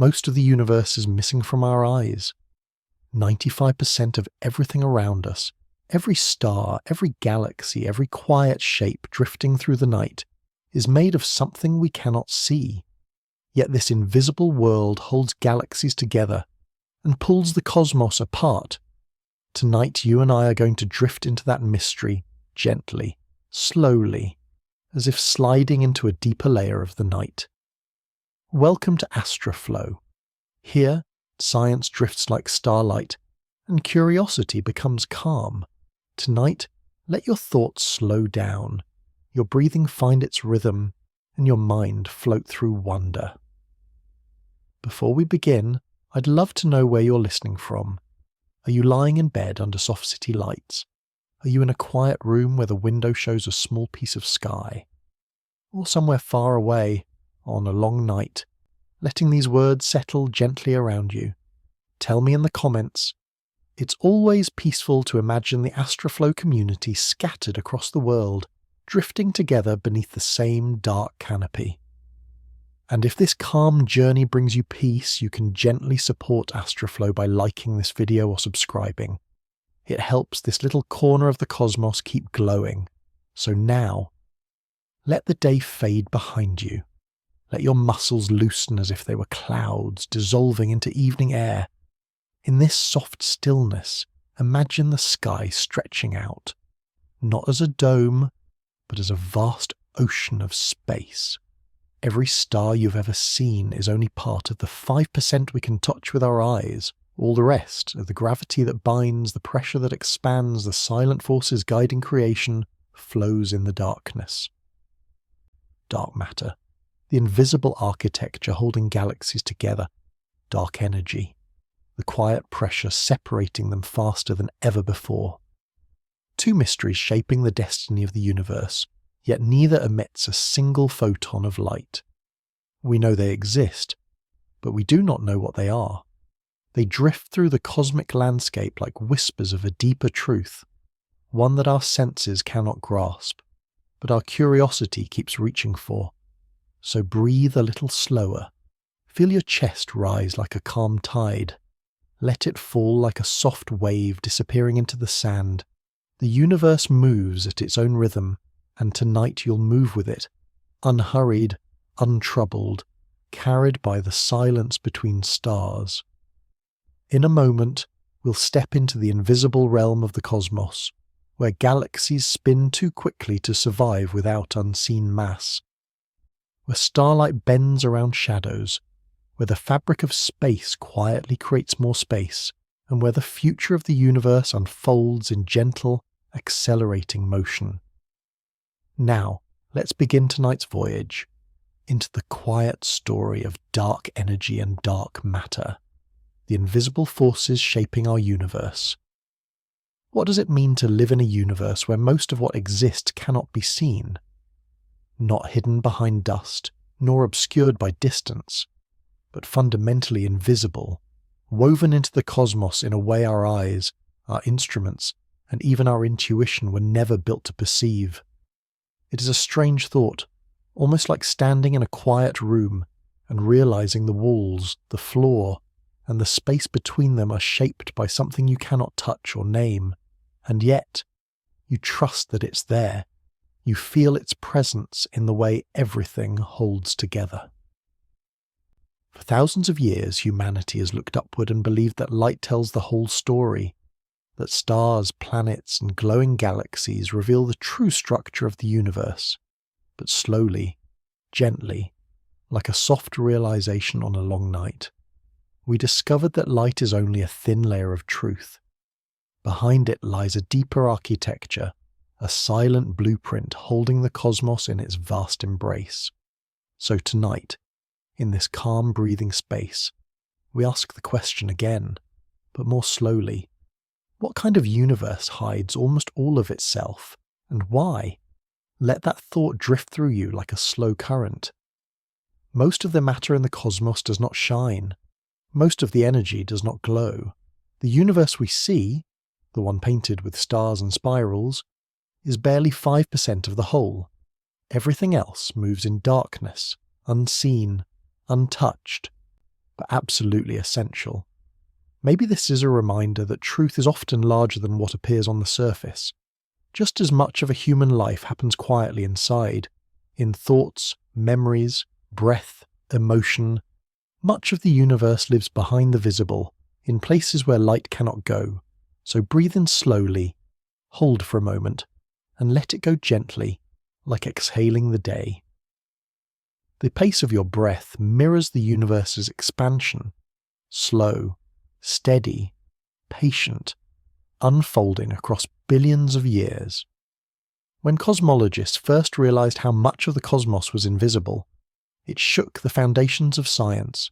most of the universe is missing from our eyes. 95% of everything around us, every star, every galaxy, every quiet shape drifting through the night, is made of something we cannot see. Yet this invisible world holds galaxies together and pulls the cosmos apart. Tonight you and I are going to drift into that mystery, gently, slowly, as if sliding into a deeper layer of the night. Welcome to AstraFlow. Here, science drifts like starlight, and curiosity becomes calm. Tonight, let your thoughts slow down, your breathing find its rhythm, and your mind float through wonder. Before we begin, I'd love to know where you're listening from. Are you lying in bed under soft city lights? Are you in a quiet room where the window shows a small piece of sky? Or somewhere far away, on a long night, letting these words settle gently around you? Tell me in the comments. It's always peaceful to imagine the AstraFlow community scattered across the world, drifting together beneath the same dark canopy. And if this calm journey brings you peace, you can gently support AstraFlow by liking this video or subscribing. It helps this little corner of the cosmos keep glowing. So now, let the day fade behind you. Let your muscles loosen as if they were clouds dissolving into evening air. In this soft stillness, imagine the sky stretching out, not as a dome, but as a vast ocean of space. Every star you've ever seen is only part of the 5% we can touch with our eyes. All the rest, the gravity that binds, the pressure that expands, the silent forces guiding creation, flows in the darkness. Dark matter, the invisible architecture holding galaxies together, dark energy, the quiet pressure separating them faster than ever before. Two mysteries shaping the destiny of the universe, yet neither emits a single photon of light. We know they exist, but we do not know what they are. They drift through the cosmic landscape like whispers of a deeper truth, one that our senses cannot grasp, but our curiosity keeps reaching for. So breathe a little slower. Feel your chest rise like a calm tide. Let it fall like a soft wave disappearing into the sand. The universe moves at its own rhythm, and tonight you'll move with it, unhurried, untroubled, carried by the silence between stars. In a moment, we'll step into the invisible realm of the cosmos, where galaxies spin too quickly to survive without unseen mass, where starlight bends around shadows, where the fabric of space quietly creates more space, and where the future of the universe unfolds in gentle, accelerating motion. Now, let's begin tonight's voyage into the quiet story of dark energy and dark matter, the invisible forces shaping our universe. What does it mean to live in a universe where most of what exists cannot be seen? Not hidden behind dust, nor obscured by distance, but fundamentally invisible, woven into the cosmos in a way our eyes, our instruments, and even our intuition were never built to perceive. It is a strange thought, almost like standing in a quiet room and realizing the walls, the floor, and the space between them are shaped by something you cannot touch or name, and yet you trust that it's there. You feel its presence in the way everything holds together. For thousands of years, humanity has looked upward and believed that light tells the whole story, that stars, planets, and glowing galaxies reveal the true structure of the universe. But slowly, gently, like a soft realization on a long night, we discovered that light is only a thin layer of truth. Behind it lies a deeper architecture, a silent blueprint holding the cosmos in its vast embrace. So tonight, in this calm breathing space, we ask the question again, but more slowly. What kind of universe hides almost all of itself, and why? Let that thought drift through you like a slow current. Most of the matter in the cosmos does not shine. Most of the energy does not glow. The universe we see, the one painted with stars and spirals, is barely 5% of the whole. Everything else moves in darkness, unseen, untouched. but absolutely essential. Maybe this is a reminder that truth is often larger than what appears on the surface. Just as much of a human life happens quietly inside, in thoughts, memories, breath, emotion. Much of the universe lives behind the visible, in places where light cannot go. So breathe in slowly, hold for a moment, and let it go gently, like exhaling the day. The pace of your breath mirrors the universe's expansion, slow, steady, patient, unfolding across billions of years. When cosmologists first realized how much of the cosmos was invisible, it shook the foundations of science.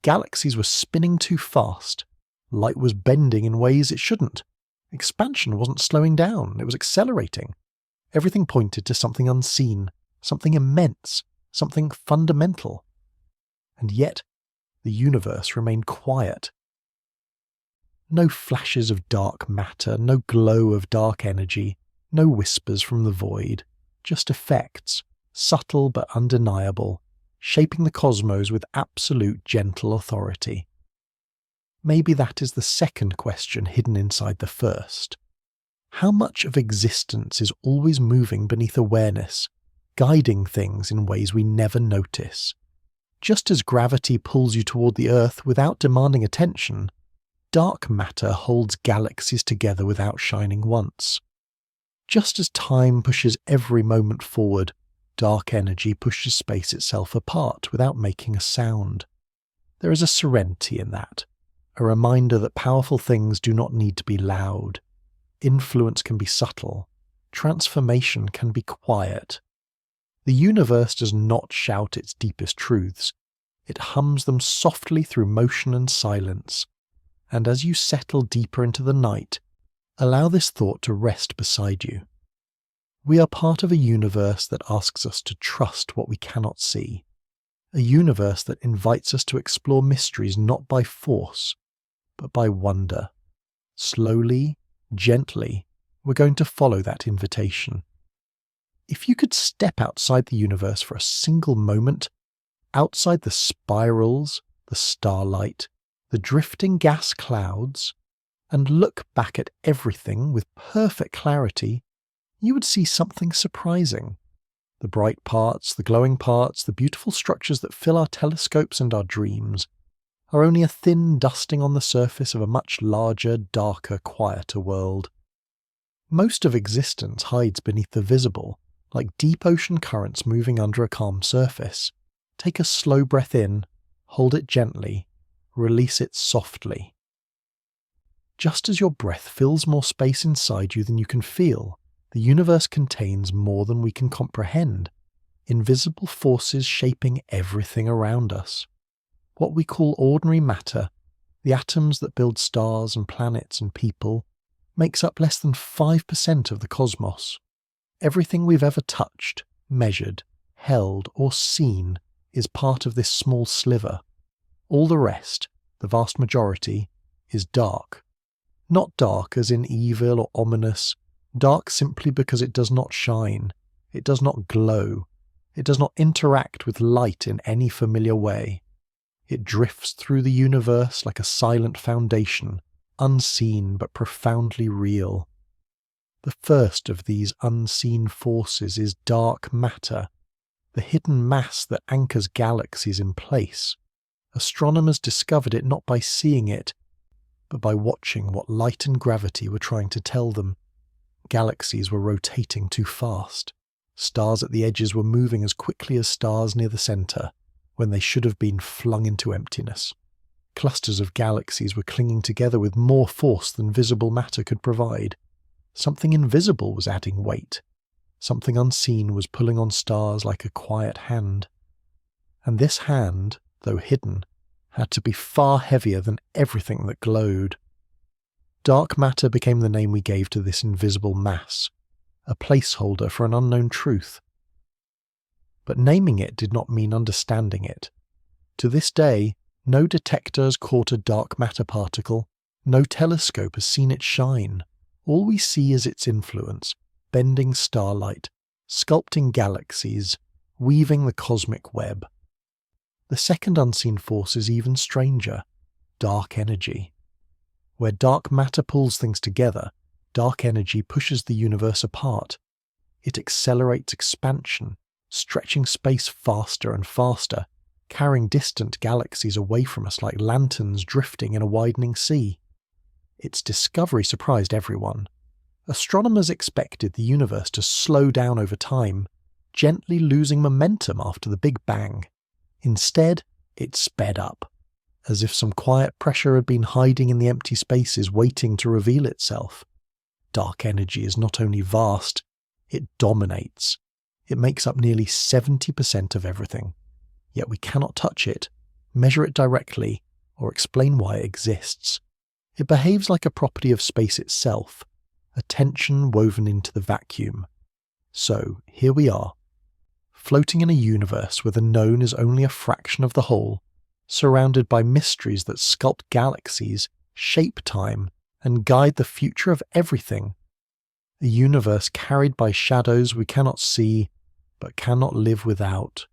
Galaxies were spinning too fast. Light was bending in ways it shouldn't. Expansion wasn't slowing down, it was accelerating. Everything pointed to something unseen, something immense, something fundamental. And yet, the universe remained quiet. No flashes of dark matter, no glow of dark energy, no whispers from the void, just effects, subtle but undeniable, shaping the cosmos with absolute gentle authority. Maybe that is the second question hidden inside the first. How much of existence is always moving beneath awareness, guiding things in ways we never notice? Just as gravity pulls you toward the Earth without demanding attention, dark matter holds galaxies together without shining once. Just as time pushes every moment forward, dark energy pushes space itself apart without making a sound. There is a serenity in that, a reminder that powerful things do not need to be loud. Influence can be subtle. Transformation can be quiet. The universe does not shout its deepest truths. It hums them softly through motion and silence. And as you settle deeper into the night, allow this thought to rest beside you. We are part of a universe that asks us to trust what we cannot see. A universe that invites us to explore mysteries not by force, but by wonder. Slowly, gently, we're going to follow that invitation. If you could step outside the universe for a single moment, outside the spirals, the starlight, the drifting gas clouds, and look back at everything with perfect clarity, you would see something surprising. The bright parts, the glowing parts, the beautiful structures that fill our telescopes and our dreams are only a thin dusting on the surface of a much larger, darker, quieter world. Most of existence hides beneath the visible, like deep ocean currents moving under a calm surface. Take a slow breath in, hold it gently, release it softly. Just as your breath fills more space inside you than you can feel, the universe contains more than we can comprehend, invisible forces shaping everything around us. What we call ordinary matter, the atoms that build stars and planets and people, makes up less than 5% of the cosmos. Everything we've ever touched, measured, held, or seen is part of this small sliver. All the rest, the vast majority, is dark. Not dark as in evil or ominous, dark simply because it does not shine, it does not glow, it does not interact with light in any familiar way. It drifts through the universe like a silent foundation, unseen but profoundly real. The first of these unseen forces is dark matter, the hidden mass that anchors galaxies in place. Astronomers discovered it not by seeing it, but by watching what light and gravity were trying to tell them. Galaxies were rotating too fast. Stars at the edges were moving as quickly as stars near the centre, when they should have been flung into emptiness. Clusters of galaxies were clinging together with more force than visible matter could provide. Something invisible was adding weight. Something unseen was pulling on stars like a quiet hand. And this hand, though hidden, had to be far heavier than everything that glowed. Dark matter became the name we gave to this invisible mass, a placeholder for an unknown truth. But naming it did not mean understanding it. To this day, no detector has caught a dark matter particle, no telescope has seen it shine. All we see is its influence, bending starlight, sculpting galaxies, weaving the cosmic web. The second unseen force is even stranger: dark energy. Where dark matter pulls things together, dark energy pushes the universe apart. It accelerates expansion, stretching space faster and faster, carrying distant galaxies away from us like lanterns drifting in a widening sea. Its discovery surprised everyone. Astronomers expected the universe to slow down over time, gently losing momentum after the Big Bang. Instead, it sped up, as if some quiet pressure had been hiding in the empty spaces waiting to reveal itself. Dark energy is not only vast, it dominates. It makes up nearly 70% of everything. Yet we cannot touch it, measure it directly, or explain why it exists. It behaves like a property of space itself, a tension woven into the vacuum. So, here we are, floating in a universe where the known is only a fraction of the whole, surrounded by mysteries that sculpt galaxies, shape time, and guide the future of everything. A universe carried by shadows we cannot see, but cannot live without.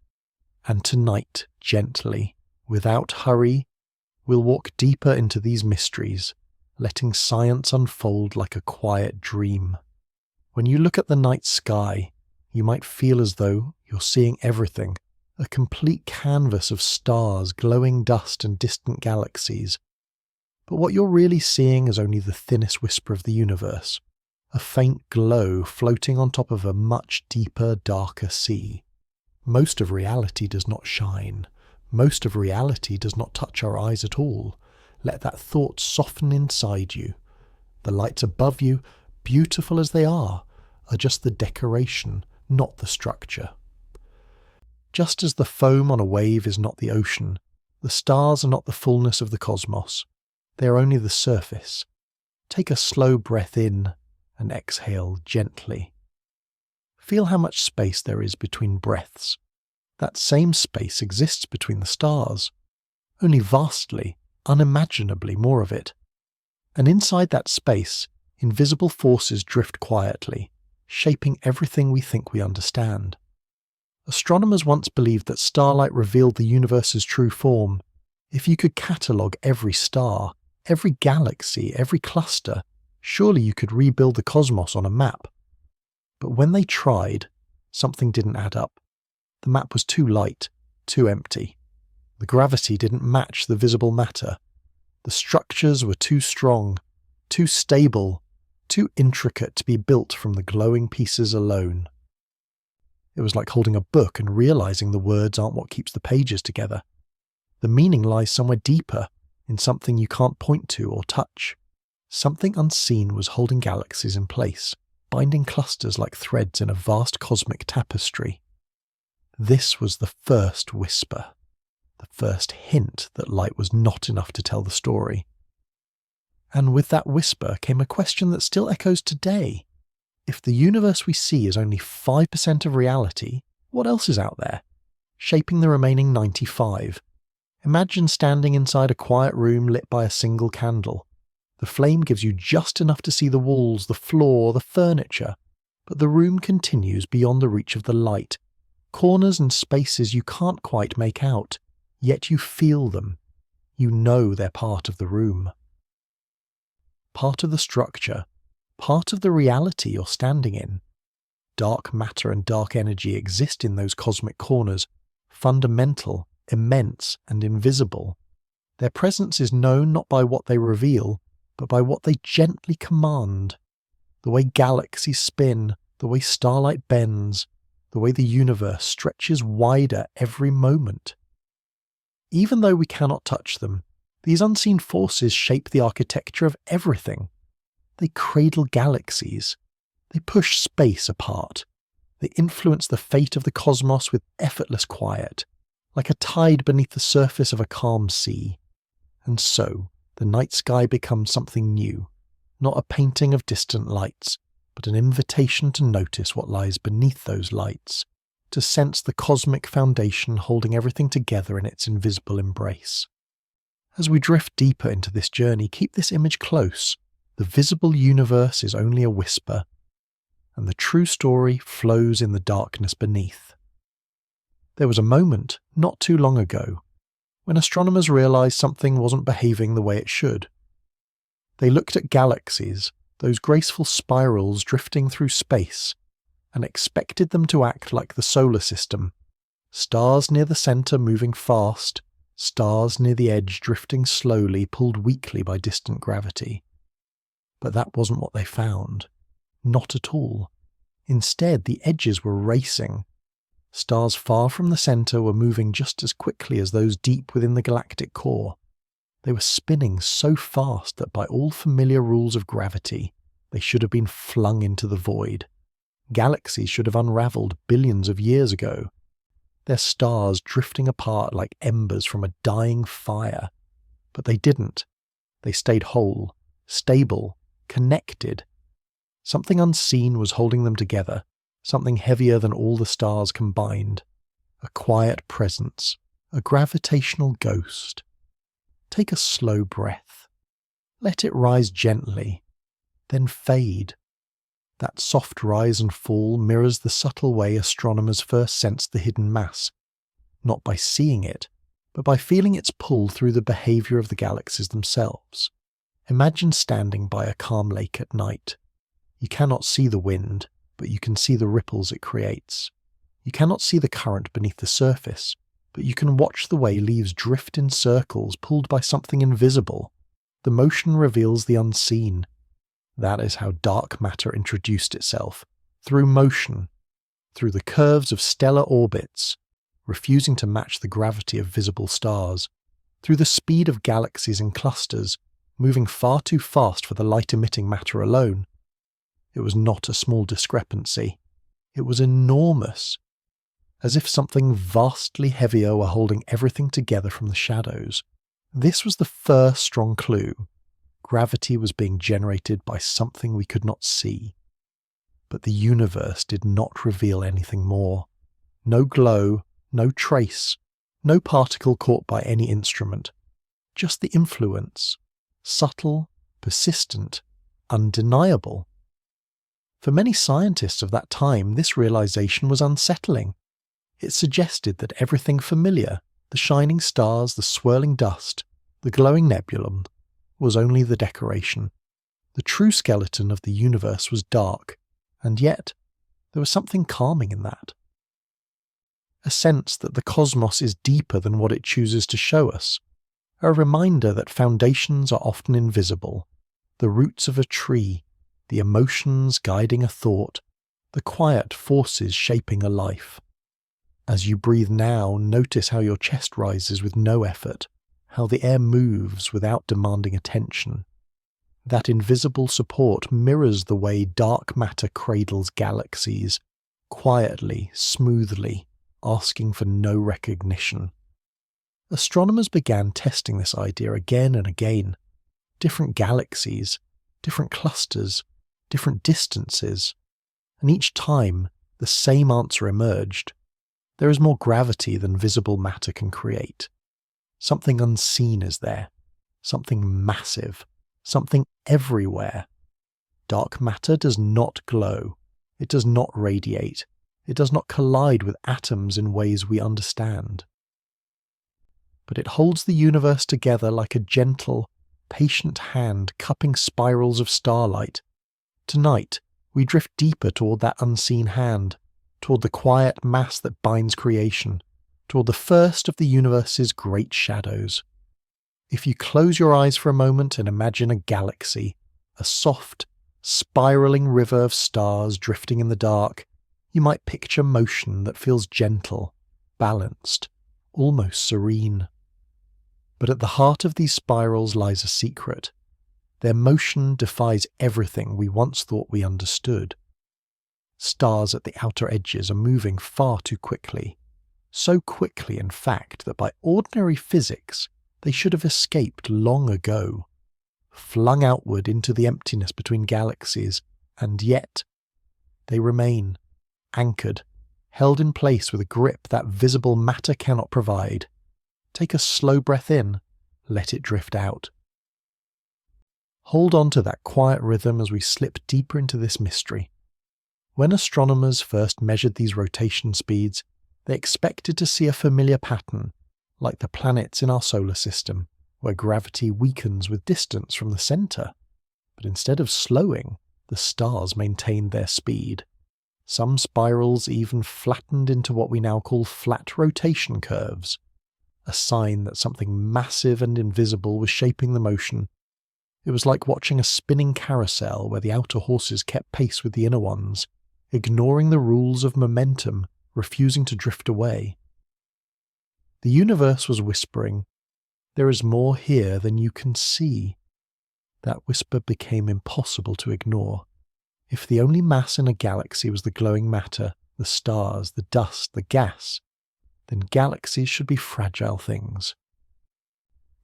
And tonight, gently, without hurry, we'll walk deeper into these mysteries, letting science unfold like a quiet dream. When you look at the night sky, you might feel as though you're seeing everything, a complete canvas of stars, glowing dust, and distant galaxies. But what you're really seeing is only the thinnest whisper of the universe, a faint glow floating on top of a much deeper, darker sea. Most of reality does not shine. Most of reality does not touch our eyes at all. Let that thought soften inside you. The lights above you, beautiful as they are just the decoration, not the structure. Just as the foam on a wave is not the ocean, the stars are not the fullness of the cosmos. They are only the surface. Take a slow breath in and exhale gently. Feel how much space there is between breaths. That same space exists between the stars, only vastly, unimaginably more of it. And inside that space, invisible forces drift quietly, shaping everything we think we understand. Astronomers once believed that starlight revealed the universe's true form. If you could catalogue every star, every galaxy, every cluster, surely you could rebuild the cosmos on a map. But when they tried, something didn't add up. The map was too light, too empty. The gravity didn't match the visible matter. The structures were too strong, too stable, too intricate to be built from the glowing pieces alone. It was like holding a book and realizing the words aren't what keeps the pages together. The meaning lies somewhere deeper, in something you can't point to or touch. Something unseen was holding galaxies in place, binding clusters like threads in a vast cosmic tapestry. This was the first whisper, the first hint that light was not enough to tell the story. And with that whisper came a question that still echoes today. If the universe we see is only 5% of reality, what else is out there, shaping the remaining 95%? Imagine standing inside a quiet room lit by a single candle. The flame gives you just enough to see the walls, the floor, the furniture, but the room continues beyond the reach of the light. Corners and spaces you can't quite make out, yet you feel them. You know they're part of the room. Part of the structure, part of the reality you're standing in. Dark matter and dark energy exist in those cosmic corners, fundamental, immense, and invisible. Their presence is known not by what they reveal, but by what they gently command. The way galaxies spin, the way starlight bends, the way the universe stretches wider every moment. Even though we cannot touch them, these unseen forces shape the architecture of everything. They cradle galaxies. They push space apart. They influence the fate of the cosmos with effortless quiet, like a tide beneath the surface of a calm sea. And so, the night sky becomes something new, not a painting of distant lights, but an invitation to notice what lies beneath those lights, to sense the cosmic foundation holding everything together in its invisible embrace. As we drift deeper into this journey, keep this image close. The visible universe is only a whisper, and the true story flows in the darkness beneath. There was a moment, not too long ago, when astronomers realized something wasn't behaving the way it should. They looked at galaxies, those graceful spirals drifting through space, and expected them to act like the solar system. Stars near the centre moving fast, stars near the edge drifting slowly, pulled weakly by distant gravity. But that wasn't what they found. Not at all. Instead, the edges were racing. Stars far from the centre were moving just as quickly as those deep within the galactic core. They were spinning so fast that by all familiar rules of gravity, they should have been flung into the void. Galaxies should have unravelled billions of years ago. Their stars drifting apart like embers from a dying fire. But they didn't. They stayed whole, stable, connected. Something unseen was holding them together, something heavier than all the stars combined. A quiet presence, a gravitational ghost. Take a slow breath. Let it rise gently, then fade. That soft rise and fall mirrors the subtle way astronomers first sensed the hidden mass, not by seeing it, but by feeling its pull through the behaviour of the galaxies themselves. Imagine standing by a calm lake at night. You cannot see the wind, but you can see the ripples it creates. You cannot see the current beneath the surface, but you can watch the way leaves drift in circles pulled by something invisible. The motion reveals the unseen. That is how dark matter introduced itself, through motion, through the curves of stellar orbits, refusing to match the gravity of visible stars, through the speed of galaxies in clusters, moving far too fast for the light-emitting matter alone. It was not a small discrepancy. It was enormous, as if something vastly heavier were holding everything together from the shadows. This was the first strong clue. Gravity was being generated by something we could not see. But the universe did not reveal anything more. No glow, no trace, no particle caught by any instrument. Just the influence. Subtle, persistent, undeniable. For many scientists of that time, this realization was unsettling. It suggested that everything familiar, the shining stars, the swirling dust, the glowing nebula, was only the decoration. The true skeleton of the universe was dark, and yet there was something calming in that. A sense that the cosmos is deeper than what it chooses to show us. A reminder that foundations are often invisible. The roots of a tree, the emotions guiding a thought, the quiet forces shaping a life. As you breathe now, notice how your chest rises with no effort, how the air moves without demanding attention. That invisible support mirrors the way dark matter cradles galaxies, quietly, smoothly, asking for no recognition. Astronomers began testing this idea again and again. Different galaxies, different clusters, different distances, and each time the same answer emerged. There is more gravity than visible matter can create. Something unseen is there, something massive, something everywhere. Dark matter does not glow, it does not radiate, it does not collide with atoms in ways we understand. But it holds the universe together like a gentle, patient hand cupping spirals of starlight. Tonight, we drift deeper toward that unseen hand, toward the quiet mass that binds creation, toward the first of the universe's great shadows. If you close your eyes for a moment and imagine a galaxy, a soft, spiraling river of stars drifting in the dark, you might picture motion that feels gentle, balanced, almost serene. But at the heart of these spirals lies a secret. Their motion defies everything we once thought we understood. Stars at the outer edges are moving far too quickly. So quickly, in fact, that by ordinary physics, they should have escaped long ago, flung outward into the emptiness between galaxies, and yet they remain, anchored, held in place with a grip that visible matter cannot provide. Take a slow breath in, let it drift out. Hold on to that quiet rhythm as we slip deeper into this mystery. When astronomers first measured these rotation speeds, they expected to see a familiar pattern, like the planets in our solar system, where gravity weakens with distance from the centre. But instead of slowing, the stars maintained their speed. Some spirals even flattened into what we now call flat rotation curves, a sign that something massive and invisible was shaping the motion. It was like watching a spinning carousel where the outer horses kept pace with the inner ones, ignoring the rules of momentum, refusing to drift away. The universe was whispering, "There is more here than you can see." That whisper became impossible to ignore. If the only mass in a galaxy was the glowing matter, the stars, the dust, the gas, then galaxies should be fragile things.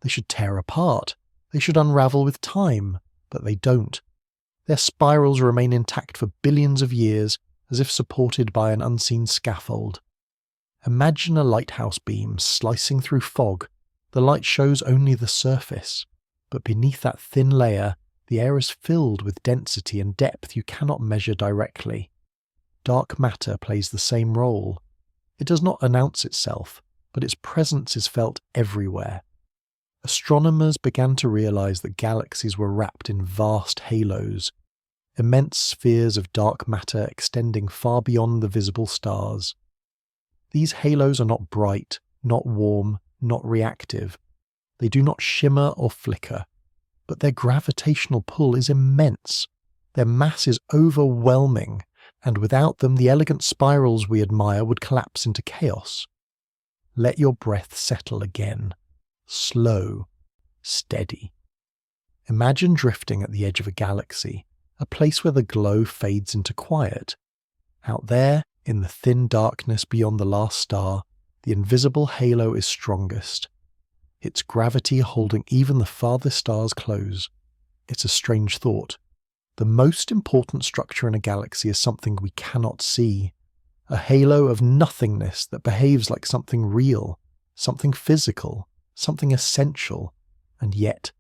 They should tear apart, they should unravel with time, but they don't. Their spirals remain intact for billions of years, as if supported by an unseen scaffold. Imagine a lighthouse beam slicing through fog. The light shows only the surface, but beneath that thin layer, the air is filled with density and depth you cannot measure directly. Dark matter plays the same role. It does not announce itself, but its presence is felt everywhere. Astronomers began to realize that galaxies were wrapped in vast halos, immense spheres of dark matter extending far beyond the visible stars. These halos are not bright, not warm, not reactive. They do not shimmer or flicker, but their gravitational pull is immense. Their mass is overwhelming, and without them the elegant spirals we admire would collapse into chaos. Let your breath settle again. Slow, steady. Imagine drifting at the edge of a galaxy, a place where the glow fades into quiet. Out there, in the thin darkness beyond the last star, the invisible halo is strongest, its gravity holding even the farthest stars close. It's a strange thought. The most important structure in a galaxy is something we cannot see, a halo of nothingness that behaves like something real, something physical, something essential, and yet,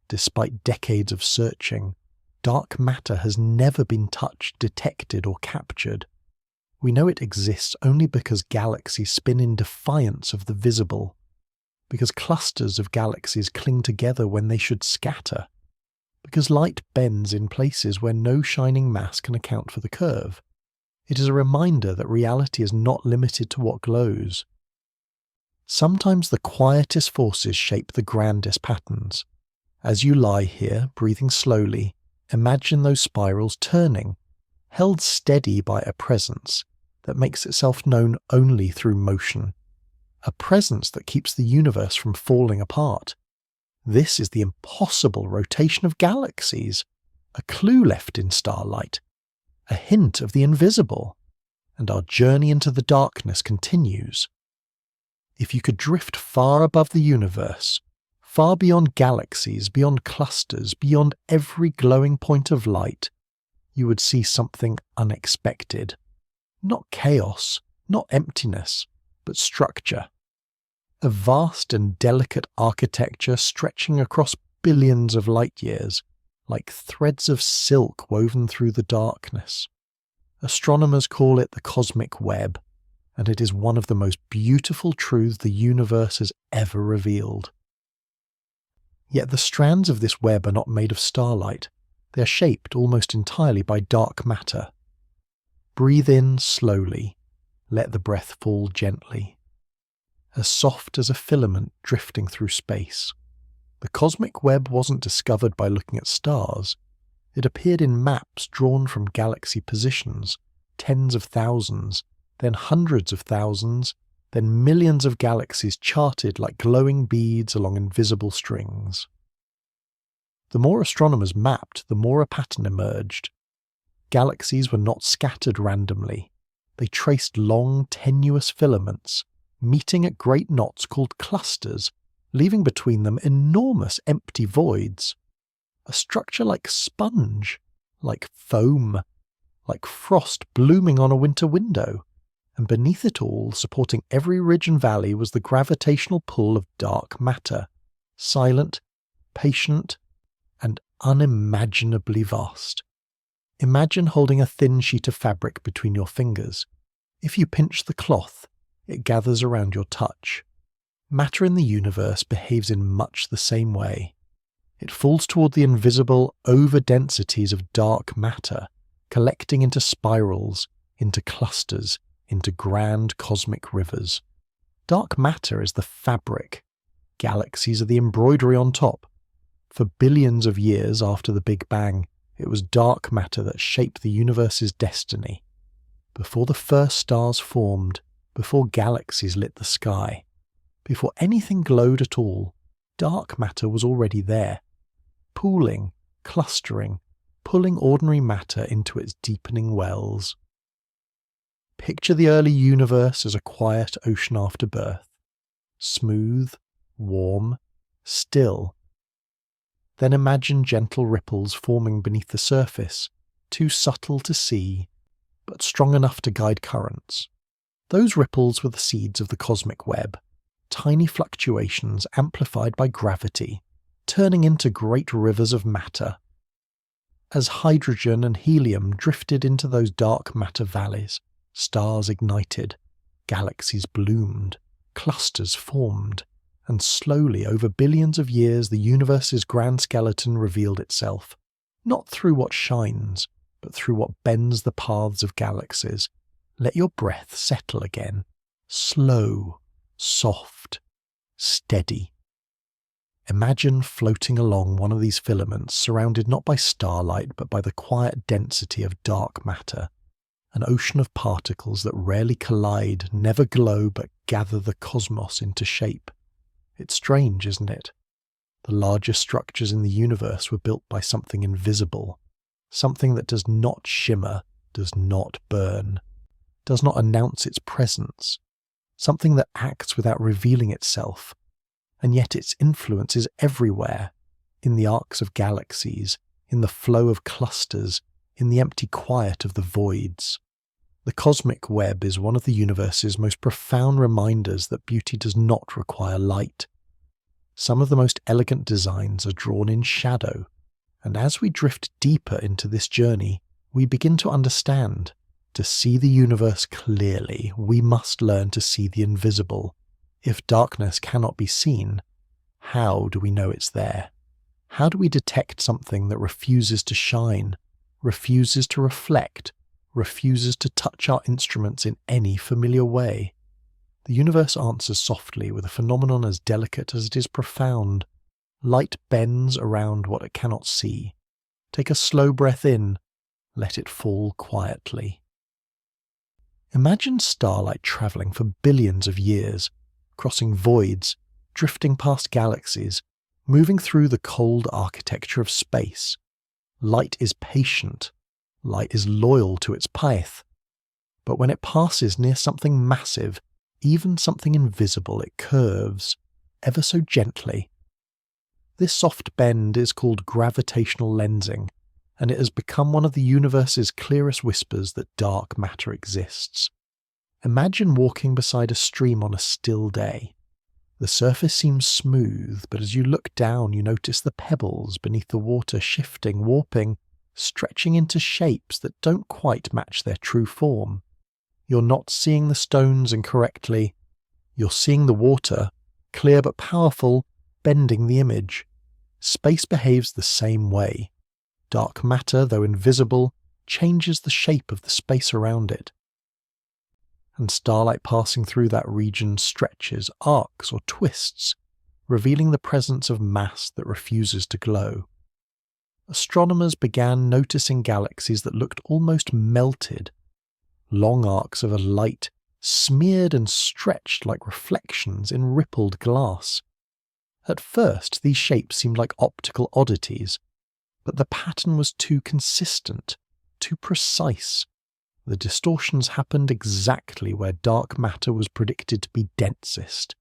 despite decades of searching, dark matter has never been touched, detected, or captured. We know it exists only because galaxies spin in defiance of the visible, because clusters of galaxies cling together when they should scatter, because light bends in places where no shining mass can account for the curve. It is a reminder that reality is not limited to what glows. Sometimes the quietest forces shape the grandest patterns. As you lie here, breathing slowly, imagine those spirals turning, held steady by a presence that makes itself known only through motion, a presence that keeps the universe from falling apart. This is the impossible rotation of galaxies, a clue left in starlight, a hint of the invisible, and our journey into the darkness continues. If you could drift far above the universe, far beyond galaxies, beyond clusters, beyond every glowing point of light, you would see something unexpected. Not chaos, not emptiness, but structure. A vast and delicate architecture stretching across billions of light years, like threads of silk woven through the darkness. Astronomers call it the cosmic web, and it is one of the most beautiful truths the universe has ever revealed. Yet the strands of this web are not made of starlight. They are shaped almost entirely by dark matter. Breathe in slowly. Let the breath fall gently. As soft as a filament drifting through space. The cosmic web wasn't discovered by looking at stars. It appeared in maps drawn from galaxy positions, tens of thousands, then hundreds of thousands, then millions of galaxies charted like glowing beads along invisible strings. The more astronomers mapped, the more a pattern emerged. Galaxies were not scattered randomly. They traced long, tenuous filaments, meeting at great knots called clusters, leaving between them enormous empty voids. A structure like sponge, like foam, like frost blooming on a winter window. And beneath it all, supporting every ridge and valley, was the gravitational pull of dark matter, silent, patient, and unimaginably vast. Imagine holding a thin sheet of fabric between your fingers. If you pinch the cloth, it gathers around your touch. Matter in the universe behaves in much the same way. It falls toward the invisible over-densities of dark matter, collecting into spirals, into clusters, into grand cosmic rivers. Dark matter is the fabric. Galaxies are the embroidery on top. For billions of years after the Big Bang, it was dark matter that shaped the universe's destiny. Before the first stars formed, before galaxies lit the sky, before anything glowed at all, dark matter was already there, pooling, clustering, pulling ordinary matter into its deepening wells. Picture the early universe as a quiet ocean after birth. Smooth, warm, still. Then imagine gentle ripples forming beneath the surface, too subtle to see, but strong enough to guide currents. Those ripples were the seeds of the cosmic web, tiny fluctuations amplified by gravity, turning into great rivers of matter. As hydrogen and helium drifted into those dark matter valleys, stars ignited, galaxies bloomed, clusters formed, and slowly over billions of years the universe's grand skeleton revealed itself, not through what shines, but through what bends the paths of galaxies. Let your breath settle again, slow, soft, steady. Imagine floating along one of these filaments surrounded not by starlight but by the quiet density of dark matter, an ocean of particles that rarely collide, never glow but gather the cosmos into shape. It's strange, isn't it? The largest structures in the universe were built by something invisible, something that does not shimmer, does not burn, does not announce its presence, something that acts without revealing itself, and yet its influence is everywhere, in the arcs of galaxies, in the flow of clusters, in the empty quiet of the voids. The cosmic web is one of the universe's most profound reminders that beauty does not require light. Some of the most elegant designs are drawn in shadow, and as we drift deeper into this journey, we begin to understand. To see the universe clearly, we must learn to see the invisible. If darkness cannot be seen, how do we know it's there? How do we detect something that refuses to shine, refuses to reflect, refuses to touch our instruments in any familiar way? The universe answers softly with a phenomenon as delicate as it is profound. Light bends around what it cannot see. Take a slow breath in, let it fall quietly. Imagine starlight travelling for billions of years, crossing voids, drifting past galaxies, moving through the cold architecture of space. Light is patient. Light is loyal to its path. But when it passes near something massive, even something invisible, it curves, ever so gently. This soft bend is called gravitational lensing, and it has become one of the universe's clearest whispers that dark matter exists. Imagine walking beside a stream on a still day. The surface seems smooth, but as you look down you notice the pebbles beneath the water shifting, warping, stretching into shapes that don't quite match their true form. You're not seeing the stones incorrectly. You're seeing the water, clear but powerful, bending the image. Space behaves the same way. Dark matter, though invisible, changes the shape of the space around it. And starlight passing through that region stretches, arcs, or twists, revealing the presence of mass that refuses to glow. Astronomers began noticing galaxies that looked almost melted, long arcs of a light smeared and stretched like reflections in rippled glass. At first, these shapes seemed like optical oddities, but the pattern was too consistent, too precise. The distortions happened exactly where dark matter was predicted to be densest.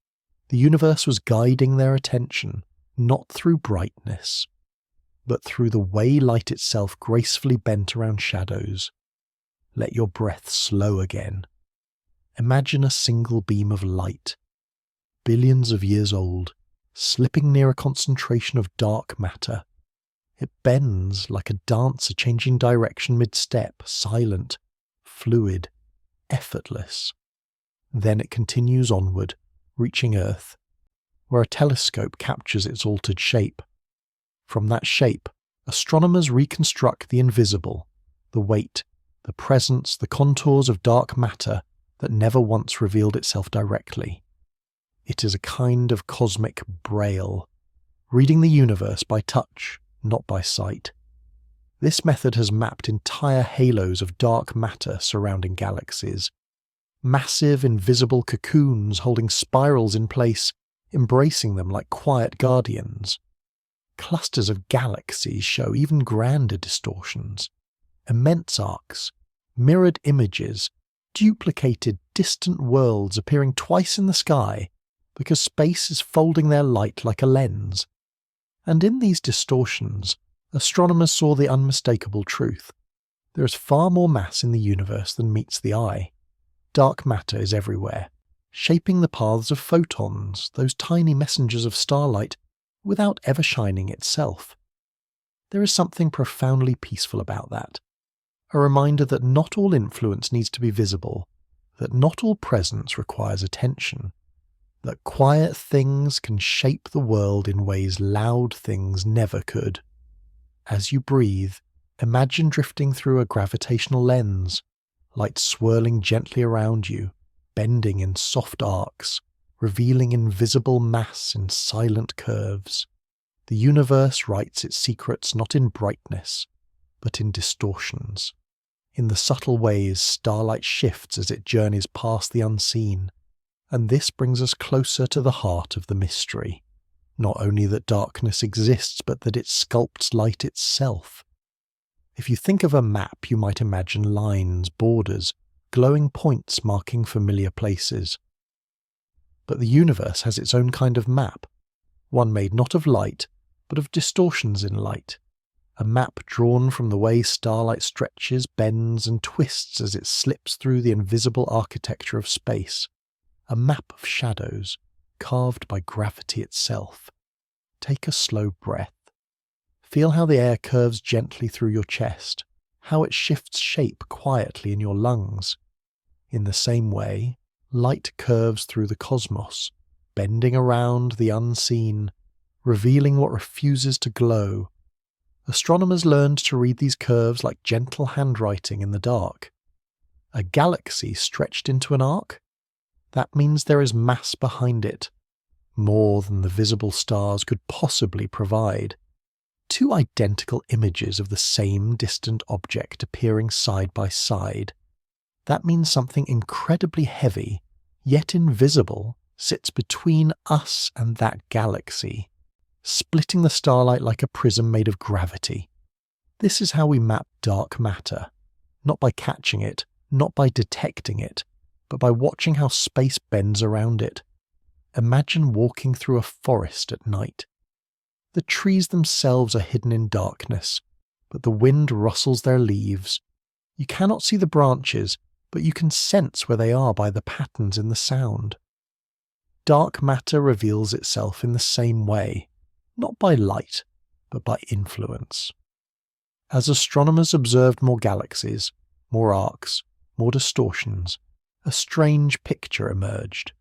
The universe was guiding their attention, not through brightness, but through the way light itself gracefully bent around shadows. Let your breath slow again. Imagine a single beam of light, billions of years old, slipping near a concentration of dark matter. It bends like a dancer changing direction mid-step, silent, fluid, effortless. Then it continues onward, reaching Earth, where a telescope captures its altered shape. From that shape, astronomers reconstruct the invisible, the weight, the presence, the contours of dark matter that never once revealed itself directly. It is a kind of cosmic braille, reading the universe by touch, not by sight. This method has mapped entire halos of dark matter surrounding galaxies. Massive invisible cocoons holding spirals in place, embracing them like quiet guardians. Clusters of galaxies show even grander distortions. Immense arcs, mirrored images, duplicated distant worlds appearing twice in the sky because space is folding their light like a lens. And in these distortions, astronomers saw the unmistakable truth. There is far more mass in the universe than meets the eye. Dark matter is everywhere, shaping the paths of photons, those tiny messengers of starlight, without ever shining itself. There is something profoundly peaceful about that. A reminder that not all influence needs to be visible, that not all presence requires attention, that quiet things can shape the world in ways loud things never could. As you breathe, imagine drifting through a gravitational lens, light swirling gently around you, bending in soft arcs, revealing invisible mass in silent curves. The universe writes its secrets not in brightness, but in distortions. In the subtle ways starlight shifts as it journeys past the unseen, and this brings us closer to the heart of the mystery. Not only that darkness exists, but that it sculpts light itself. If you think of a map, you might imagine lines, borders, glowing points marking familiar places. But the universe has its own kind of map, one made not of light, but of distortions in light. A map drawn from the way starlight stretches, bends, and twists as it slips through the invisible architecture of space. A map of shadows, carved by gravity itself. Take a slow breath. Feel how the air curves gently through your chest, how it shifts shape quietly in your lungs. In the same way, light curves through the cosmos, bending around the unseen, revealing what refuses to glow. Astronomers learned to read these curves like gentle handwriting in the dark. A galaxy stretched into an arc? That means there is mass behind it, more than the visible stars could possibly provide. Two identical images of the same distant object appearing side by side. That means something incredibly heavy, yet invisible, sits between us and that galaxy, splitting the starlight like a prism made of gravity. This is how we map dark matter, not by catching it, not by detecting it, but by watching how space bends around it. Imagine walking through a forest at night. The trees themselves are hidden in darkness, but the wind rustles their leaves. You cannot see the branches, but you can sense where they are by the patterns in the sound. Dark matter reveals itself in the same way, not by light, but by influence. As astronomers observed more galaxies, more arcs, more distortions, a strange picture emerged.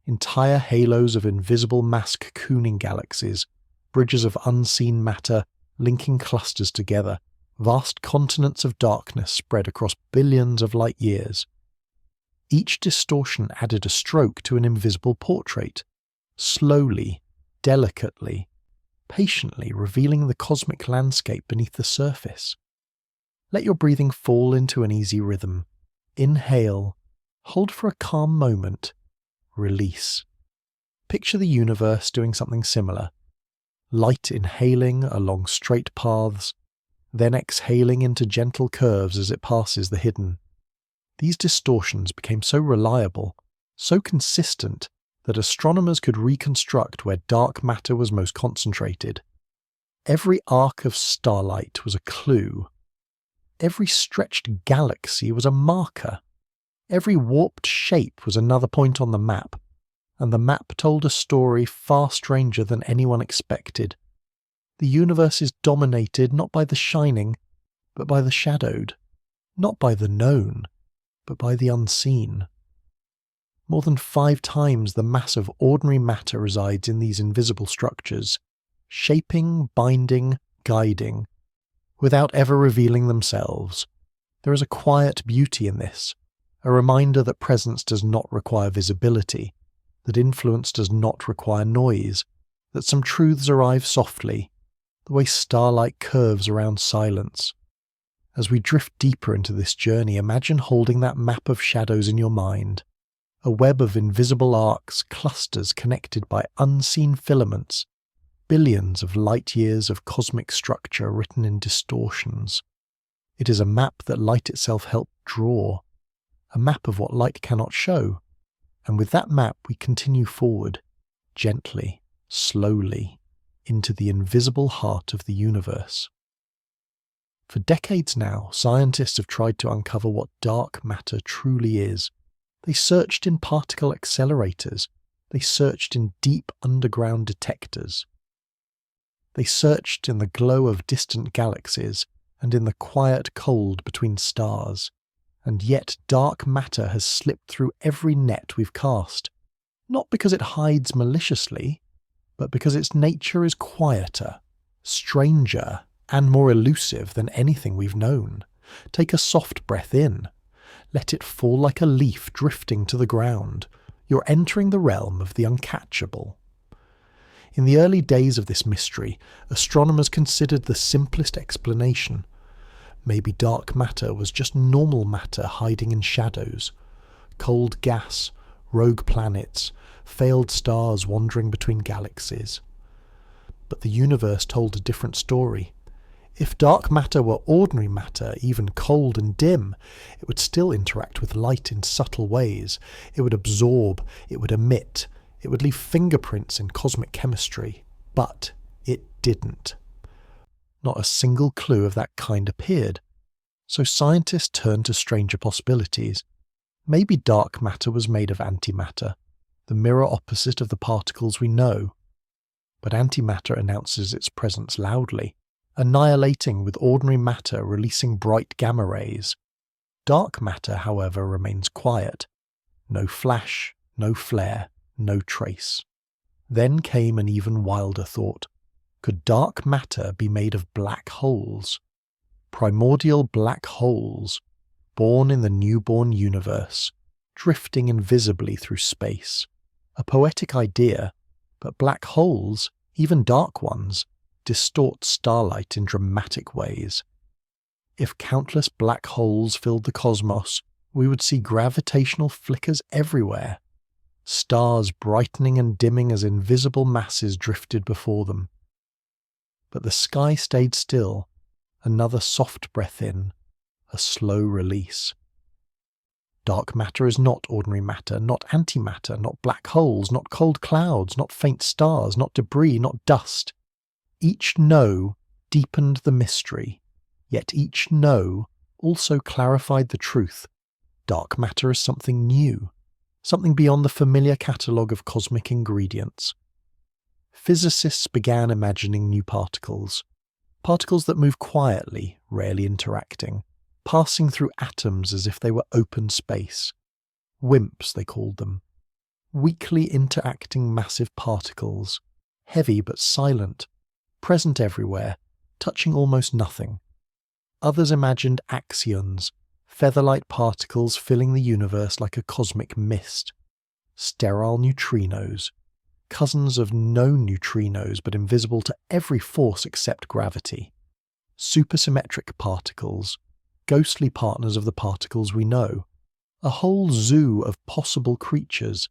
Entire halos of invisible mass cocooning galaxies, bridges of unseen matter linking clusters together, vast continents of darkness spread across billions of light years. Each distortion added a stroke to an invisible portrait, slowly, delicately, patiently revealing the cosmic landscape beneath the surface. Let your breathing fall into an easy rhythm. Inhale, hold for a calm moment, release. Picture the universe doing something similar. Light inhaling along straight paths, then exhaling into gentle curves as it passes the hidden. These distortions became so reliable, so consistent, that astronomers could reconstruct where dark matter was most concentrated. Every arc of starlight was a clue. Every stretched galaxy was a marker. Every warped shape was another point on the map, and the map told a story far stranger than anyone expected. The universe is dominated not by the shining, but by the shadowed, not by the known, but by the unseen. More than 5 times the mass of ordinary matter resides in these invisible structures, shaping, binding, guiding, without ever revealing themselves. There is a quiet beauty in this, a reminder that presence does not require visibility, that influence does not require noise, that some truths arrive softly, the way starlight curves around silence. As we drift deeper into this journey, imagine holding that map of shadows in your mind, a web of invisible arcs, clusters connected by unseen filaments, billions of light years of cosmic structure written in distortions. It is a map that light itself helped draw, a map of what light cannot show, and with that map we continue forward, gently, slowly, into the invisible heart of the universe. For decades now, scientists have tried to uncover what dark matter truly is. They searched in particle accelerators. They searched in deep underground detectors. They searched in the glow of distant galaxies and in the quiet cold between stars. And yet dark matter has slipped through every net we've cast, not because it hides maliciously, but because its nature is quieter, stranger, and more elusive than anything we've known. Take a soft breath in. Let it fall like a leaf drifting to the ground. You're entering the realm of the uncatchable. In the early days of this mystery, astronomers considered the simplest explanation. Maybe dark matter was just normal matter hiding in shadows. Cold gas, rogue planets, failed stars wandering between galaxies. But the universe told a different story. If dark matter were ordinary matter, even cold and dim, it would still interact with light in subtle ways. It would absorb, it would emit, it would leave fingerprints in cosmic chemistry. But it didn't. Not a single clue of that kind appeared. So scientists turned to stranger possibilities. Maybe dark matter was made of antimatter, the mirror opposite of the particles we know. But antimatter announces its presence loudly, annihilating with ordinary matter releasing bright gamma rays. Dark matter, however, remains quiet. No flash, no flare, no trace. Then came an even wilder thought. Could dark matter be made of black holes? Primordial black holes, born in the newborn universe, drifting invisibly through space. A poetic idea, but black holes, even dark ones, distort starlight in dramatic ways. If countless black holes filled the cosmos, we would see gravitational flickers everywhere, stars brightening and dimming as invisible masses drifted before them. But the sky stayed still, another soft breath in, a slow release. Dark matter is not ordinary matter, not antimatter, not black holes, not cold clouds, not faint stars, not debris, not dust. Each no deepened the mystery, yet each no also clarified the truth. Dark matter is something new, something beyond the familiar catalogue of cosmic ingredients. Physicists began imagining new particles that move quietly, rarely interacting, passing through atoms as if they were open space. WIMPs, they called them. Weakly interacting massive particles, heavy but silent, present everywhere, touching almost nothing. Others imagined axions, feather-light particles filling the universe like a cosmic mist. Sterile neutrinos, cousins of known neutrinos but invisible to every force except gravity. Supersymmetric particles, ghostly partners of the particles we know. A whole zoo of possible creatures,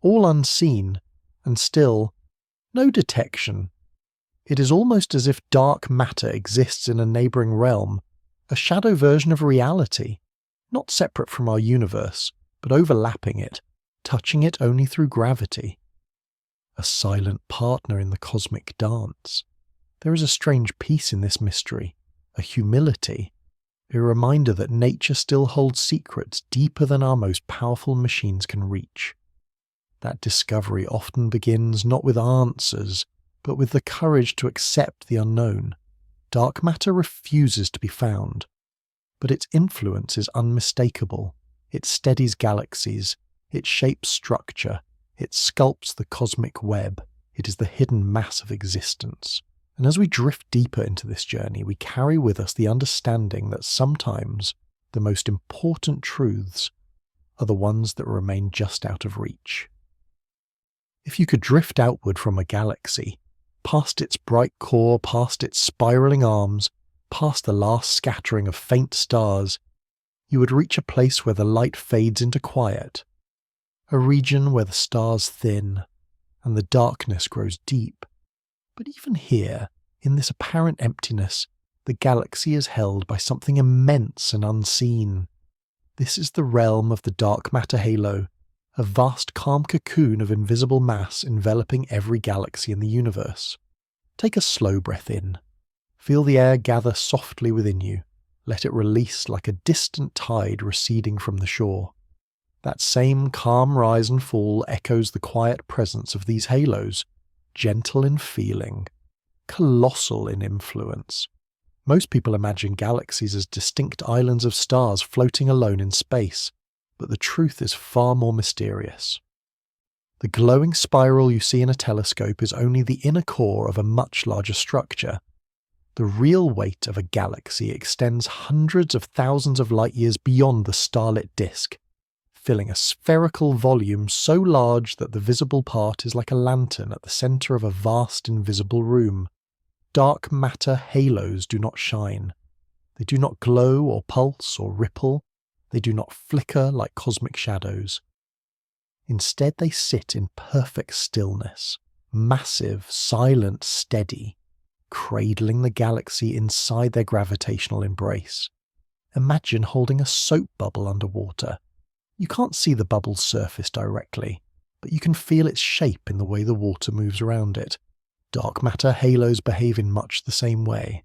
all unseen, and still no detection. It is almost as if dark matter exists in a neighbouring realm, a shadow version of reality, not separate from our universe, but overlapping it, touching it only through gravity. A silent partner in the cosmic dance. There is a strange peace in this mystery, a humility, a reminder that nature still holds secrets deeper than our most powerful machines can reach. That discovery often begins not with answers, but with the courage to accept the unknown. Dark matter refuses to be found, but its influence is unmistakable. It steadies galaxies, It shapes structure. It sculpts the cosmic web. It is the hidden mass of existence. And as we drift deeper into this journey, we carry with us the understanding that sometimes the most important truths are the ones that remain just out of reach. If you could drift outward from a galaxy, past its bright core, past its spiraling arms, past the last scattering of faint stars, you would reach a place where the light fades into quiet, a region where the stars thin and the darkness grows deep. But even here, in this apparent emptiness, the galaxy is held by something immense and unseen. This is the realm of the dark matter halo, a vast calm cocoon of invisible mass enveloping every galaxy in the universe. Take a slow breath in. Feel the air gather softly within you. Let it release like a distant tide receding from the shore. That same calm rise and fall echoes the quiet presence of these halos, gentle in feeling, colossal in influence. Most people imagine galaxies as distinct islands of stars floating alone in space, but the truth is far more mysterious. The glowing spiral you see in a telescope is only the inner core of a much larger structure. The real weight of a galaxy extends hundreds of thousands of light years beyond the starlit disk, filling a spherical volume so large that the visible part is like a lantern at the center of a vast invisible room. Dark matter halos do not shine. They do not glow or pulse or ripple. They do not flicker like cosmic shadows. Instead, they sit in perfect stillness, massive, silent, steady, cradling the galaxy inside their gravitational embrace. Imagine holding a soap bubble underwater. You can't see the bubble's surface directly, but you can feel its shape in the way the water moves around it. Dark matter halos behave in much the same way.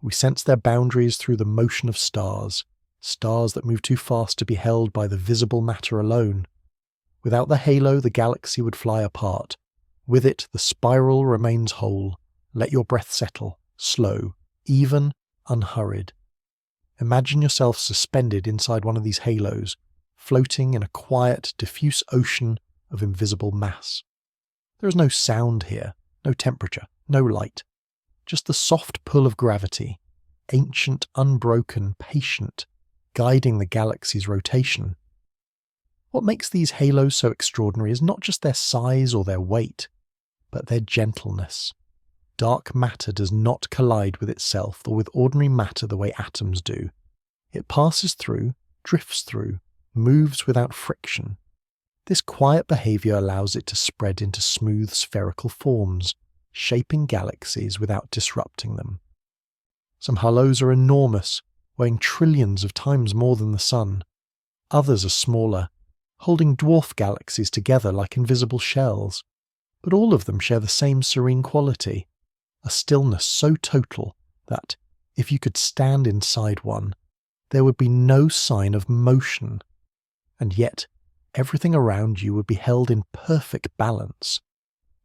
We sense their boundaries through the motion of stars, stars that move too fast to be held by the visible matter alone. Without the halo, the galaxy would fly apart. With it, the spiral remains whole. Let your breath settle, slow, even, unhurried. Imagine yourself suspended inside one of these halos, floating in a quiet, diffuse ocean of invisible mass. There is no sound here, no temperature, no light, just the soft pull of gravity, ancient, unbroken, patient, guiding the galaxy's rotation. What makes these halos so extraordinary is not just their size or their weight, but their gentleness. Dark matter does not collide with itself or with ordinary matter the way atoms do. It passes through, drifts through, moves without friction. This quiet behavior allows it to spread into smooth spherical forms, shaping galaxies without disrupting them. Some halos are enormous, weighing trillions of times more than the Sun. Others are smaller, holding dwarf galaxies together like invisible shells. But all of them share the same serene quality, a stillness so total that, if you could stand inside one, there would be no sign of motion. And yet, everything around you would be held in perfect balance.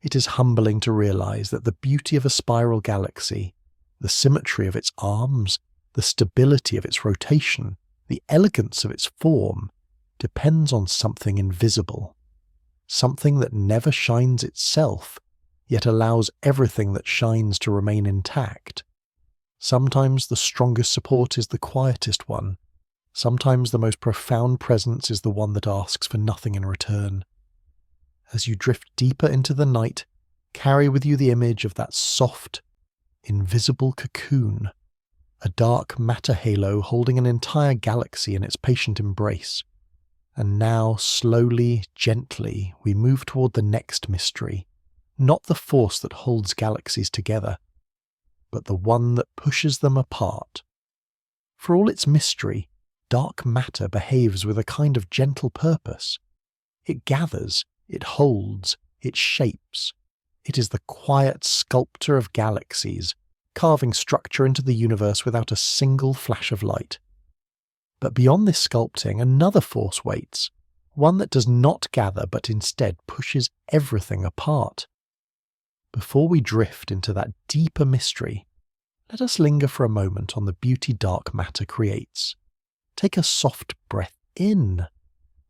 It is humbling to realize that the beauty of a spiral galaxy, the symmetry of its arms, the stability of its rotation, the elegance of its form, depends on something invisible. Something that never shines itself, yet allows everything that shines to remain intact. Sometimes the strongest support is the quietest one. Sometimes the most profound presence is the one that asks for nothing in return. As you drift deeper into the night, carry with you the image of that soft, invisible cocoon, a dark matter halo holding an entire galaxy in its patient embrace. And now, slowly, gently, we move toward the next mystery, not the force that holds galaxies together, but the one that pushes them apart. For all its mystery, dark matter behaves with a kind of gentle purpose. It gathers, it holds, it shapes. It is the quiet sculptor of galaxies, carving structure into the universe without a single flash of light. But beyond this sculpting, another force waits, one that does not gather but instead pushes everything apart. Before we drift into that deeper mystery, let us linger for a moment on the beauty dark matter creates. Take a soft breath in.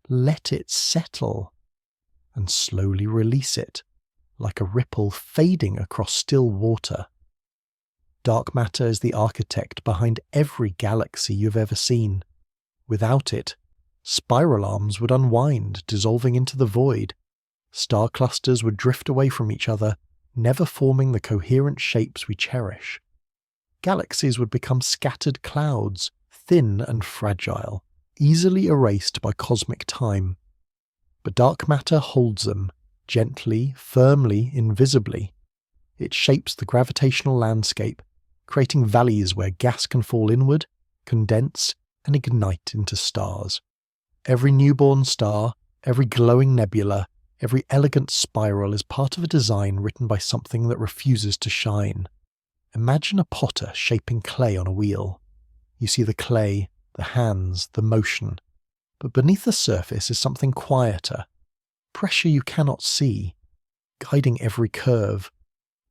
let it settle, and slowly release it, like a ripple fading across still water. Dark matter is the architect behind every galaxy you've ever seen. Without it, spiral arms would unwind, dissolving into the void. Star clusters would drift away from each other, never forming the coherent shapes we cherish. Galaxies would become scattered clouds, thin and fragile, easily erased by cosmic time. But dark matter holds them, gently, firmly, invisibly. It shapes the gravitational landscape, creating valleys where gas can fall inward, condense, and ignite into stars. Every newborn star, every glowing nebula, every elegant spiral is part of a design written by something that refuses to shine. Imagine a potter shaping clay on a wheel. You see the clay, the hands, the motion. But beneath the surface is something quieter, pressure you cannot see, guiding every curve.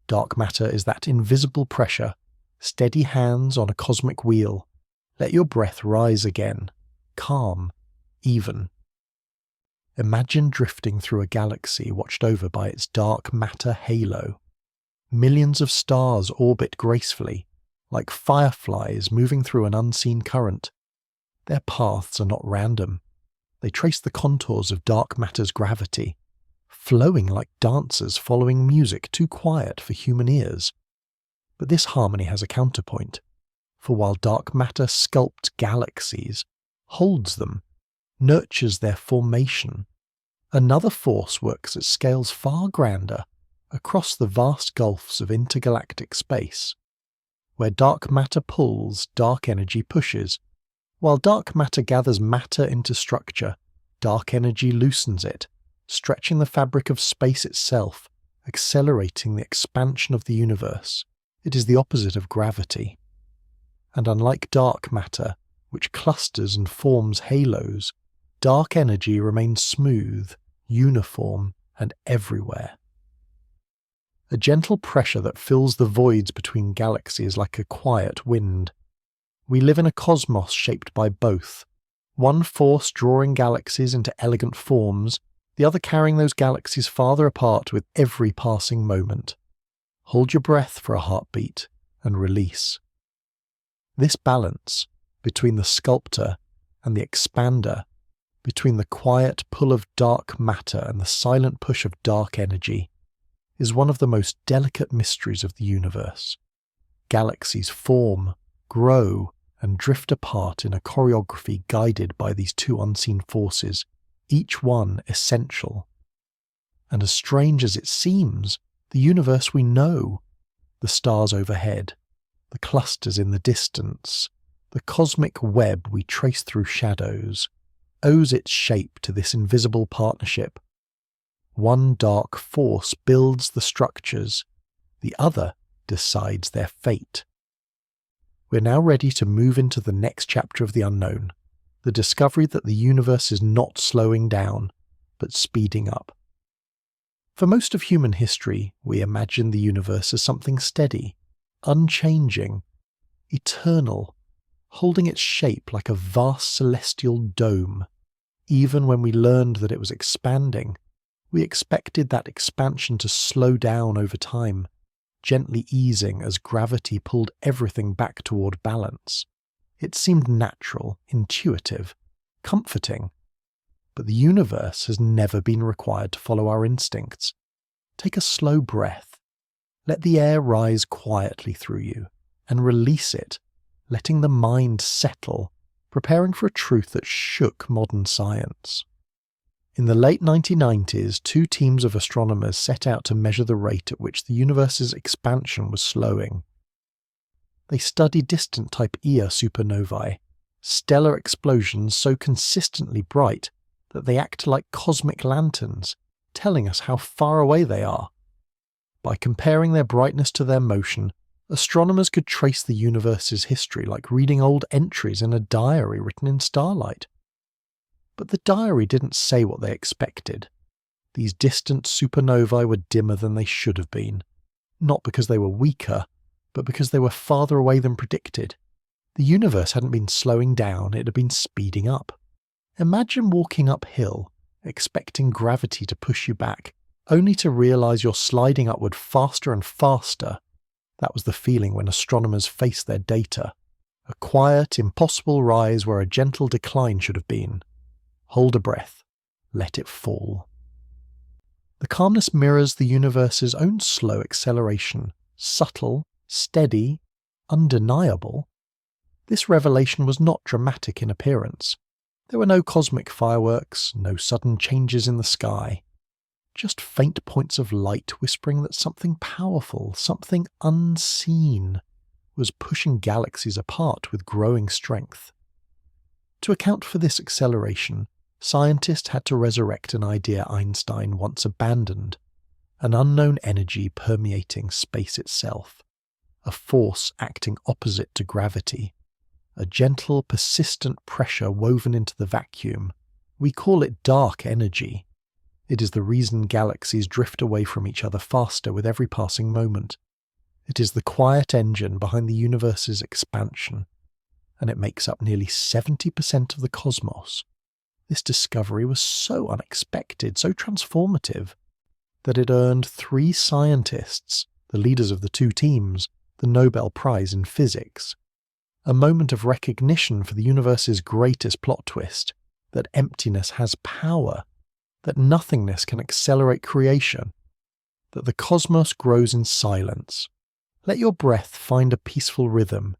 Dark matter is that invisible pressure, steady hands on a cosmic wheel. Let your breath rise again, calm, even. Imagine drifting through a galaxy watched over by its dark matter halo. Millions of stars orbit gracefully, like fireflies moving through an unseen current. Their paths are not random. They trace the contours of dark matter's gravity, flowing like dancers following music too quiet for human ears. But this harmony has a counterpoint, for while dark matter sculpts galaxies, holds them, nurtures their formation, another force works at scales far grander across the vast gulfs of intergalactic space. Where dark matter pulls, dark energy pushes. While dark matter gathers matter into structure, dark energy loosens it, stretching the fabric of space itself, accelerating the expansion of the universe. It is the opposite of gravity. And unlike dark matter, which clusters and forms halos, dark energy remains smooth, uniform, and everywhere. A gentle pressure that fills the voids between galaxies like a quiet wind. We live in a cosmos shaped by both, one force drawing galaxies into elegant forms, the other carrying those galaxies farther apart with every passing moment. Hold your breath for a heartbeat and release. This balance between the sculptor and the expander, between the quiet pull of dark matter and the silent push of dark energy, is one of the most delicate mysteries of the universe. Galaxies form, grow, and drift apart in a choreography guided by these two unseen forces, each one essential. And as strange as it seems, the universe we know, the stars overhead, the clusters in the distance, the cosmic web we trace through shadows, owes its shape to this invisible partnership. One dark force builds the structures, the other decides their fate. We're now ready to move into the next chapter of the unknown, the discovery that the universe is not slowing down, but speeding up. For most of human history, we imagine the universe as something steady, unchanging, eternal, holding its shape like a vast celestial dome. Even when we learned that it was expanding, we expected that expansion to slow down over time, gently easing as gravity pulled everything back toward balance. It seemed natural, intuitive, comforting. But the universe has never been required to follow our instincts. Take a slow breath. Let the air rise quietly through you, and release it, letting the mind settle, preparing for a truth that shook modern science. In the late 1990s, two teams of astronomers set out to measure the rate at which the universe's expansion was slowing. They studied distant Type Ia supernovae, stellar explosions so consistently bright that they act like cosmic lanterns, telling us how far away they are. By comparing their brightness to their motion, astronomers could trace the universe's history like reading old entries in a diary written in starlight. But the diary didn't say what they expected. These distant supernovae were dimmer than they should have been, not because they were weaker, but because they were farther away than predicted. The universe hadn't been slowing down, it had been speeding up. Imagine walking uphill, expecting gravity to push you back, only to realize you're sliding upward faster and faster. That was the feeling when astronomers faced their data. A quiet, impossible rise where a gentle decline should have been. Hold a breath. Let it fall. The calmness mirrors the universe's own slow acceleration, subtle, steady, undeniable. This revelation was not dramatic in appearance. There were no cosmic fireworks, no sudden changes in the sky. Just faint points of light whispering that something powerful, something unseen, was pushing galaxies apart with growing strength. To account for this acceleration, scientists had to resurrect an idea Einstein once abandoned, an unknown energy permeating space itself, a force acting opposite to gravity, a gentle, persistent pressure woven into the vacuum. We call it dark energy. It is the reason galaxies drift away from each other faster with every passing moment. It is the quiet engine behind the universe's expansion, and it makes up nearly 70% of the cosmos. This discovery was so unexpected, so transformative, that it earned 3 scientists, the leaders of the 2 teams, the Nobel Prize in Physics. A moment of recognition for the universe's greatest plot twist, that emptiness has power, that nothingness can accelerate creation, that the cosmos grows in silence. Let your breath find a peaceful rhythm,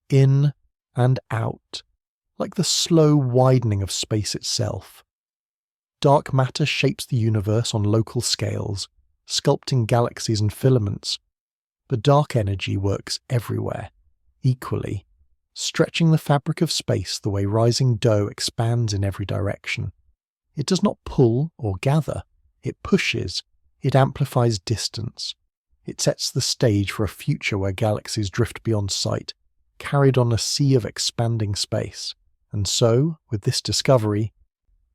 in and out, like the slow widening of space itself. Dark matter shapes the universe on local scales, sculpting galaxies and filaments, but dark energy works everywhere, equally, stretching the fabric of space the way rising dough expands in every direction. It does not pull or gather, it pushes, it amplifies distance. It sets the stage for a future where galaxies drift beyond sight, carried on a sea of expanding space. And so, with this discovery,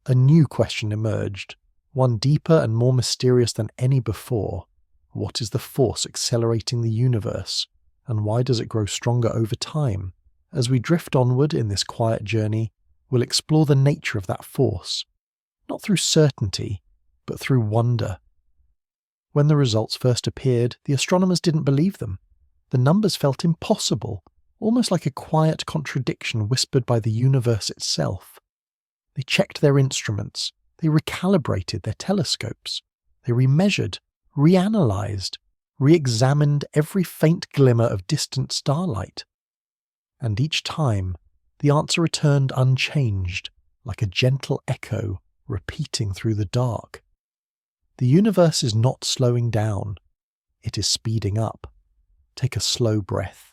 a new question emerged, one deeper and more mysterious than any before. What is the force accelerating the universe, and why does it grow stronger over time? As we drift onward in this quiet journey, we'll explore the nature of that force, not through certainty, but through wonder. When the results first appeared, the astronomers didn't believe them. The numbers felt impossible, almost like a quiet contradiction whispered by the universe itself. They checked their instruments, they recalibrated their telescopes, they remeasured, reanalyzed, re-examined every faint glimmer of distant starlight. And each time, the answer returned unchanged, like a gentle echo repeating through the dark. The universe is not slowing down, it is speeding up. Take a slow breath.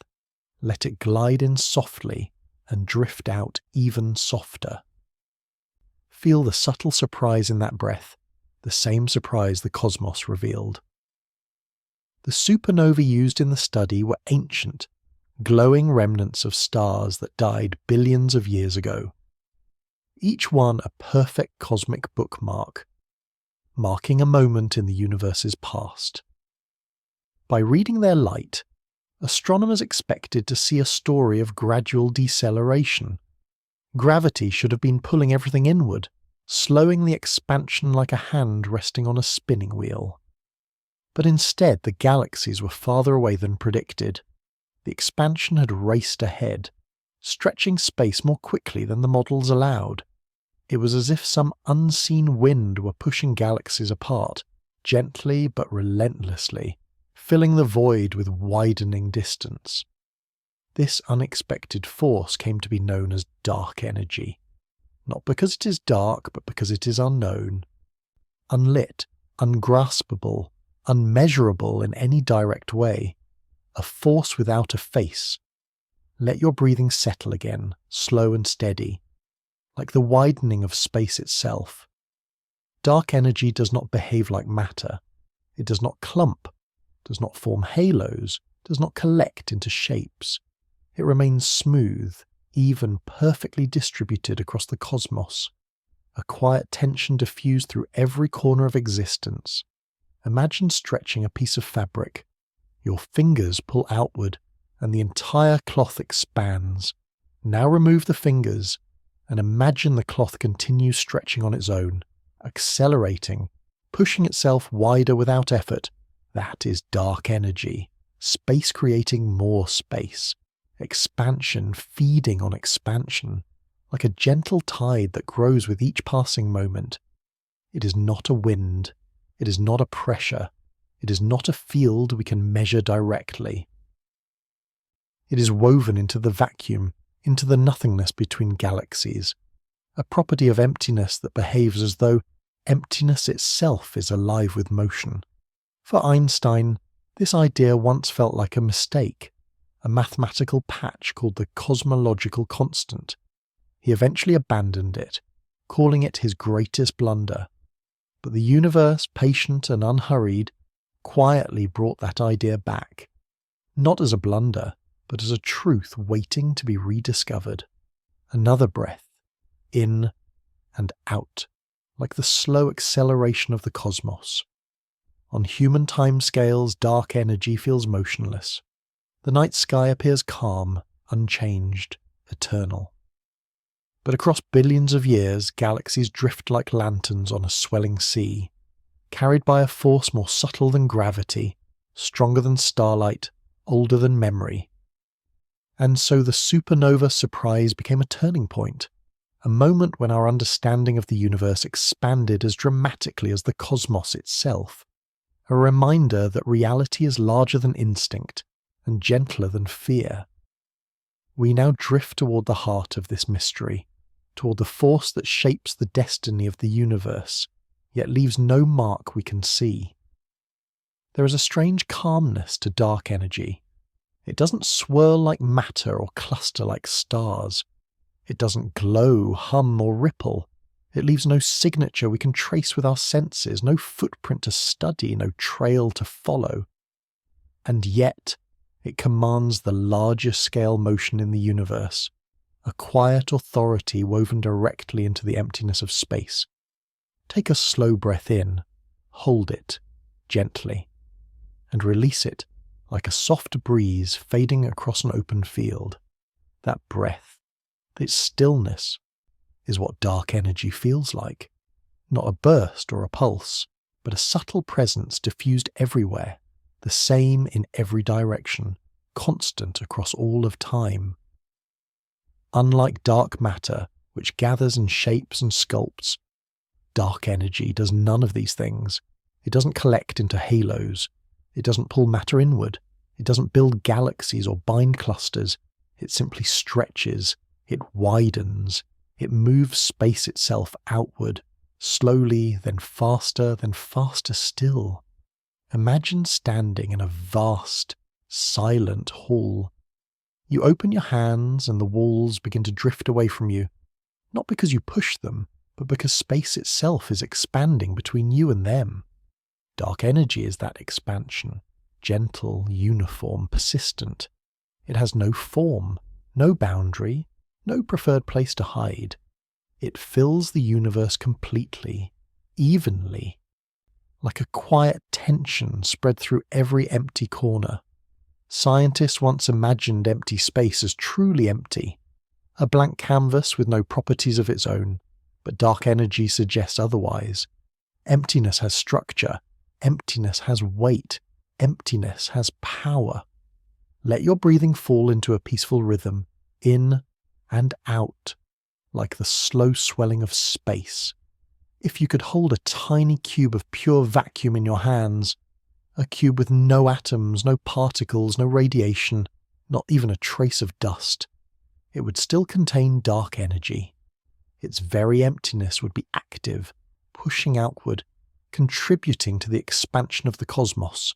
Let it glide in softly and drift out even softer. Feel the subtle surprise in that breath, the same surprise the cosmos revealed. The supernovae used in the study were ancient, glowing remnants of stars that died billions of years ago. Each one a perfect cosmic bookmark, marking a moment in the universe's past. By reading their light, astronomers expected to see a story of gradual deceleration. Gravity should have been pulling everything inward, slowing the expansion like a hand resting on a spinning wheel. But instead, the galaxies were farther away than predicted. The expansion had raced ahead, stretching space more quickly than the models allowed. It was as if some unseen wind were pushing galaxies apart, gently but relentlessly, filling the void with widening distance. This unexpected force came to be known as dark energy, not because it is dark, but because it is unknown, unlit, ungraspable, unmeasurable in any direct way, a force without a face. Let your breathing settle again, slow and steady, like the widening of space itself. Dark energy does not behave like matter. It does not clump, does not form halos, does not collect into shapes. It remains smooth, even, perfectly distributed across the cosmos. A quiet tension diffused through every corner of existence. Imagine stretching a piece of fabric. Your fingers pull outward, and the entire cloth expands. Now remove the fingers, and imagine the cloth continues stretching on its own, accelerating, pushing itself wider without effort. That is dark energy, space creating more space, expansion feeding on expansion, like a gentle tide that grows with each passing moment. It is not a wind, it is not a pressure, it is not a field we can measure directly. It is woven into the vacuum, into the nothingness between galaxies, a property of emptiness that behaves as though emptiness itself is alive with motion. For Einstein, this idea once felt like a mistake, a mathematical patch called the cosmological constant. He eventually abandoned it, calling it his greatest blunder. But the universe, patient and unhurried, quietly brought that idea back, not as a blunder, but as a truth waiting to be rediscovered. Another breath, in and out, like the slow acceleration of the cosmos. On human timescales, dark energy feels motionless. The night sky appears calm, unchanged, eternal. But across billions of years, galaxies drift like lanterns on a swelling sea, carried by a force more subtle than gravity, stronger than starlight, older than memory. And so the supernova surprise became a turning point, a moment when our understanding of the universe expanded as dramatically as the cosmos itself, a reminder that reality is larger than instinct and gentler than fear. We now drift toward the heart of this mystery, toward the force that shapes the destiny of the universe, yet leaves no mark we can see. There is a strange calmness to dark energy. It doesn't swirl like matter or cluster like stars. It doesn't glow, hum, or ripple. It leaves no signature we can trace with our senses, no footprint to study, no trail to follow. And yet, it commands the largest scale motion in the universe, a quiet authority woven directly into the emptiness of space. Take a slow breath in, hold it, gently, and release it like a soft breeze fading across an open field. That breath, its stillness, is what dark energy feels like. Not a burst or a pulse, but a subtle presence diffused everywhere, the same in every direction, constant across all of time. Unlike dark matter, which gathers and shapes and sculpts, dark energy does none of these things. It doesn't collect into halos. It doesn't pull matter inward. It doesn't build galaxies or bind clusters. It simply stretches. It widens. It moves space itself outward, slowly, then faster still. Imagine standing in a vast, silent hall. You open your hands and the walls begin to drift away from you, not because you push them, but because space itself is expanding between you and them. Dark energy is that expansion, gentle, uniform, persistent. It has no form, no boundary, no preferred place to hide. It fills the universe completely, evenly, like a quiet tension spread through every empty corner. Scientists once imagined empty space as truly empty, a blank canvas with no properties of its own, but dark energy suggests otherwise. Emptiness has structure, emptiness has weight, emptiness has power. Let your breathing fall into a peaceful rhythm, in and out, like the slow swelling of space. If you could hold a tiny cube of pure vacuum in your hands, a cube with no atoms, no particles, no radiation, not even a trace of dust, it would still contain dark energy. Its very emptiness would be active, pushing outward, contributing to the expansion of the cosmos.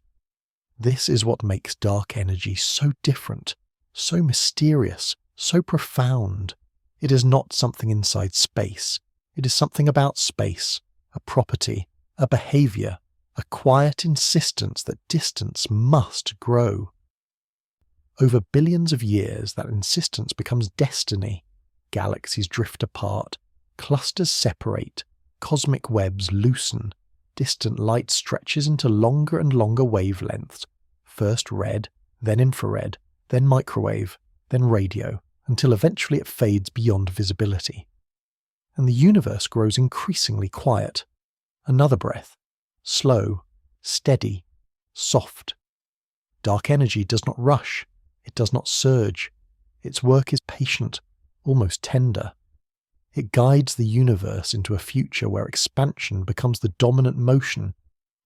This is what makes dark energy so different, so mysterious, so profound. It is not something inside space. It is something about space, a property, a behavior, a quiet insistence that distance must grow. Over billions of years, that insistence becomes destiny. Galaxies drift apart, clusters separate, cosmic webs loosen, distant light stretches into longer and longer wavelengths, first red, then infrared, then microwave, then radio, until eventually it fades beyond visibility. and the universe grows increasingly quiet. Another breath. Slow, steady, soft. Dark energy does not rush. It does not surge. Its work is patient, almost tender. It guides the universe into a future where expansion becomes the dominant motion,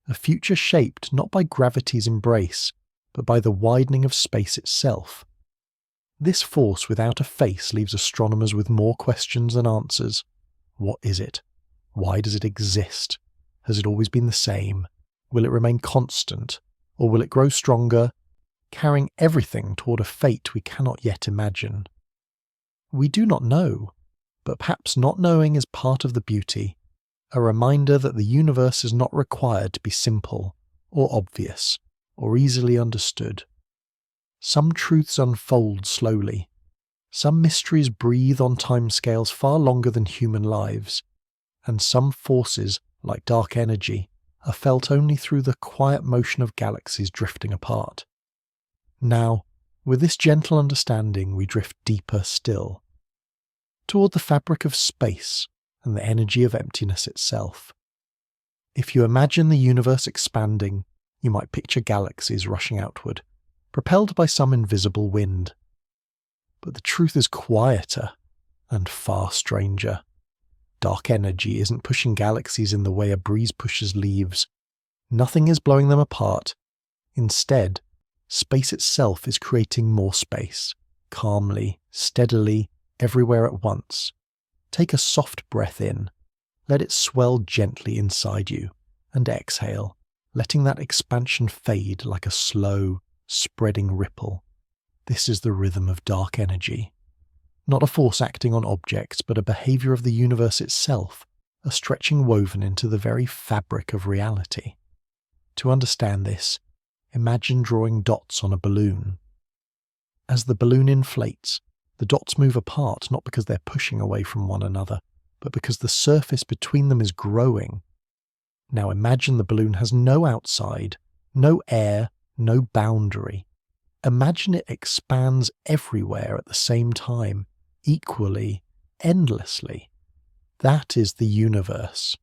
a future shaped not by gravity's embrace, but by the widening of space itself. This force without a face leaves astronomers with more questions than answers. What is it? Why does it exist? Has it always been the same? Will it remain constant? Or will it grow stronger, carrying everything toward a fate we cannot yet imagine? We do not know, but perhaps not knowing is part of the beauty, a reminder that the universe is not required to be simple, or obvious, or easily understood. Some truths unfold slowly. Some mysteries breathe on timescales far longer than human lives, and some forces, like dark energy, are felt only through the quiet motion of galaxies drifting apart. Now, with this gentle understanding, we drift deeper still, toward the fabric of space and the energy of emptiness itself. If you imagine the universe expanding, you might picture galaxies rushing outward, propelled by some invisible wind. But the truth is quieter and far stranger. Dark energy isn't pushing galaxies in the way a breeze pushes leaves. Nothing is blowing them apart. Instead, space itself is creating more space, calmly, steadily, everywhere at once. Take a soft breath in. Let it swell gently inside you, and exhale, letting that expansion fade like a slow, spreading ripple. This is the rhythm of dark energy. Not a force acting on objects, but a behavior of the universe itself, a stretching woven into the very fabric of reality. To understand this, imagine drawing dots on a balloon. As the balloon inflates, the dots move apart not because they're pushing away from one another, but because the surface between them is growing. Now imagine the balloon has no outside, no air, no boundary. Imagine it expands everywhere at the same time, equally, endlessly. That is the universe.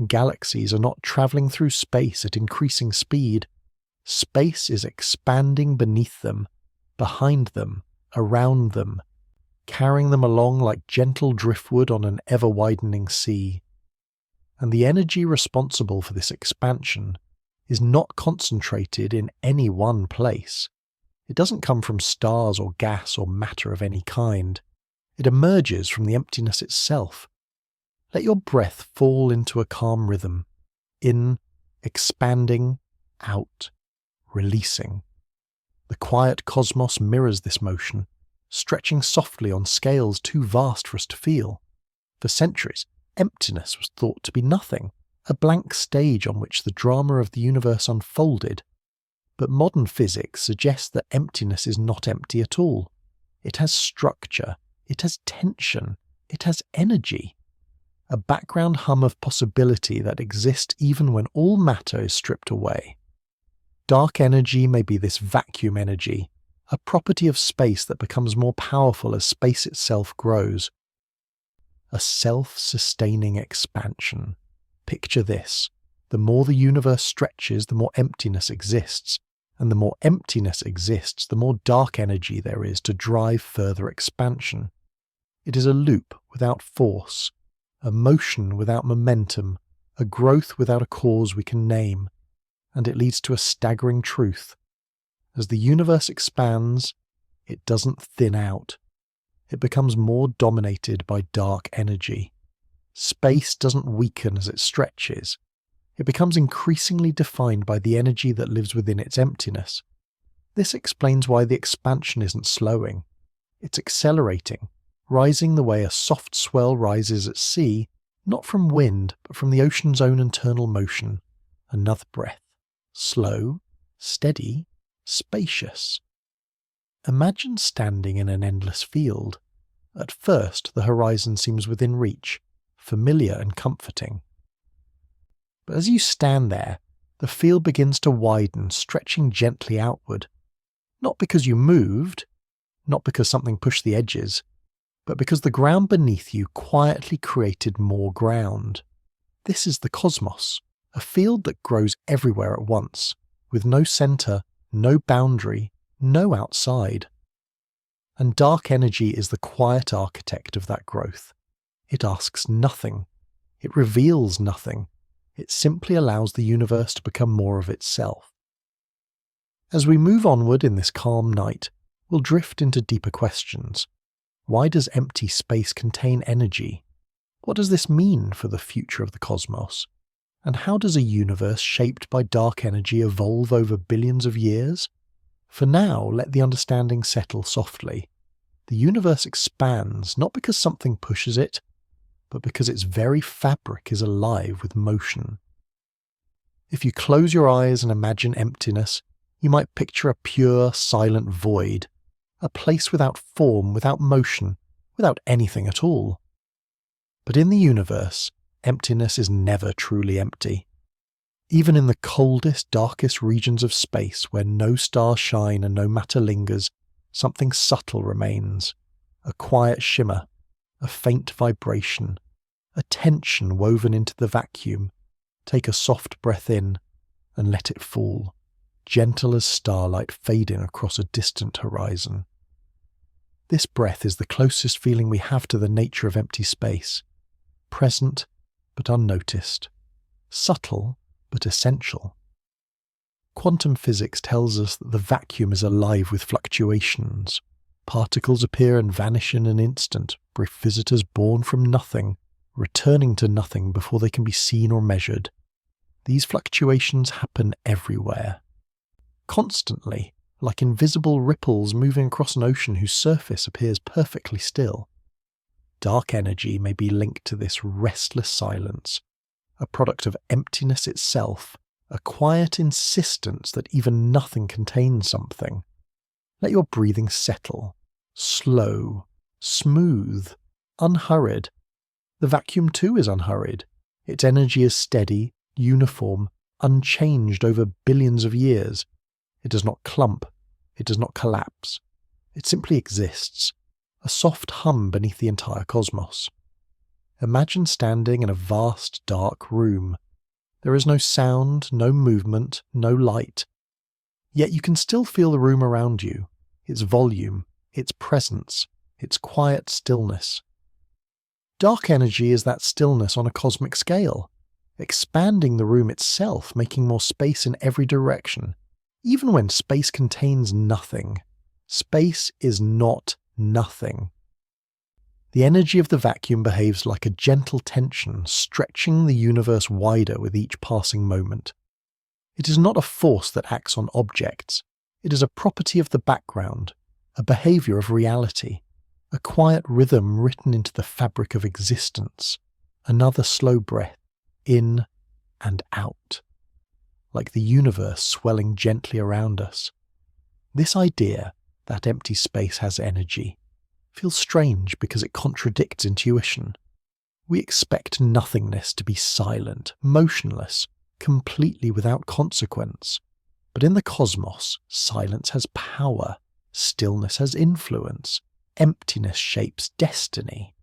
Galaxies are not traveling through space at increasing speed. Space is expanding beneath them, behind them, around them, carrying them along like gentle driftwood on an ever-widening sea. And the energy responsible for this expansion is not concentrated in any one place. It doesn't come from stars or gas or matter of any kind. It emerges from the emptiness itself. Let your breath fall into a calm rhythm. In, expanding, out, releasing. The quiet cosmos mirrors this motion, stretching softly on scales too vast for us to feel. For centuries, emptiness was thought to be nothing, a blank stage on which the drama of the universe unfolded. But modern physics suggests that emptiness is not empty at all. It has structure, it has tension, it has energy. A background hum of possibility that exists even when all matter is stripped away. Dark energy may be this vacuum energy, a property of space that becomes more powerful as space itself grows. A self-sustaining expansion. Picture this. The more the universe stretches, the more emptiness exists. And the more emptiness exists, the more dark energy there is to drive further expansion. It is a loop without force, a motion without momentum, a growth without a cause we can name. And it leads to a staggering truth. As the universe expands, it doesn't thin out. It becomes more dominated by dark energy. Space doesn't weaken as it stretches. It becomes increasingly defined by the energy that lives within its emptiness. This explains why the expansion isn't slowing. It's accelerating, rising the way a soft swell rises at sea, not from wind, but from the ocean's own internal motion. Another breath. Slow, steady, spacious. Imagine standing in an endless field. At first, the horizon seems within reach, familiar and comforting. But as you stand there, the field begins to widen, stretching gently outward. Not because you moved, not because something pushed the edges, but because the ground beneath you quietly created more ground. This is the cosmos, a field that grows everywhere at once, with no centre, no boundary, no outside. And dark energy is the quiet architect of that growth. It asks nothing. It reveals nothing. It simply allows the universe to become more of itself. As we move onward in this calm night, we'll drift into deeper questions. Why does empty space contain energy? What does this mean for the future of the cosmos? And how does a universe shaped by dark energy evolve over billions of years? For now, let the understanding settle softly. The universe expands not because something pushes it, but because its very fabric is alive with motion. If you close your eyes and imagine emptiness, you might picture a pure, silent void, a place without form, without motion, without anything at all. But in the universe, emptiness is never truly empty. Even in the coldest, darkest regions of space where no stars shine and no matter lingers, something subtle remains, a quiet shimmer, a faint vibration, a tension woven into the vacuum. Take a soft breath in and let it fall, gentle as starlight fading across a distant horizon. This breath is the closest feeling we have to the nature of empty space, present but unnoticed, subtle but essential. Quantum physics tells us that the vacuum is alive with fluctuations. Particles appear and vanish in an instant, brief visitors born from nothing, returning to nothing before they can be seen or measured. These fluctuations happen everywhere, constantly, like invisible ripples moving across an ocean whose surface appears perfectly still. Dark energy may be linked to this restless silence, a product of emptiness itself, a quiet insistence that even nothing contains something. Let your breathing settle, slow, smooth, unhurried. The vacuum too is unhurried. Its energy is steady, uniform, unchanged over billions of years. It does not clump. It does not collapse. It simply exists, a soft hum beneath the entire cosmos. Imagine standing in a vast, dark room. There is no sound, no movement, no light. Yet you can still feel the room around you, its volume, its presence, its quiet stillness. Dark energy is that stillness on a cosmic scale, expanding the room itself, making more space in every direction. Even when space contains nothing, space is not nothing. The energy of the vacuum behaves like a gentle tension, stretching the universe wider with each passing moment. It is not a force that acts on objects. It is a property of the background, a behavior of reality, a quiet rhythm written into the fabric of existence, another slow breath, in and out, like the universe swelling gently around us. This idea that empty space has energy feels strange because it contradicts intuition. We expect nothingness to be silent, motionless, completely without consequence. But in the cosmos, silence has power, stillness has influence, emptiness shapes destiny.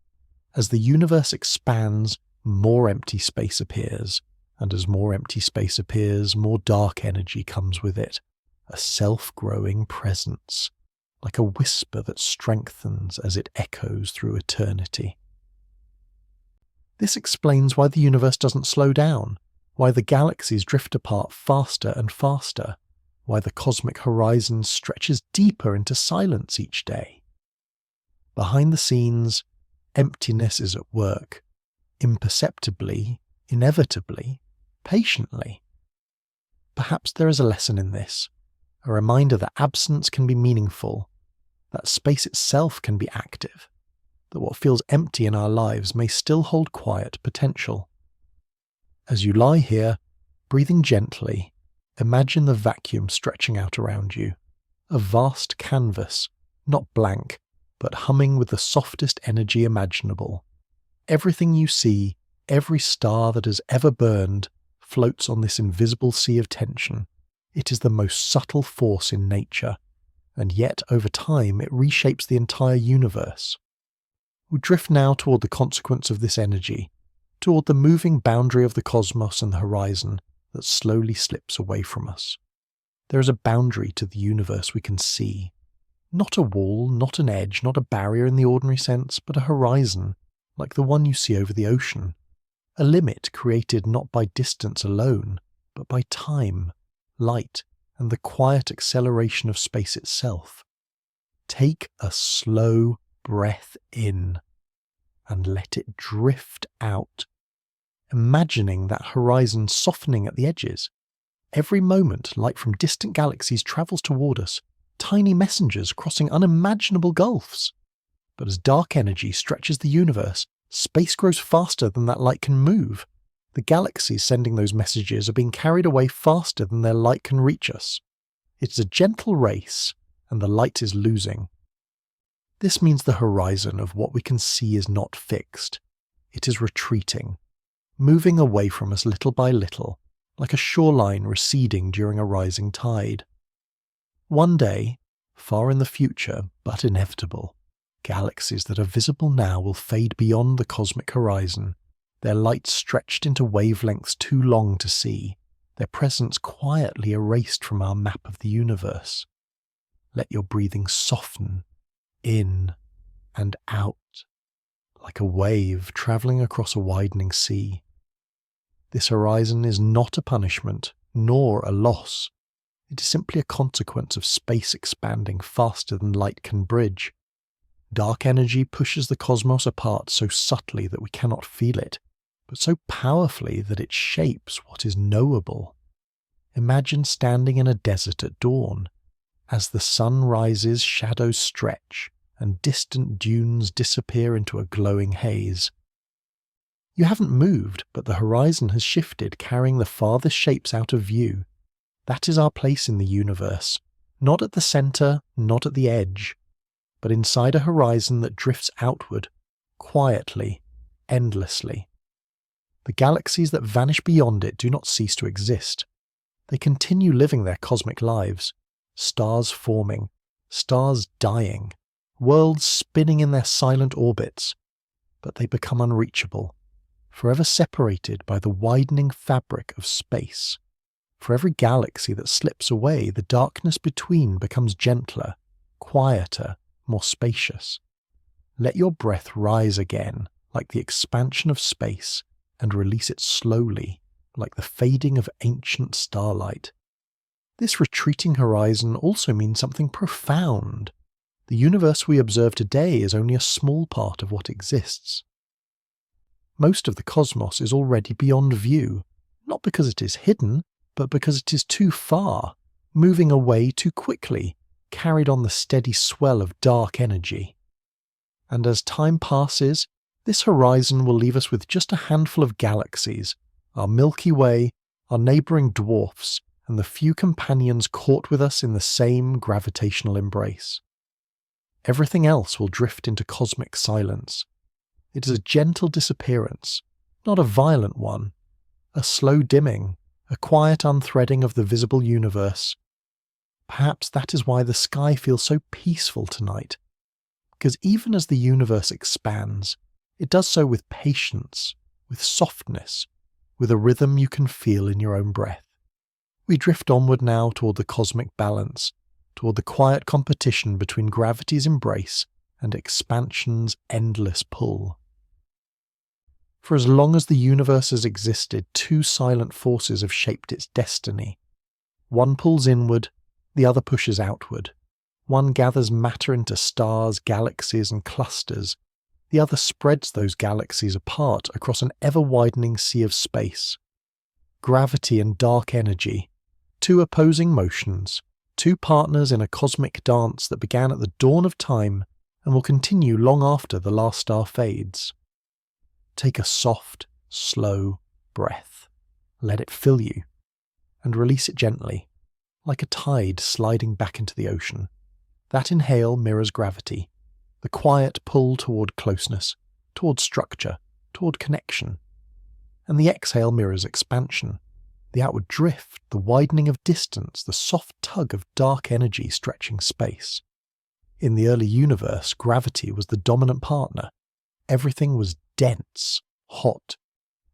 As the universe expands, more empty space appears, and as more empty space appears, more dark energy comes with it, a self-growing presence, like a whisper that strengthens as it echoes through eternity. This explains why the universe doesn't slow down, why the galaxies drift apart faster and faster, why the cosmic horizon stretches deeper into silence each day. Behind the scenes, emptiness is at work, imperceptibly, inevitably, patiently. Perhaps there is a lesson in this, a reminder that absence can be meaningful, that space itself can be active, that what feels empty in our lives may still hold quiet potential. As you lie here, breathing gently, imagine the vacuum stretching out around you, a vast canvas, not blank, but humming with the softest energy imaginable. Everything you see, every star that has ever burned, floats on this invisible sea of tension. It is the most subtle force in nature, and yet over time it reshapes the entire universe. We drift now toward the consequence of this energy, toward the moving boundary of the cosmos and the horizon that slowly slips away from us. There is a boundary to the universe we can see. Not a wall, not an edge, not a barrier in the ordinary sense, but a horizon, like the one you see over the ocean. A limit created not by distance alone, but by time, light, and the quiet acceleration of space itself. Take a slow breath in and let it drift out, imagining that horizon softening at the edges. Every moment, light from distant galaxies travels toward us, tiny messengers crossing unimaginable gulfs. But as dark energy stretches the universe, space grows faster than that light can move. The galaxies sending those messages are being carried away faster than their light can reach us. It is a gentle race, and the light is losing. This means the horizon of what we can see is not fixed. It is retreating, moving away from us little by little, like a shoreline receding during a rising tide. One day, far in the future, but inevitable, galaxies that are visible now will fade beyond the cosmic horizon, their light stretched into wavelengths too long to see, their presence quietly erased from our map of the universe. Let your breathing soften, in and out, like a wave travelling across a widening sea. This horizon is not a punishment, nor a loss. It is simply a consequence of space expanding faster than light can bridge. Dark energy pushes the cosmos apart so subtly that we cannot feel it, but so powerfully that it shapes what is knowable. Imagine standing in a desert at dawn. As the sun rises, shadows stretch, and distant dunes disappear into a glowing haze. You haven't moved, but the horizon has shifted, carrying the farthest shapes out of view. That is our place in the universe, not at the centre, not at the edge, but inside a horizon that drifts outward, quietly, endlessly. The galaxies that vanish beyond it do not cease to exist. They continue living their cosmic lives, stars forming, stars dying, worlds spinning in their silent orbits, but they become unreachable, forever separated by the widening fabric of space. For every galaxy that slips away, the darkness between becomes gentler, quieter, more spacious. Let your breath rise again, like the expansion of space, and release it slowly, like the fading of ancient starlight. This retreating horizon also means something profound. The universe we observe today is only a small part of what exists. Most of the cosmos is already beyond view, not because it is hidden, but because it is too far, moving away too quickly, carried on the steady swell of dark energy. And as time passes, this horizon will leave us with just a handful of galaxies, our Milky Way, our neighbouring dwarfs, and the few companions caught with us in the same gravitational embrace. Everything else will drift into cosmic silence. It is a gentle disappearance, not a violent one, a slow dimming, a quiet unthreading of the visible universe. Perhaps that is why the sky feels so peaceful tonight, because even as the universe expands, it does so with patience, with softness, with a rhythm you can feel in your own breath. We drift onward now toward the cosmic balance, toward the quiet competition between gravity's embrace and expansion's endless pull. For as long as the universe has existed, two silent forces have shaped its destiny. One pulls inward, the other pushes outward. One gathers matter into stars, galaxies, and clusters. The other spreads those galaxies apart across an ever-widening sea of space. Gravity and dark energy, two opposing motions, two partners in a cosmic dance that began at the dawn of time and will continue long after the last star fades. Take a soft, slow breath. Let it fill you, and release it gently, like a tide sliding back into the ocean. That inhale mirrors gravity, the quiet pull toward closeness, toward structure, toward connection. And the exhale mirrors expansion, the outward drift, the widening of distance, the soft tug of dark energy stretching space. In the early universe, gravity was the dominant partner, Everything was dense, hot,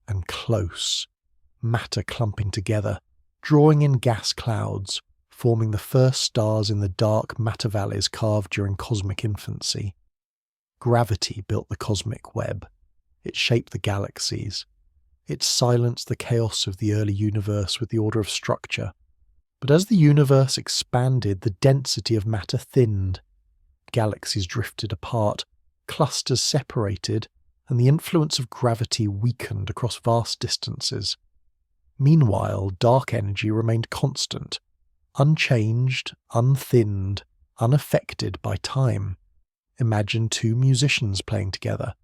and close, matter clumping together, drawing in gas clouds, forming the first stars in the dark matter valleys carved during cosmic infancy. Gravity built the cosmic web. It shaped the galaxies. It silenced the chaos of the early universe with the order of structure. But as the universe expanded, the density of matter thinned. Galaxies drifted apart, clusters separated, and the influence of gravity weakened across vast distances. Meanwhile, dark energy remained constant, unchanged, unthinned, unaffected by time. Imagine two musicians playing together.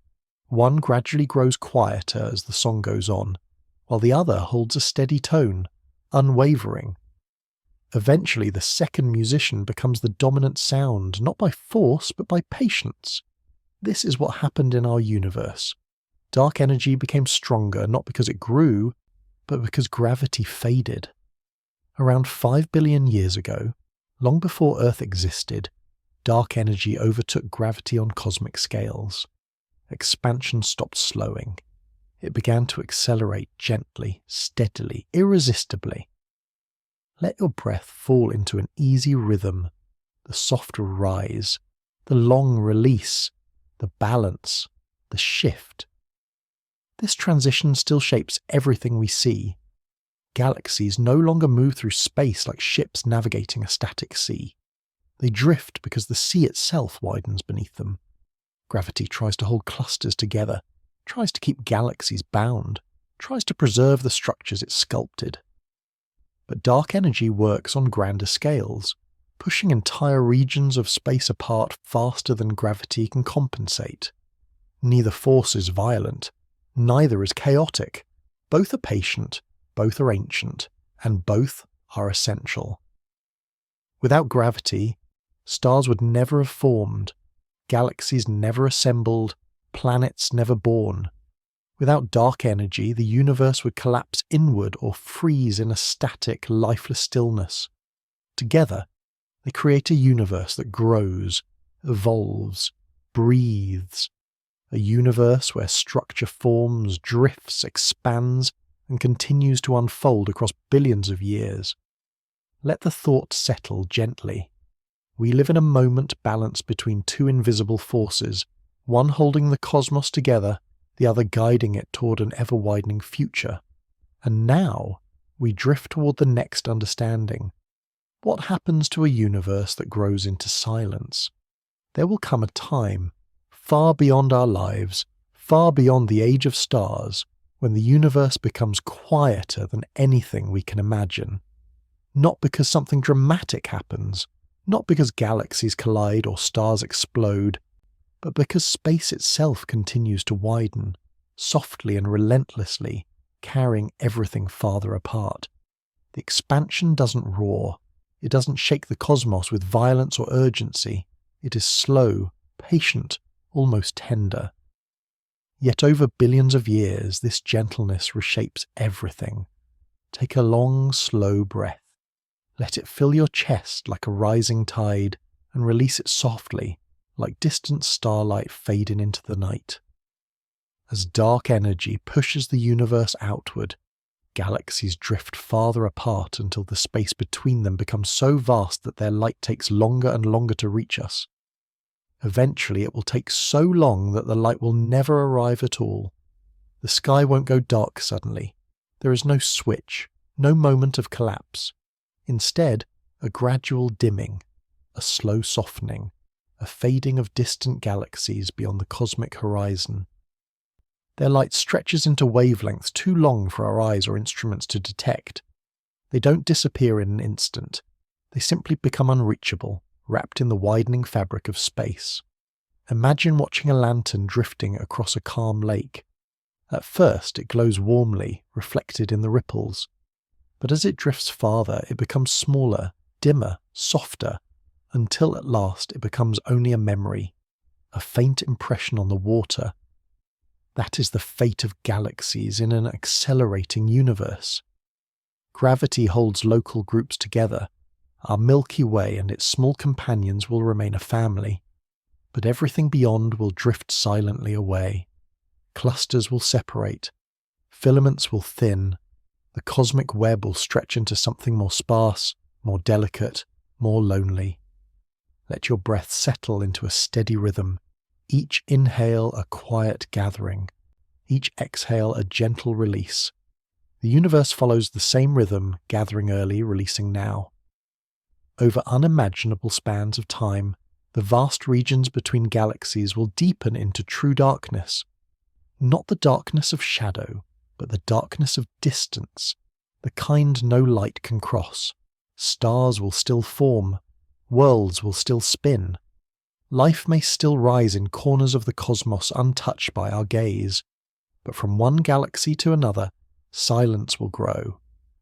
One gradually grows quieter as the song goes on, while the other holds a steady tone, unwavering. Eventually, the second musician becomes the dominant sound, not by force, but by patience. This is what happened in our universe. Dark energy became stronger, not because it grew, but because gravity faded. Around 5 billion years ago, long before Earth existed, dark energy overtook gravity on cosmic scales. Expansion stopped slowing. It began to accelerate gently, steadily, irresistibly. Let your breath fall into an easy rhythm, the soft rise, the long release, the balance, the shift. This transition still shapes everything we see. Galaxies no longer move through space like ships navigating a static sea. They drift because the sea itself widens beneath them. Gravity tries to hold clusters together, tries to keep galaxies bound, tries to preserve the structures it sculpted. But dark energy works on grander scales, pushing entire regions of space apart faster than gravity can compensate. Neither force is violent, neither is chaotic. Both are patient, both are ancient, and both are essential. Without gravity, stars would never have formed, galaxies never assembled, planets never born. Without dark energy, the universe would collapse inward or freeze in a static, lifeless stillness. Together, they create a universe that grows, evolves, breathes. A universe where structure forms, drifts, expands, and continues to unfold across billions of years. Let the thought settle gently. We live in a moment balanced between two invisible forces, one holding the cosmos together, the other guiding it toward an ever-widening future. And now, we drift toward the next understanding. What happens to a universe that grows into silence? There will come a time, far beyond our lives, far beyond the age of stars, when the universe becomes quieter than anything we can imagine. Not because something dramatic happens, not because galaxies collide or stars explode, but because space itself continues to widen, softly and relentlessly, carrying everything farther apart. The expansion doesn't roar. It doesn't shake the cosmos with violence or urgency. It is slow, patient, almost tender. Yet over billions of years, this gentleness reshapes everything. Take a long, slow breath. Let it fill your chest like a rising tide, and release it softly, like distant starlight fading into the night. As dark energy pushes the universe outward, galaxies drift farther apart until the space between them becomes so vast that their light takes longer and longer to reach us. Eventually it will take so long that the light will never arrive at all. The sky won't go dark suddenly. There is no switch, no moment of collapse. Instead, a gradual dimming, a slow softening, a fading of distant galaxies beyond the cosmic horizon. Their light stretches into wavelengths too long for our eyes or instruments to detect. They don't disappear in an instant. They simply become unreachable, wrapped in the widening fabric of space. Imagine watching a lantern drifting across a calm lake. At first it glows warmly, reflected in the ripples. But as it drifts farther, it becomes smaller, dimmer, softer, until at last it becomes only a memory, a faint impression on the water. That is the fate of galaxies in an accelerating universe. Gravity holds local groups together. Our Milky Way and its small companions will remain a family. but everything beyond will drift silently away. Clusters will separate, filaments will thin, the cosmic web will stretch into something more sparse, more delicate, more lonely. Let your breath settle into a steady rhythm, each inhale a quiet gathering, each exhale a gentle release. The universe follows the same rhythm, gathering early, releasing now. Over unimaginable spans of time, the vast regions between galaxies will deepen into true darkness. Not the darkness of shadow, but the darkness of distance, the kind no light can cross. Stars will still form, worlds will still spin. Life may still rise in corners of the cosmos untouched by our gaze, but from one galaxy to another, silence will grow,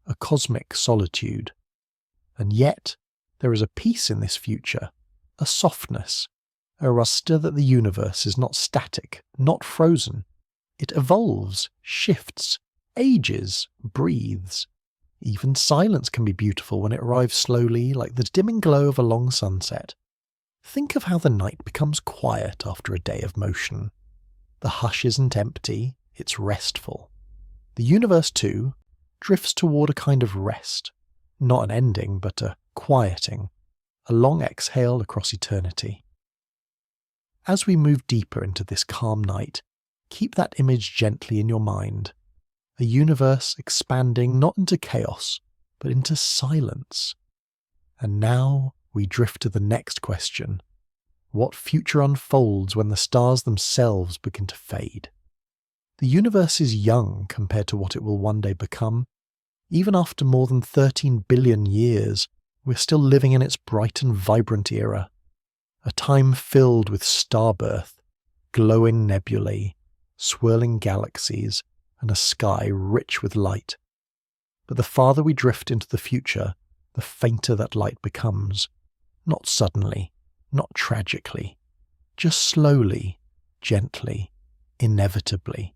a cosmic solitude. And yet, there is a peace in this future, a softness, a rustle that the universe is not static, not frozen. It evolves, shifts, ages, breathes. Even silence can be beautiful when it arrives slowly, like the dimming glow of a long sunset. Think of how the night becomes quiet after a day of motion. The hush isn't empty, it's restful. The universe, too, drifts toward a kind of rest. Not an ending, but a quieting, a long exhale across eternity. As we move deeper into this calm night, keep that image gently in your mind. A universe expanding not into chaos, but into silence. And now we drift to the next question. What future unfolds when the stars themselves begin to fade? The universe is young compared to what it will one day become. Even after more than 13 billion years, we're still living in its bright and vibrant era. A time filled with starbirth, glowing nebulae, swirling galaxies, and a sky rich with light. But the farther we drift into the future, the fainter that light becomes. Not suddenly, not tragically, just slowly, gently, inevitably,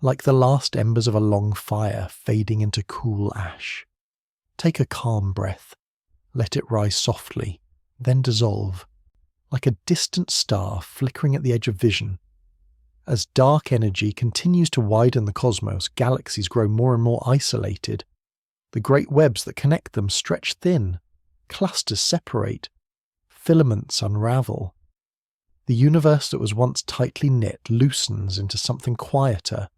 like the last embers of a long fire fading into cool ash. Take a calm breath, let it rise softly, then dissolve, like a distant star flickering at the edge of vision. As dark energy continues to widen the cosmos, galaxies grow more and more isolated. The great webs that connect them stretch thin, clusters separate, filaments unravel. The universe that was once tightly knit loosens into something quieter,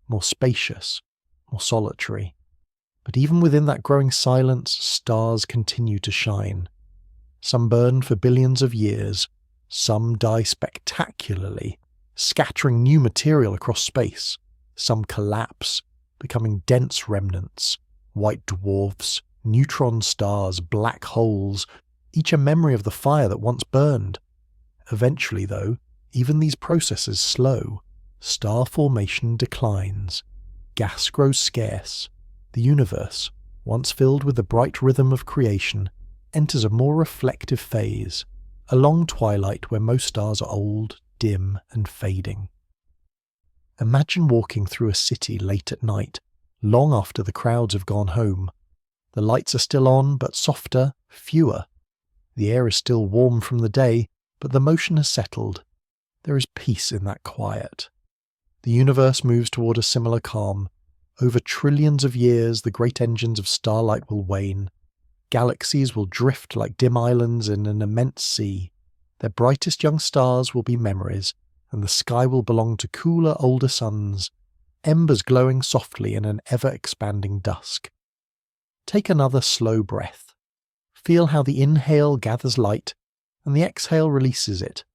more spacious, more solitary. But even within that growing silence, stars continue to shine. Some burn for billions of years, some die spectacularly, scattering new material across space. Some collapse, becoming dense remnants, white dwarfs, neutron stars, black holes, each a memory of the fire that once burned. Eventually, though, even these processes slow. Star formation declines. Gas grows scarce. The universe, once filled with the bright rhythm of creation, enters a more reflective phase, a long twilight where most stars are old, dim, and fading. Imagine walking through a city late at night, long after the crowds have gone home. The lights are still on, but softer, fewer. The air is still warm from the day, but the motion has settled. There is peace in that quiet. The universe moves toward a similar calm. Over trillions of years, the great engines of starlight will wane. Galaxies will drift like dim islands in an immense sea. Their brightest young stars will be memories, and the sky will belong to cooler, older suns, embers glowing softly in an ever-expanding dusk. Take another slow breath. Feel how the inhale gathers light, and the exhale releases it.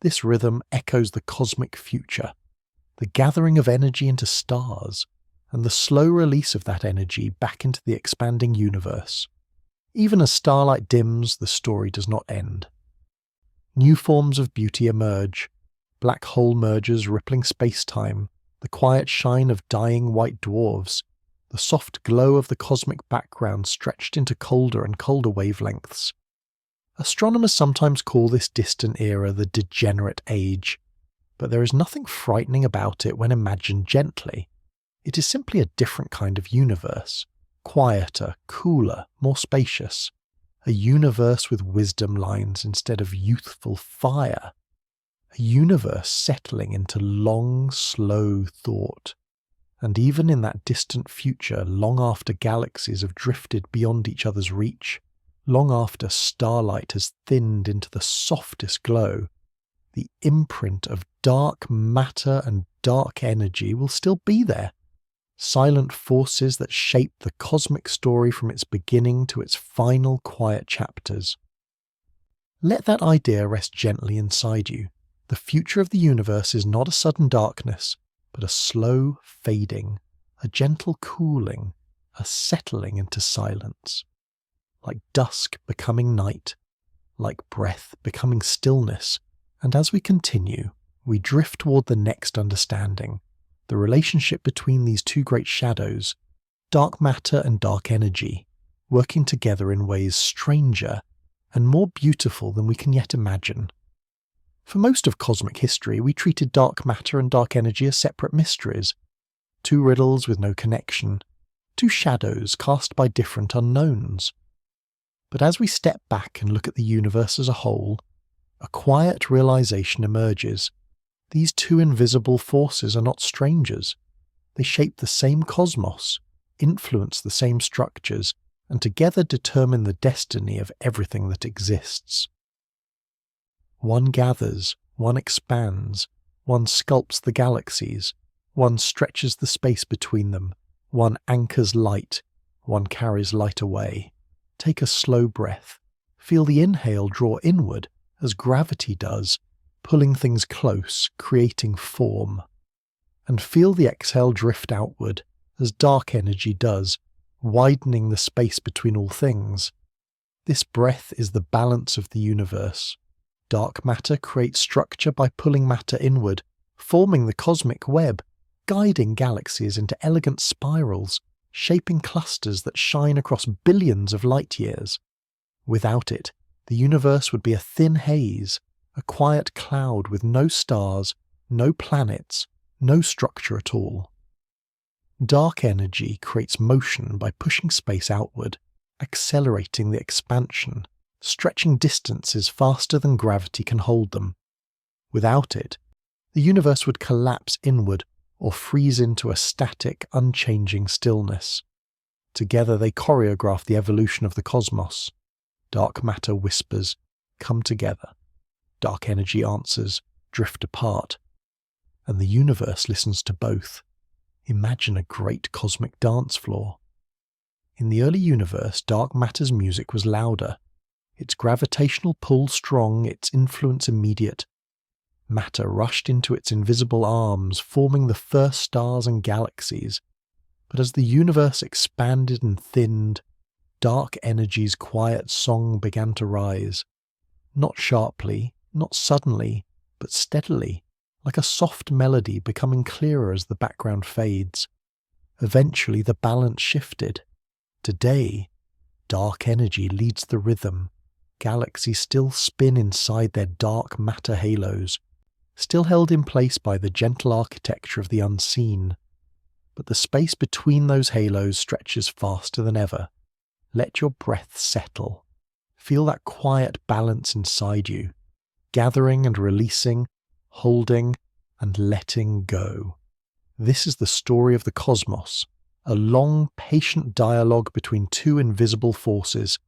This rhythm echoes the cosmic future, the gathering of energy into stars, and the slow release of that energy back into the expanding universe. Even as starlight dims, the story does not end. New forms of beauty emerge, black hole mergers rippling space-time, the quiet shine of dying white dwarfs, the soft glow of the cosmic background stretched into colder and colder wavelengths. Astronomers sometimes call this distant era the degenerate age, but there is nothing frightening about it when imagined gently. It is simply a different kind of universe, quieter, cooler, more spacious. A universe with wisdom lines instead of youthful fire. a universe settling into long, slow thought. And even in that distant future, long after galaxies have drifted beyond each other's reach, long after starlight has thinned into the softest glow, the imprint of dark matter and dark energy will still be there. Silent forces that shape the cosmic story from its beginning to its final quiet chapters. Let that idea rest gently inside you. The future of the universe is not a sudden darkness, but a slow fading, a gentle cooling, a settling into silence. Like dusk becoming night, like breath becoming stillness, and as we continue, we drift toward the next understanding, the relationship between these two great shadows, dark matter and dark energy, working together in ways stranger and more beautiful than we can yet imagine. For most of cosmic history, we treated dark matter and dark energy as separate mysteries, two riddles with no connection, two shadows cast by different unknowns. But as we step back and look at the universe as a whole, a quiet realization emerges. These two invisible forces are not strangers. They shape the same cosmos, influence the same structures, and together determine the destiny of everything that exists. One gathers, one expands, one sculpts the galaxies, one stretches the space between them, one anchors light, one carries light away. Take a slow breath. Feel the inhale draw inward, as gravity does, pulling things close, creating form. And feel the exhale drift outward, as dark energy does, widening the space between all things. This breath is the balance of the universe. Dark matter creates structure by pulling matter inward, forming the cosmic web, guiding galaxies into elegant spirals, shaping clusters that shine across billions of light years. Without it, the universe would be a thin haze, a quiet cloud with no stars, no planets, no structure at all. Dark energy creates motion by pushing space outward, accelerating the expansion, stretching distances faster than gravity can hold them. Without it, the universe would collapse inward or freeze into a static, unchanging stillness. Together they choreograph the evolution of the cosmos. Dark matter whispers, "Come together." Dark energy answers, "Drift apart." And the universe listens to both. Imagine a great cosmic dance floor. In the early universe, dark matter's music was louder, its gravitational pull strong, its influence immediate. Matter rushed into its invisible arms, forming the first stars and galaxies. But as the universe expanded and thinned, dark energy's quiet song began to rise. Not sharply, not suddenly, but steadily, like a soft melody becoming clearer as the background fades. Eventually the balance shifted. Today, dark energy leads the rhythm. Galaxies still spin inside their dark matter halos, still held in place by the gentle architecture of the unseen. But the space between those halos stretches faster than ever. Let your breath settle. Feel that quiet balance inside you, gathering and releasing, holding and letting go. This is the story of the cosmos, a long, patient dialogue between two invisible forces.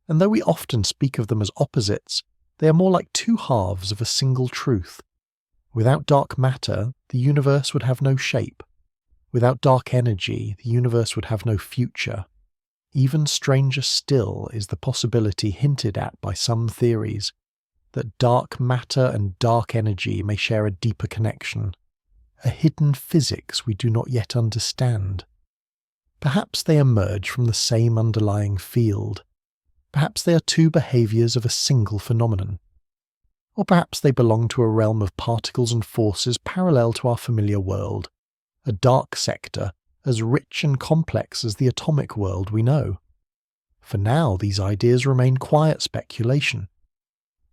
And though we often speak of them as opposites, they are more like two halves of a single truth. Without dark matter, the universe would have no shape. Without dark energy, the universe would have no future. Even stranger still is the possibility hinted at by some theories, that dark matter and dark energy may share a deeper connection, a hidden physics we do not yet understand. Perhaps they emerge from the same underlying field. Perhaps they are two behaviours of a single phenomenon. Or perhaps they belong to a realm of particles and forces parallel to our familiar world, a dark sector as rich and complex as the atomic world we know. For now, these ideas remain quiet speculation,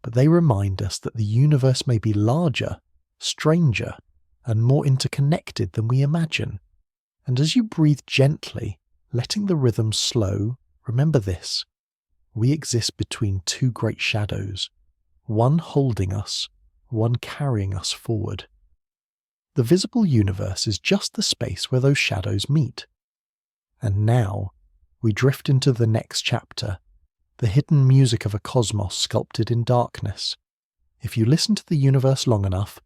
but they remind us that the universe may be larger, stranger, and more interconnected than we imagine. And as you breathe gently, letting the rhythm slow, remember this: we exist between two great shadows, one holding us, one carrying us forward. The visible universe is just the space where those shadows meet. And now, we drift into the next chapter, the hidden music of a cosmos sculpted in darkness. If you listen to the universe long enough,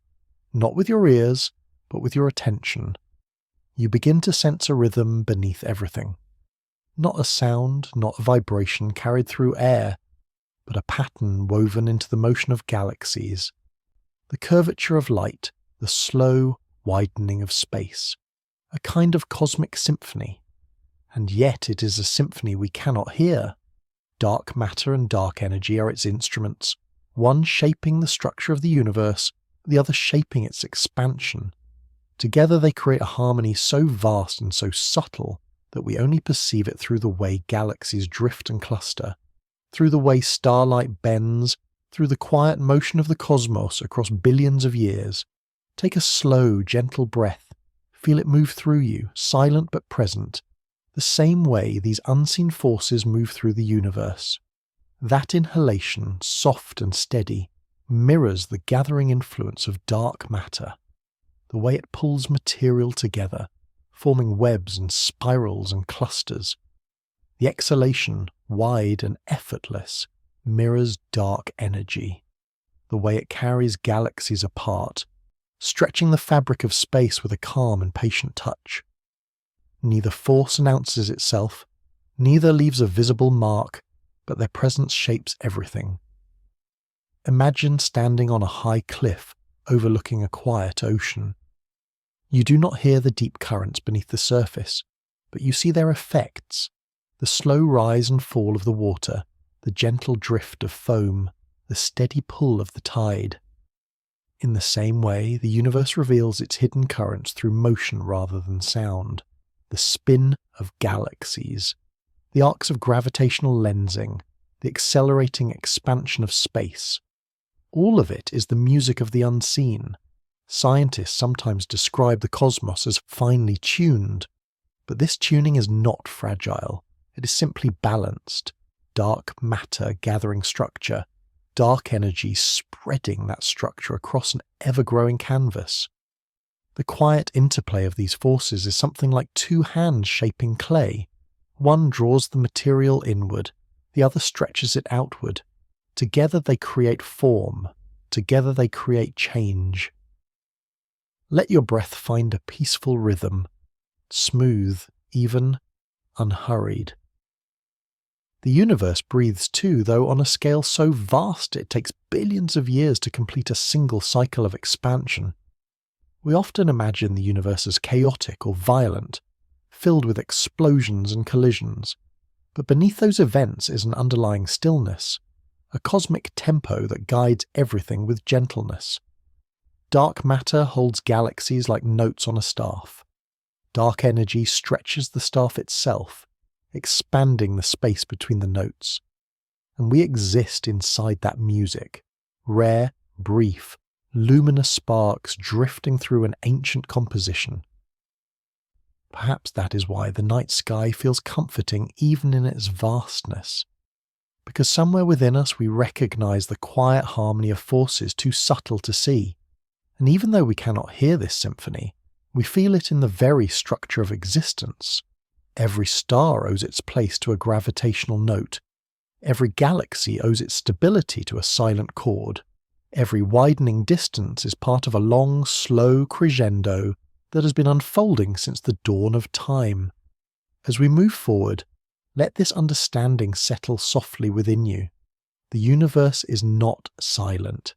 not with your ears, but with your attention, you begin to sense a rhythm beneath everything. Not a sound, not a vibration carried through air, but a pattern woven into the motion of galaxies, the curvature of light, the slow widening of space, a kind of cosmic symphony. And yet it is a symphony we cannot hear. Dark matter and dark energy are its instruments, one shaping the structure of the universe, the other shaping its expansion. Together they create a harmony so vast and so subtle that we only perceive it through the way galaxies drift and cluster, through the way starlight bends, through the quiet motion of the cosmos across billions of years. Take a slow, gentle breath, feel it move through you, silent but present, the same way these unseen forces move through the universe. That inhalation, soft and steady, mirrors the gathering influence of dark matter, the way it pulls material together, forming webs and spirals and clusters. The exhalation, wide and effortless, mirrors dark energy, the way it carries galaxies apart, stretching the fabric of space with a calm and patient touch. Neither force announces itself, neither leaves a visible mark, but their presence shapes everything. Imagine standing on a high cliff overlooking a quiet ocean. You do not hear the deep currents beneath the surface, but you see their effects, the slow rise and fall of the water, the gentle drift of foam, the steady pull of the tide. In the same way, the universe reveals its hidden currents through motion rather than sound, the spin of galaxies, the arcs of gravitational lensing, the accelerating expansion of space. All of it is the music of the unseen. Scientists sometimes describe the cosmos as finely tuned, but this tuning is not fragile. It is simply balanced. Dark matter gathering structure, dark energy spreading that structure across an ever-growing canvas. The quiet interplay of these forces is something like two hands shaping clay. One draws the material inward, the other stretches it outward. Together they create form, together they create change. Let your breath find a peaceful rhythm, smooth, even, unhurried. The universe breathes too, though on a scale so vast it takes billions of years to complete a single cycle of expansion. We often imagine the universe as chaotic or violent, filled with explosions and collisions, but beneath those events is an underlying stillness, a cosmic tempo that guides everything with gentleness. Dark matter holds galaxies like notes on a staff. Dark energy stretches the staff itself, expanding the space between the notes. And we exist inside that music, rare, brief, luminous sparks drifting through an ancient composition. Perhaps that is why the night sky feels comforting even in its vastness, because somewhere within us we recognize the quiet harmony of forces too subtle to see. And even though we cannot hear this symphony, we feel it in the very structure of existence. Every star owes its place to a gravitational note. Every galaxy owes its stability to a silent chord. Every widening distance is part of a long, slow crescendo that has been unfolding since the dawn of time. As we move forward, let this understanding settle softly within you. The universe is not silent.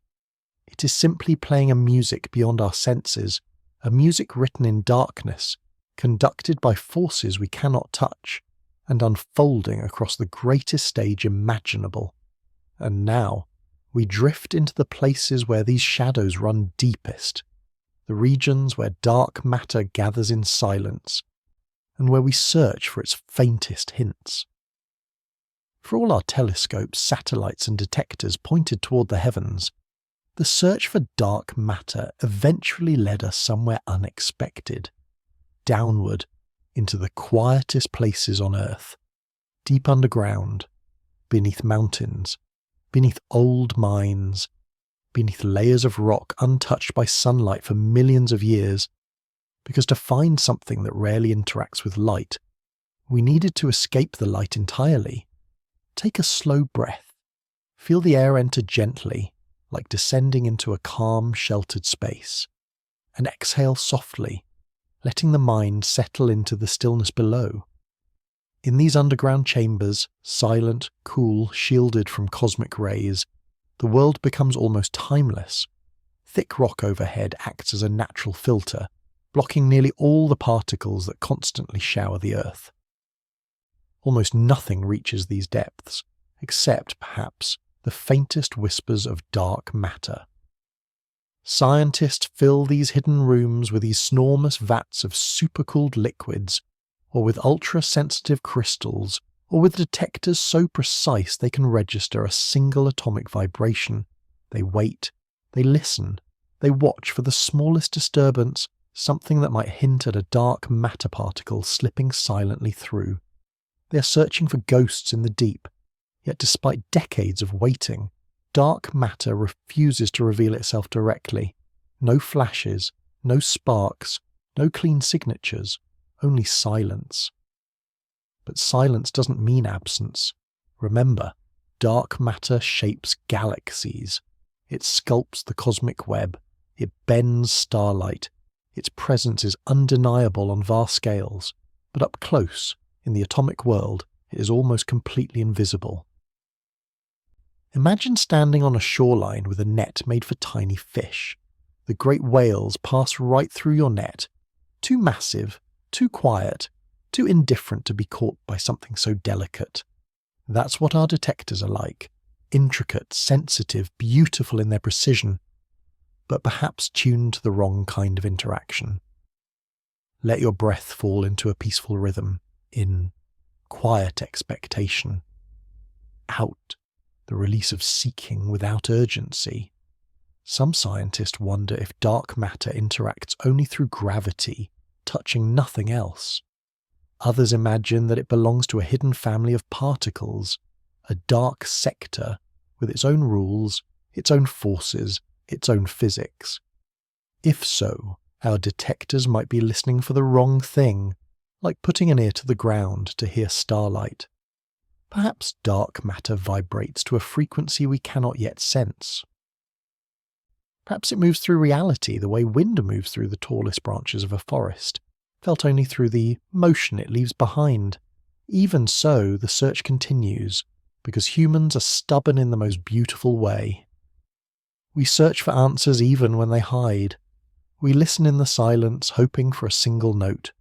It is simply playing a music beyond our senses, a music written in darkness, conducted by forces we cannot touch, and unfolding across the greatest stage imaginable. And now, we drift into the places where these shadows run deepest, the regions where dark matter gathers in silence, and where we search for its faintest hints. For all our telescopes, satellites and detectors pointed toward the heavens, the search for dark matter eventually led us somewhere unexpected, downward into the quietest places on Earth, deep underground, beneath mountains, beneath old mines, beneath layers of rock untouched by sunlight for millions of years, because to find something that rarely interacts with light, we needed to escape the light entirely. Take a slow breath. Feel the air enter gently, like descending into a calm, sheltered space, and exhale softly, letting the mind settle into the stillness below. In these underground chambers, silent, cool, shielded from cosmic rays, the world becomes almost timeless. Thick rock overhead acts as a natural filter, blocking nearly all the particles that constantly shower the Earth. Almost nothing reaches these depths, except, perhaps, the faintest whispers of dark matter. Scientists fill these hidden rooms with these enormous vats of supercooled liquids, or with ultra-sensitive crystals, or with detectors so precise they can register a single atomic vibration. They wait, they listen, they watch for the smallest disturbance, something that might hint at a dark matter particle slipping silently through. They are searching for ghosts in the deep, yet despite decades of waiting, dark matter refuses to reveal itself directly. No flashes, no sparks, no clean signatures, only silence. But silence doesn't mean absence. Remember, dark matter shapes galaxies. It sculpts the cosmic web. It bends starlight. Its presence is undeniable on vast scales, but up close, in the atomic world, it is almost completely invisible. Imagine standing on a shoreline with a net made for tiny fish. The great whales pass right through your net, too massive, too quiet, too indifferent to be caught by something so delicate. That's what our detectors are like, intricate, sensitive, beautiful in their precision, but perhaps tuned to the wrong kind of interaction. Let your breath fall into a peaceful rhythm, in, quiet expectation. Out, the release of seeking without urgency. Some scientists wonder if dark matter interacts only through gravity, touching nothing else. Others imagine that it belongs to a hidden family of particles, a dark sector with its own rules, its own forces, its own physics. If so, our detectors might be listening for the wrong thing, like putting an ear to the ground to hear starlight. Perhaps dark matter vibrates to a frequency we cannot yet sense. Perhaps it moves through reality the way wind moves through the tallest branches of a forest, felt only through the motion it leaves behind. Even so, the search continues, because humans are stubborn in the most beautiful way. We search for answers even when they hide. We listen in the silence, hoping for a single note.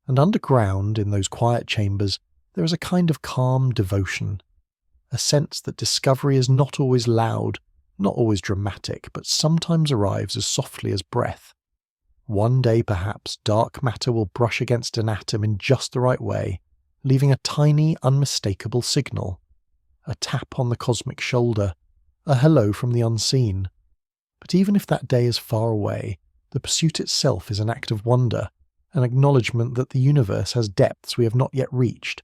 And underground, in those quiet chambers, there is a kind of calm devotion, a sense that discovery is not always loud, not always dramatic, but sometimes arrives as softly as breath. One day, perhaps, dark matter will brush against an atom in just the right way, leaving a tiny, unmistakable signal. A tap on the cosmic shoulder, a hello from the unseen. But even if that day is far away, the pursuit itself is an act of wonder, an acknowledgement that the universe has depths we have not yet reached,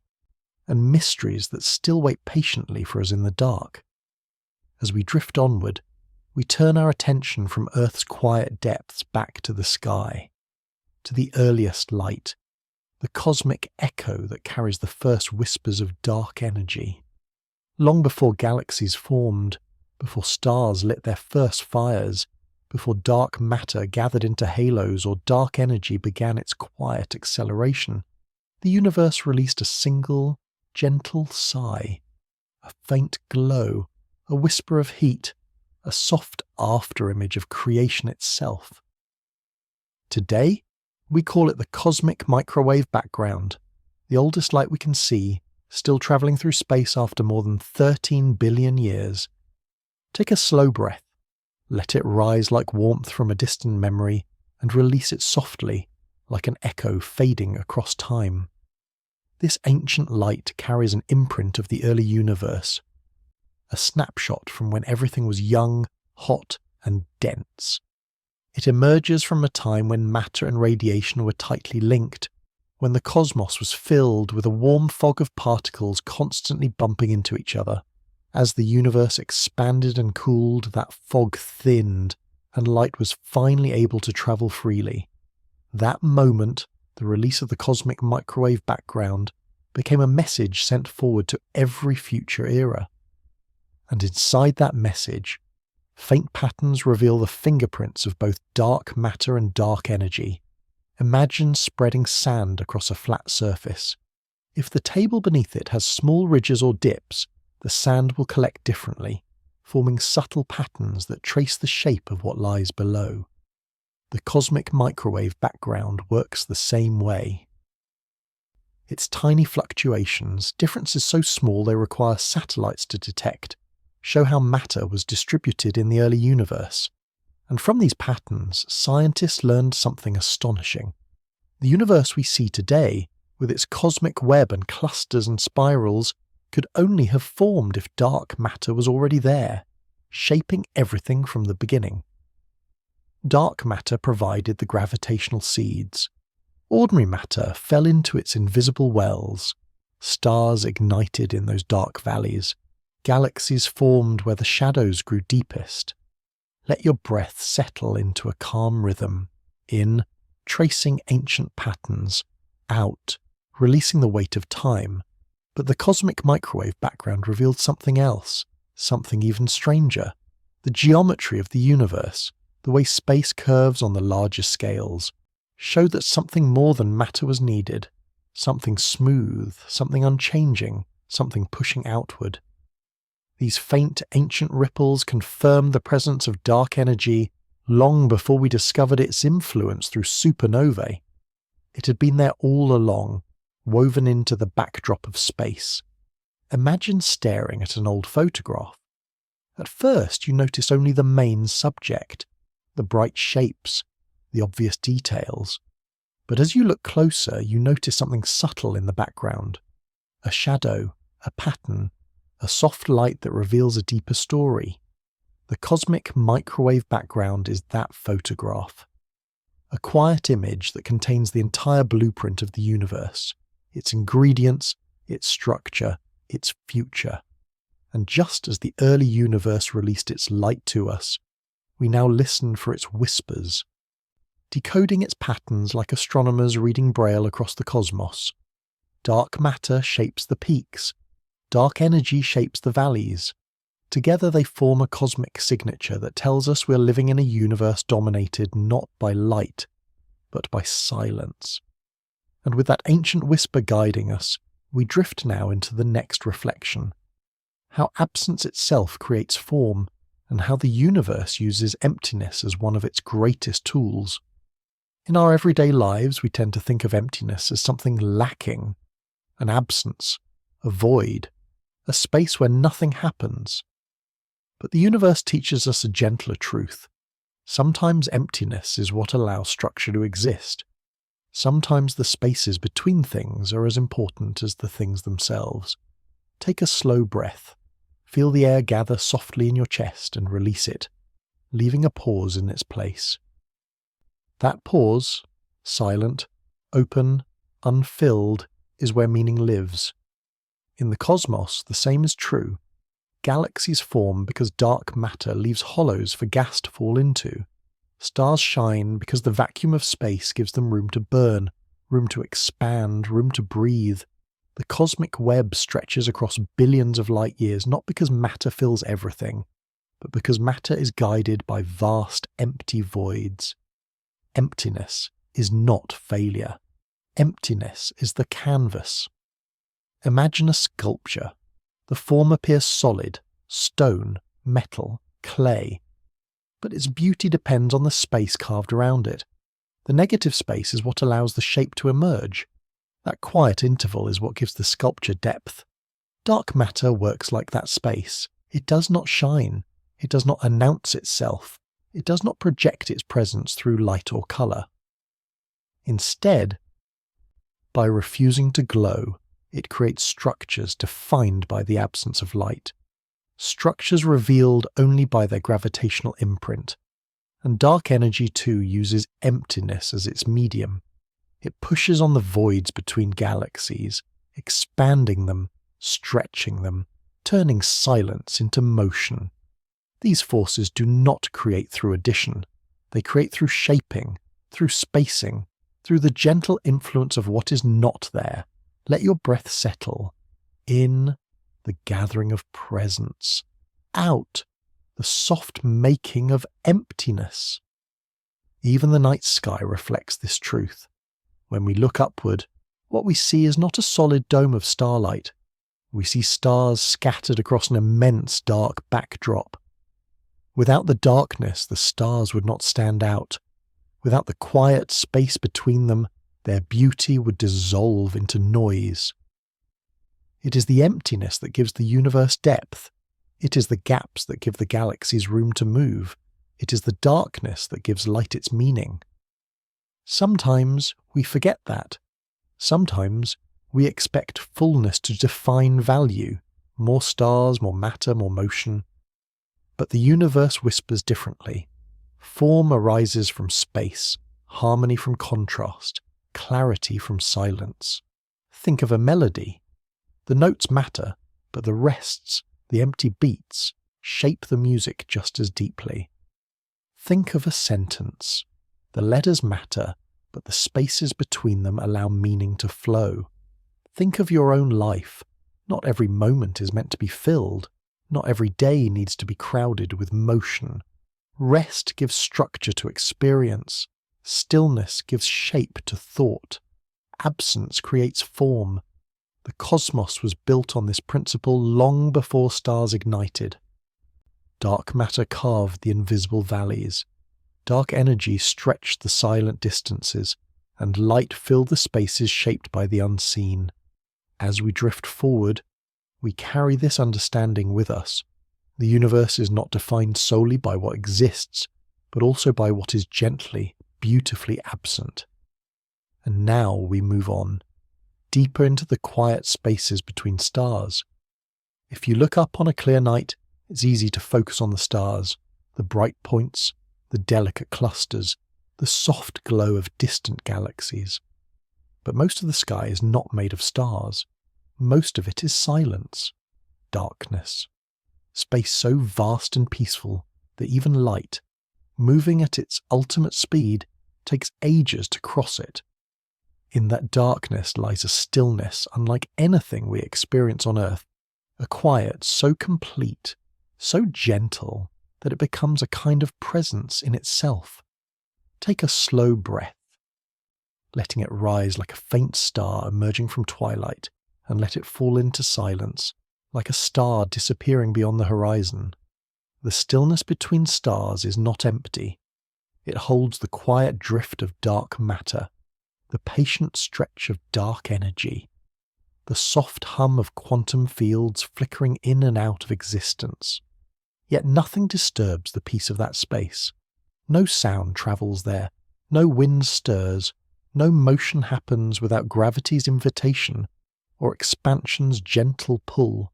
and mysteries that still wait patiently for us in the dark. As we drift onward, we turn our attention from Earth's quiet depths back to the sky, to the earliest light, the cosmic echo that carries the first whispers of dark energy. Long before galaxies formed, before stars lit their first fires, before dark matter gathered into halos or dark energy began its quiet acceleration, the universe released a single, gentle sigh, a faint glow, a whisper of heat, a soft afterimage of creation itself. Today, we call it the cosmic microwave background, the oldest light we can see, still travelling through space after more than 13 billion years. Take a slow breath, let it rise like warmth from a distant memory, and release it softly, like an echo fading across time. This ancient light carries an imprint of the early universe, a snapshot from when everything was young, hot, and dense. It emerges from a time when matter and radiation were tightly linked, when the cosmos was filled with a warm fog of particles constantly bumping into each other, As the universe expanded and cooled, that fog thinned, and light was finally able to travel freely. That moment, the release of the cosmic microwave background, became a message sent forward to every future era. And inside that message, faint patterns reveal the fingerprints of both dark matter and dark energy. Imagine spreading sand across a flat surface. If the table beneath it has small ridges or dips, the sand will collect differently, forming subtle patterns that trace the shape of what lies below. The cosmic microwave background works the same way. Its tiny fluctuations, differences so small they require satellites to detect, show how matter was distributed in the early universe. And from these patterns, scientists learned something astonishing. The universe we see today, with its cosmic web and clusters and spirals, could only have formed if dark matter was already there, shaping everything from the beginning. Dark matter provided the gravitational seeds. Ordinary matter fell into its invisible wells. Stars ignited in those dark valleys. Galaxies formed where the shadows grew deepest. Let your breath settle into a calm rhythm. In, tracing ancient patterns. Out, releasing the weight of time. But the cosmic microwave background revealed something else, something even stranger. The geometry of the universe, the way space curves on the larger scales, showed that something more than matter was needed. Something smooth, something unchanging, something pushing outward. These faint, ancient ripples confirmed the presence of dark energy long before we discovered its influence through supernovae. It had been there all along, woven into the backdrop of space. Imagine staring at an old photograph. At first you notice only the main subject, the bright shapes, the obvious details. But as you look closer, you notice something subtle in the background. A shadow, a pattern, a soft light that reveals a deeper story. The cosmic microwave background is that photograph. A quiet image that contains the entire blueprint of the universe, its ingredients, its structure, its future. And just as the early universe released its light to us, we now listen for its whispers, decoding its patterns like astronomers reading Braille across the cosmos. Dark matter shapes the peaks. Dark energy shapes the valleys. Together they form a cosmic signature that tells us we're living in a universe dominated not by light, but by silence. And with that ancient whisper guiding us, we drift now into the next reflection. How absence itself creates form, and how the universe uses emptiness as one of its greatest tools. In our everyday lives, we tend to think of emptiness as something lacking, an absence, a void, a space where nothing happens. But the universe teaches us a gentler truth. Sometimes emptiness is what allows structure to exist. Sometimes the spaces between things are as important as the things themselves. Take a slow breath. Feel the air gather softly in your chest and release it, leaving a pause in its place. That pause, silent, open, unfilled, is where meaning lives. In the cosmos, the same is true. Galaxies form because dark matter leaves hollows for gas to fall into. Stars shine because the vacuum of space gives them room to burn, room to expand, room to breathe. The cosmic web stretches across billions of light years not because matter fills everything, but because matter is guided by vast empty voids. Emptiness is not failure. Emptiness is the canvas. Imagine a sculpture. The form appears solid, stone, metal, clay. But its beauty depends on the space carved around it. The negative space is what allows the shape to emerge. That quiet interval is what gives the sculpture depth. Dark matter works like that space. It does not shine. It does not announce itself. It does not project its presence through light or colour. Instead, by refusing to glow, it creates structures defined by the absence of light. Structures revealed only by their gravitational imprint. And dark energy too uses emptiness as its medium. It pushes on the voids between galaxies, expanding them, stretching them, turning silence into motion. These forces do not create through addition. They create through shaping, through spacing, through the gentle influence of what is not there. Let your breath settle. In, the gathering of presence. Out, the soft making of emptiness. Even the night sky reflects this truth. When we look upward, what we see is not a solid dome of starlight. We see stars scattered across an immense dark backdrop. Without the darkness, the stars would not stand out. Without the quiet space between them, their beauty would dissolve into noise. It is the emptiness that gives the universe depth. It is the gaps that give the galaxies room to move. It is the darkness that gives light its meaning. Sometimes we forget that. Sometimes we expect fullness to define value, more stars, more matter, more motion. But the universe whispers differently. Form arises from space, harmony from contrast, clarity from silence. Think of a melody. The notes matter, but the rests, the empty beats, shape the music just as deeply. Think of a sentence. The letters matter, but the spaces between them allow meaning to flow. Think of your own life. Not every moment is meant to be filled. Not every day needs to be crowded with motion. Rest gives structure to experience. Stillness gives shape to thought. Absence creates form. The cosmos was built on this principle long before stars ignited. Dark matter carved the invisible valleys. Dark energy stretched the silent distances, and light filled the spaces shaped by the unseen. As we drift forward, we carry this understanding with us. The universe is not defined solely by what exists, but also by what is gently, beautifully absent. And now we move on, deeper into the quiet spaces between stars. If you look up on a clear night, it's easy to focus on the stars, the bright points, the delicate clusters, the soft glow of distant galaxies. But most of the sky is not made of stars. Most of it is silence, darkness, space so vast and peaceful that even light, moving at its ultimate speed, takes ages to cross it. In that darkness lies a stillness unlike anything we experience on Earth, a quiet so complete, so gentle, that it becomes a kind of presence in itself. Take a slow breath, letting it rise like a faint star emerging from twilight, and let it fall into silence, like a star disappearing beyond the horizon. The stillness between stars is not empty. It holds the quiet drift of dark matter, the patient stretch of dark energy, the soft hum of quantum fields flickering in and out of existence. Yet nothing disturbs the peace of that space. No sound travels there, no wind stirs, no motion happens without gravity's invitation or expansion's gentle pull.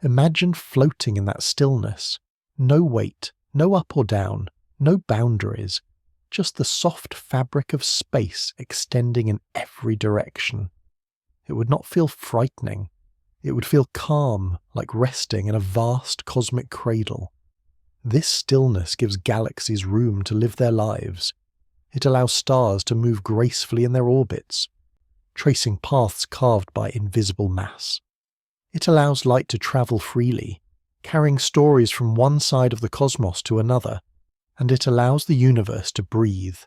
Imagine floating in that stillness. No weight, no up or down, no boundaries, just the soft fabric of space extending in every direction. It would not feel frightening. It would feel calm, like resting in a vast cosmic cradle. This stillness gives galaxies room to live their lives. It allows stars to move gracefully in their orbits, tracing paths carved by invisible mass. It allows light to travel freely, carrying stories from one side of the cosmos to another, and it allows the universe to breathe.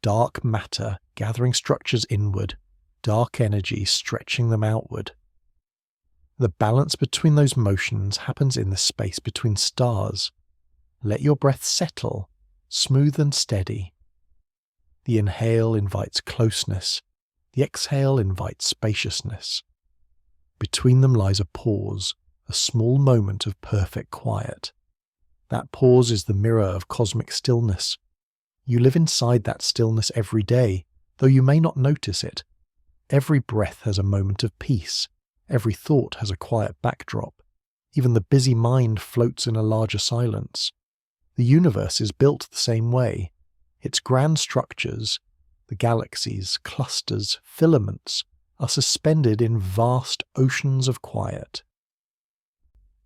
Dark matter gathering structures inward, dark energy stretching them outward. The balance between those motions happens in the space between stars. Let your breath settle, smooth and steady. The inhale invites closeness, the exhale invites spaciousness. Between them lies a pause, a small moment of perfect quiet. That pause is the mirror of cosmic stillness. You live inside that stillness every day, though you may not notice it. Every breath has a moment of peace. Every thought has a quiet backdrop. Even the busy mind floats in a larger silence. The universe is built the same way. Its grand structures, the galaxies, clusters, filaments, are suspended in vast oceans of quiet.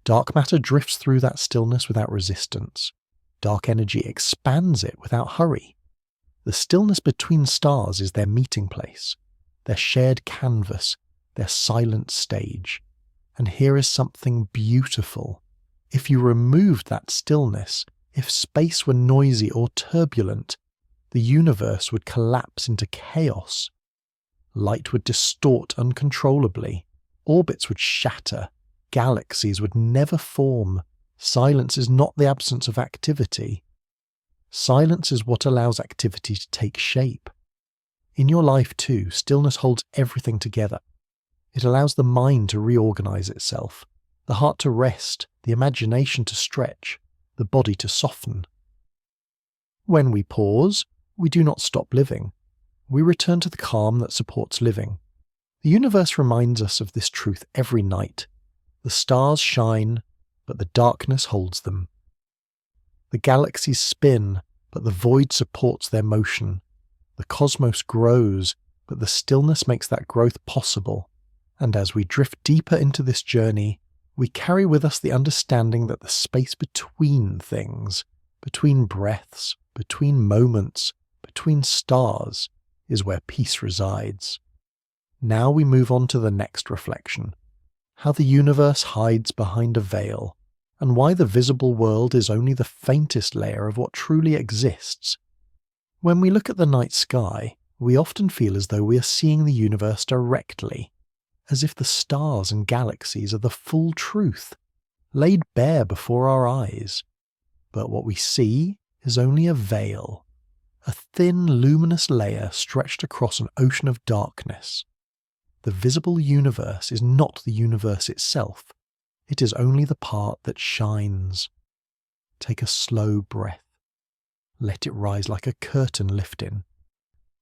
Dark matter drifts through that stillness without resistance. Dark energy expands it without hurry. The stillness between stars is their meeting place, their shared canvas, their silent stage. And here is something beautiful. If you removed that stillness, if space were noisy or turbulent, the universe would collapse into chaos. Light would distort uncontrollably, orbits would shatter, galaxies would never form. Silence is not the absence of activity. Silence is what allows activity to take shape. In your life too, stillness holds everything together. It allows the mind to reorganize itself, the heart to rest, the imagination to stretch, the body to soften. When we pause, we do not stop living. We return to the calm that supports living. The universe reminds us of this truth every night. The stars shine, but the darkness holds them. The galaxies spin, but the void supports their motion. The cosmos grows, but the stillness makes that growth possible. And as we drift deeper into this journey, we carry with us the understanding that the space between things, between breaths, between moments, between stars, is where peace resides. Now we move on to the next reflection, how the universe hides behind a veil, and why the visible world is only the faintest layer of what truly exists. When we look at the night sky, we often feel as though we are seeing the universe directly, as if the stars and galaxies are the full truth, laid bare before our eyes. But what we see is only a veil, a thin, luminous layer stretched across an ocean of darkness. The visible universe is not the universe itself. It is only the part that shines. Take a slow breath. Let it rise like a curtain lifting,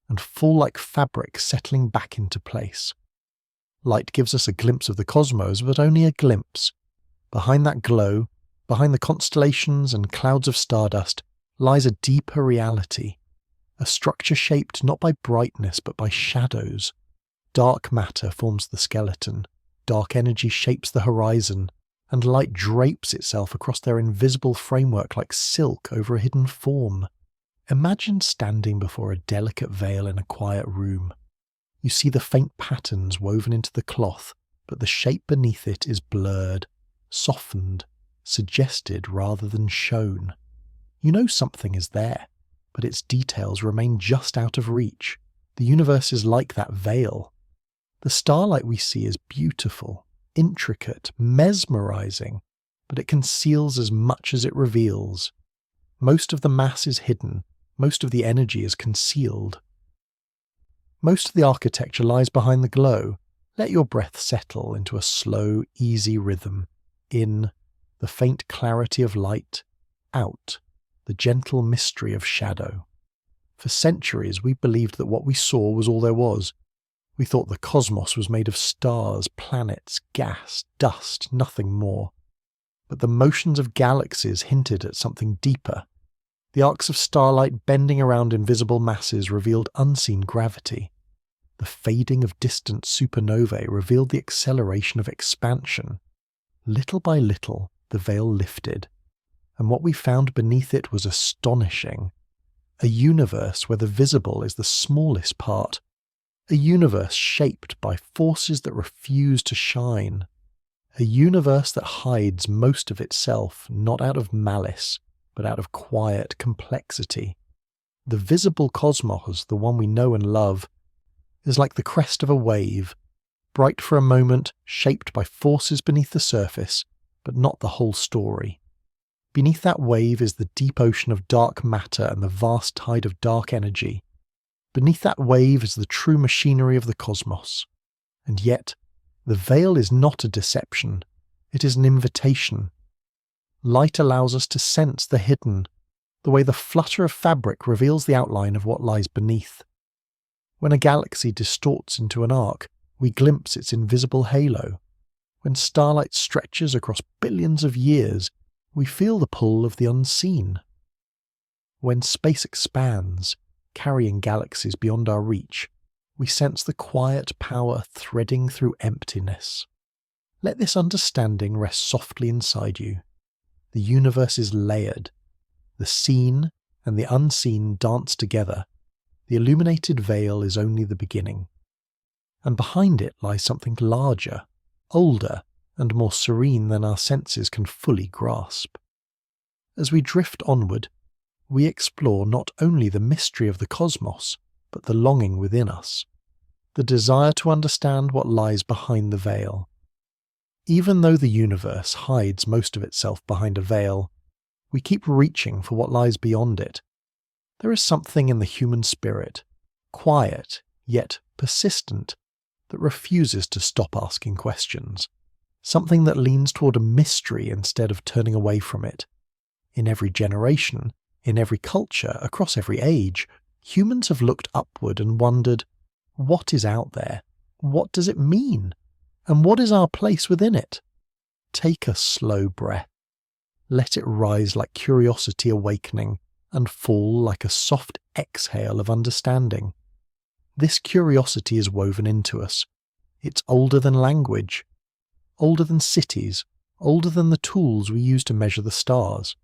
and fall like fabric settling back into place. Light gives us a glimpse of the cosmos, but only a glimpse. Behind that glow, behind the constellations and clouds of stardust, lies a deeper reality, a structure shaped not by brightness but by shadows. Dark matter forms the skeleton, dark energy shapes the horizon, and light drapes itself across their invisible framework like silk over a hidden form. Imagine standing before a delicate veil in a quiet room. You see the faint patterns woven into the cloth, but the shape beneath it is blurred, softened, suggested rather than shown. You know something is there, but its details remain just out of reach. The universe is like that veil. The starlight we see is beautiful, intricate, mesmerizing, but it conceals as much as it reveals. Most of the mass is hidden, most of the energy is concealed. Most of the architecture lies behind the glow. Let your breath settle into a slow, easy rhythm. In, the faint clarity of light. Out, the gentle mystery of shadow. For centuries we believed that what we saw was all there was. We thought the cosmos was made of stars, planets, gas, dust, nothing more. But the motions of galaxies hinted at something deeper. The arcs of starlight bending around invisible masses revealed unseen gravity. The fading of distant supernovae revealed the acceleration of expansion. Little by little, the veil lifted, and what we found beneath it was astonishing. A universe where the visible is the smallest part. A universe shaped by forces that refuse to shine. A universe that hides most of itself, not out of malice, but out of quiet complexity. The visible cosmos, the one we know and love, is like the crest of a wave, bright for a moment, shaped by forces beneath the surface, but not the whole story. Beneath that wave is the deep ocean of dark matter and the vast tide of dark energy. Beneath that wave is the true machinery of the cosmos. And yet, the veil is not a deception. It is an invitation. Light allows us to sense the hidden, the way the flutter of fabric reveals the outline of what lies beneath. When a galaxy distorts into an arc, we glimpse its invisible halo. When starlight stretches across billions of years, we feel the pull of the unseen. When space expands, carrying galaxies beyond our reach, we sense the quiet power threading through emptiness. Let this understanding rest softly inside you. The universe is layered. The seen and the unseen dance together. The illuminated veil is only the beginning. And behind it lies something larger, older, and more serene than our senses can fully grasp. As we drift onward, we explore not only the mystery of the cosmos, but the longing within us, the desire to understand what lies behind the veil. Even though the universe hides most of itself behind a veil, we keep reaching for what lies beyond it. There is something in the human spirit, quiet yet persistent, that refuses to stop asking questions, something that leans toward a mystery instead of turning away from it. In every generation, in every culture, across every age, humans have looked upward and wondered, what is out there? What does it mean? And what is our place within it? Take a slow breath. Let it rise like curiosity awakening and fall like a soft exhale of understanding. This curiosity is woven into us. It's older than language, older than cities, older than the tools we use to measure the stars.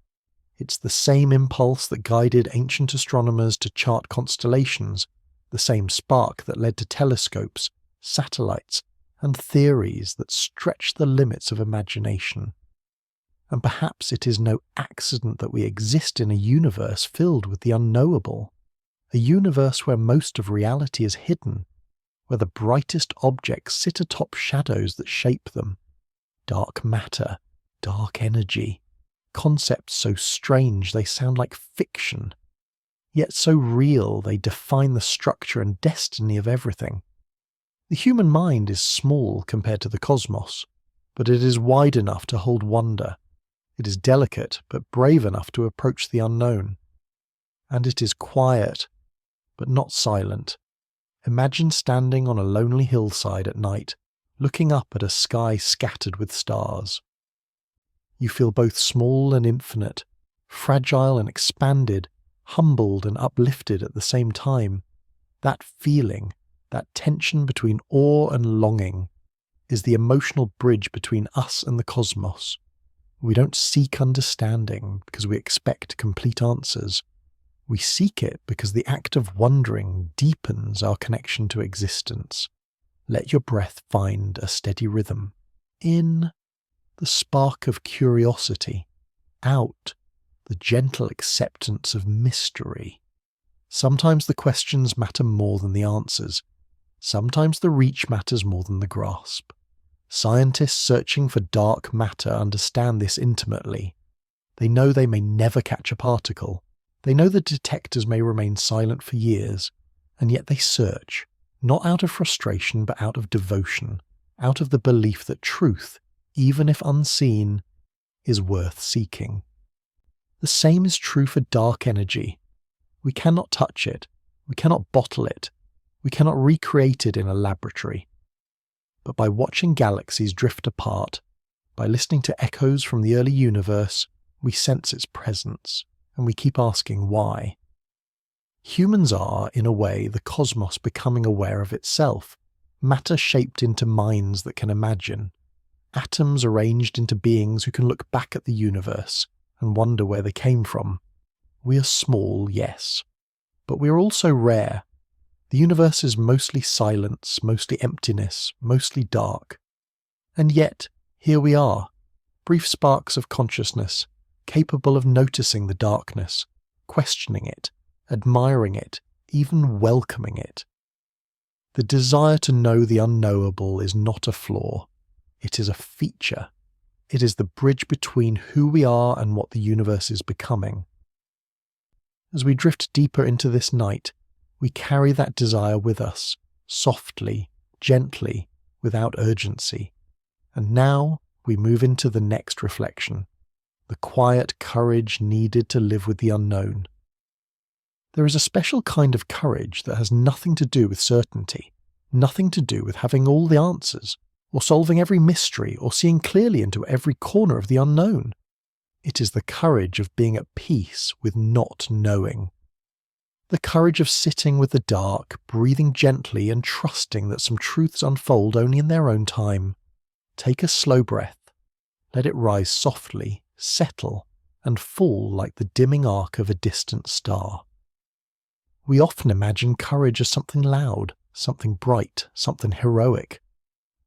It's the same impulse that guided ancient astronomers to chart constellations, the same spark that led to telescopes, satellites, and theories that stretch the limits of imagination. And perhaps it is no accident that we exist in a universe filled with the unknowable, a universe where most of reality is hidden, where the brightest objects sit atop shadows that shape them. Dark matter, dark energy, concepts so strange they sound like fiction, yet so real they define the structure and destiny of everything. The human mind is small compared to the cosmos, but it is wide enough to hold wonder. It is delicate, but brave enough to approach the unknown. And it is quiet, but not silent. Imagine standing on a lonely hillside at night, looking up at a sky scattered with stars. You feel both small and infinite, fragile and expanded, humbled and uplifted at the same time. That feeling, that tension between awe and longing, is the emotional bridge between us and the cosmos. We don't seek understanding because we expect complete answers. We seek it because the act of wondering deepens our connection to existence. Let your breath find a steady rhythm. In, the spark of curiosity. Out, the gentle acceptance of mystery. Sometimes the questions matter more than the answers. Sometimes the reach matters more than the grasp. Scientists searching for dark matter understand this intimately. They know they may never catch a particle. They know the detectors may remain silent for years, and yet they search, not out of frustration but out of devotion, out of the belief that truth, even if unseen, is worth seeking. The same is true for dark energy. We cannot touch it, we cannot bottle it, we cannot recreate it in a laboratory. But by watching galaxies drift apart, by listening to echoes from the early universe, we sense its presence, and we keep asking why. Humans are, in a way, the cosmos becoming aware of itself, matter shaped into minds that can imagine, atoms arranged into beings who can look back at the universe and wonder where they came from. We are small, yes, but we are also rare. The universe is mostly silence, mostly emptiness, mostly dark. And yet, here we are, brief sparks of consciousness, capable of noticing the darkness, questioning it, admiring it, even welcoming it. The desire to know the unknowable is not a flaw. It is a feature. It is the bridge between who we are and what the universe is becoming. As we drift deeper into this night, we carry that desire with us, softly, gently, without urgency. And now we move into the next reflection, the quiet courage needed to live with the unknown. There is a special kind of courage that has nothing to do with certainty, nothing to do with having all the answers, or solving every mystery, or seeing clearly into every corner of the unknown. It is the courage of being at peace with not knowing. The courage of sitting with the dark, breathing gently and trusting that some truths unfold only in their own time. Take a slow breath. Let it rise softly, settle, and fall like the dimming arc of a distant star. We often imagine courage as something loud, something bright, something heroic.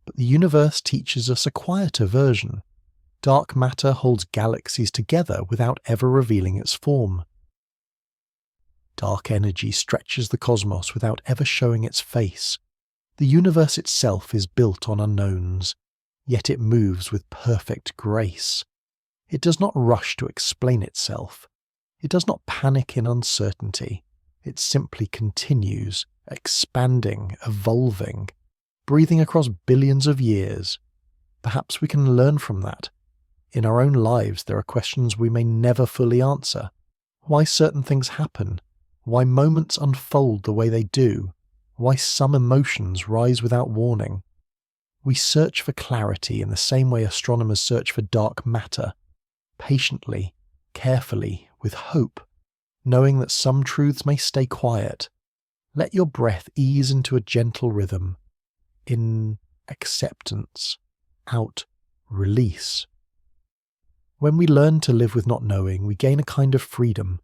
But the universe teaches us a quieter version. Dark matter holds galaxies together without ever revealing its form. Dark energy stretches the cosmos without ever showing its face. The universe itself is built on unknowns, yet it moves with perfect grace. It does not rush to explain itself. It does not panic in uncertainty. It simply continues, expanding, evolving, breathing across billions of years. Perhaps we can learn from that. In our own lives, there are questions we may never fully answer. Why certain things happen, why moments unfold the way they do, why some emotions rise without warning. We search for clarity in the same way astronomers search for dark matter, patiently, carefully, with hope, knowing that some truths may stay quiet. Let your breath ease into a gentle rhythm. In, acceptance. Out, release. When we learn to live with not knowing, we gain a kind of freedom.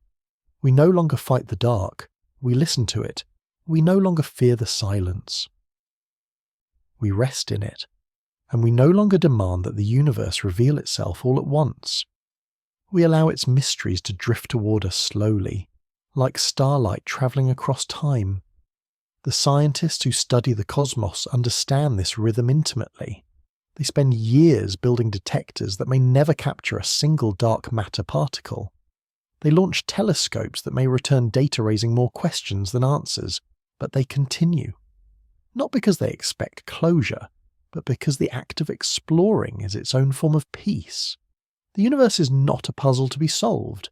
We no longer fight the dark. We listen to it. We no longer fear the silence. We rest in it, and we no longer demand that the universe reveal itself all at once. We allow its mysteries to drift toward us slowly, like starlight travelling across time. The scientists who study the cosmos understand this rhythm intimately. They spend years building detectors that may never capture a single dark matter particle. They launch telescopes that may return data raising more questions than answers, but they continue. Not because they expect closure, but because the act of exploring is its own form of peace. The universe is not a puzzle to be solved.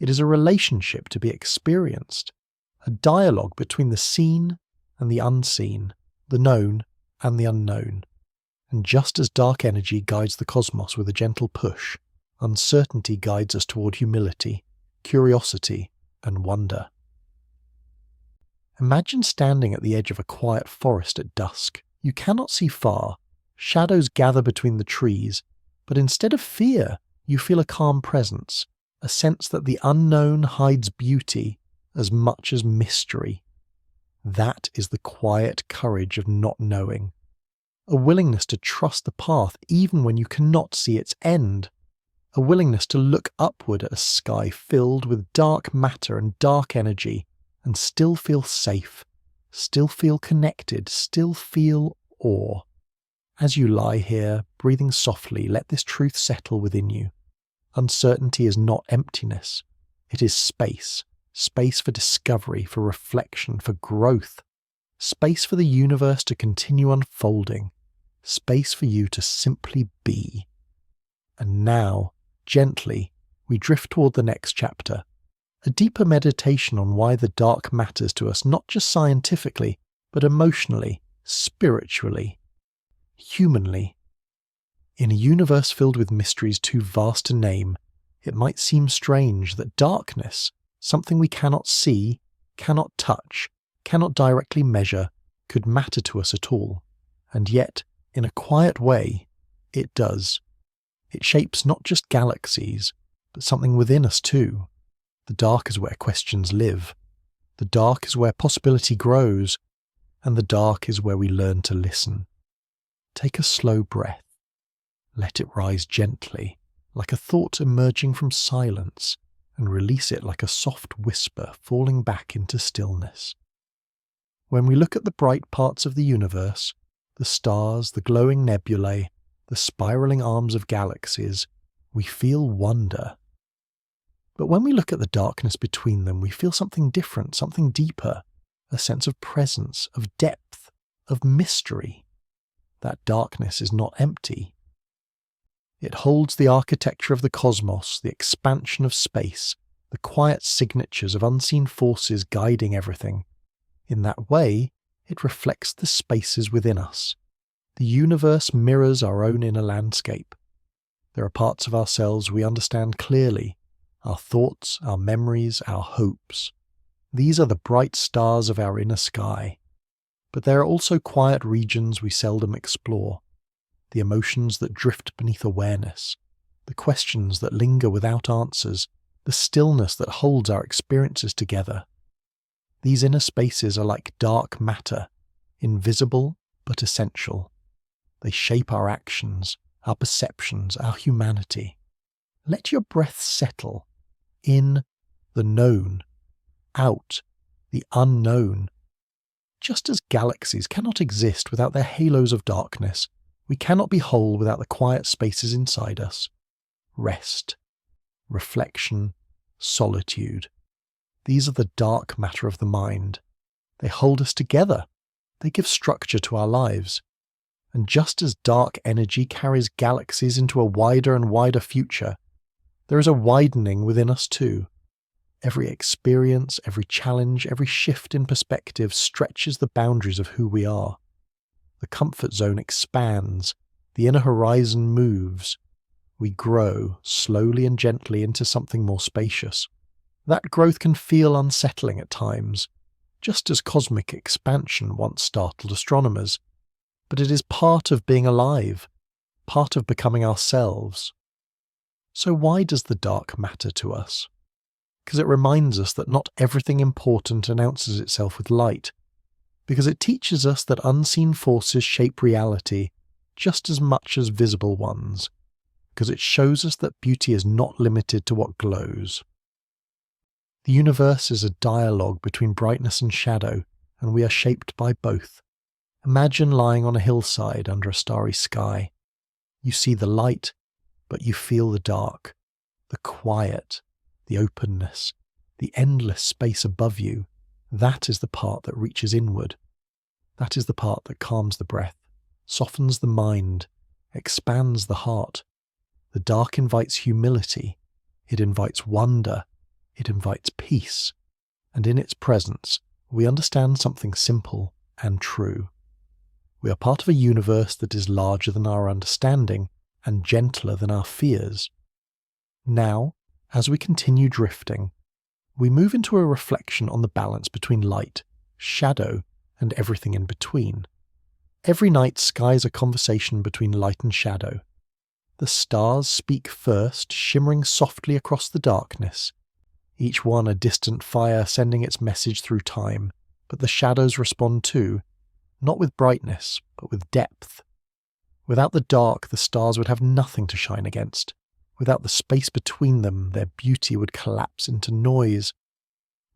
It is a relationship to be experienced, a dialogue between the seen and the unseen, the known and the unknown. And just as dark energy guides the cosmos with a gentle push, uncertainty guides us toward humility, curiosity, and wonder. Imagine standing at the edge of a quiet forest at dusk. You cannot see far. Shadows gather between the trees, but instead of fear, you feel a calm presence, a sense that the unknown hides beauty as much as mystery. That is the quiet courage of not knowing. A willingness to trust the path even when you cannot see its end. A willingness to look upward at a sky filled with dark matter and dark energy and still feel safe, still feel connected, still feel awe. As you lie here, breathing softly, let this truth settle within you. Uncertainty is not emptiness. It is space. Space for discovery, for reflection, for growth. Space for the universe to continue unfolding. Space for you to simply be. And now, gently, we drift toward the next chapter. A deeper meditation on why the dark matters to us, not just scientifically, but emotionally, spiritually, humanly. In a universe filled with mysteries too vast to name, it might seem strange that darkness, something we cannot see, cannot touch, cannot directly measure, could matter to us at all. And yet, in a quiet way, it does. It shapes not just galaxies, but something within us too. The dark is where questions live. The dark is where possibility grows. And the dark is where we learn to listen. Take a slow breath. Let it rise gently, like a thought emerging from silence, and release it like a soft whisper falling back into stillness. When we look at the bright parts of the universe, the stars, the glowing nebulae, the spiraling arms of galaxies, we feel wonder. But when we look at the darkness between them, we feel something different, something deeper, a sense of presence, of depth, of mystery. That darkness is not empty. It holds the architecture of the cosmos, the expansion of space, the quiet signatures of unseen forces guiding everything. In that way, it reflects the spaces within us. The universe mirrors our own inner landscape. There are parts of ourselves we understand clearly, our thoughts, our memories, our hopes. These are the bright stars of our inner sky. But there are also quiet regions we seldom explore. the emotions that drift beneath awareness, the questions that linger without answers, the stillness that holds our experiences together. These inner spaces are like dark matter, invisible but essential. They shape our actions, our perceptions, our humanity. Let your breath settle. In, the known. Out, the unknown. Just as galaxies cannot exist without their halos of darkness, we cannot be whole without the quiet spaces inside us. Rest, reflection, solitude. These are the dark matter of the mind. They hold us together. They give structure to our lives. And just as dark energy carries galaxies into a wider and wider future, there is a widening within us too. Every experience, every challenge, every shift in perspective stretches the boundaries of who we are. The comfort zone expands, the inner horizon moves. We grow, slowly and gently, into something more spacious. That growth can feel unsettling at times, just as cosmic expansion once startled astronomers. But it is part of being alive, part of becoming ourselves. So why does the dark matter to us? Because it reminds us that not everything important announces itself with light. Because it teaches us that unseen forces shape reality just as much as visible ones. Because it shows us that beauty is not limited to what glows. The universe is a dialogue between brightness and shadow, and we are shaped by both. Imagine lying on a hillside under a starry sky. You see the light, but you feel the dark, the quiet, the openness, the endless space above you. That is the part that reaches inward. That is the part that calms the breath, softens the mind, expands the heart. The dark invites humility. It invites wonder. It invites peace. And in its presence, we understand something simple and true. We are part of a universe that is larger than our understanding and gentler than our fears. Now, as we continue drifting, we move into a reflection on the balance between light, shadow, and everything in between. Every night skies a conversation between light and shadow. The stars speak first, shimmering softly across the darkness, each one a distant fire sending its message through time, but the shadows respond too, not with brightness, but with depth. Without the dark, the stars would have nothing to shine against. Without the space between them, their beauty would collapse into noise.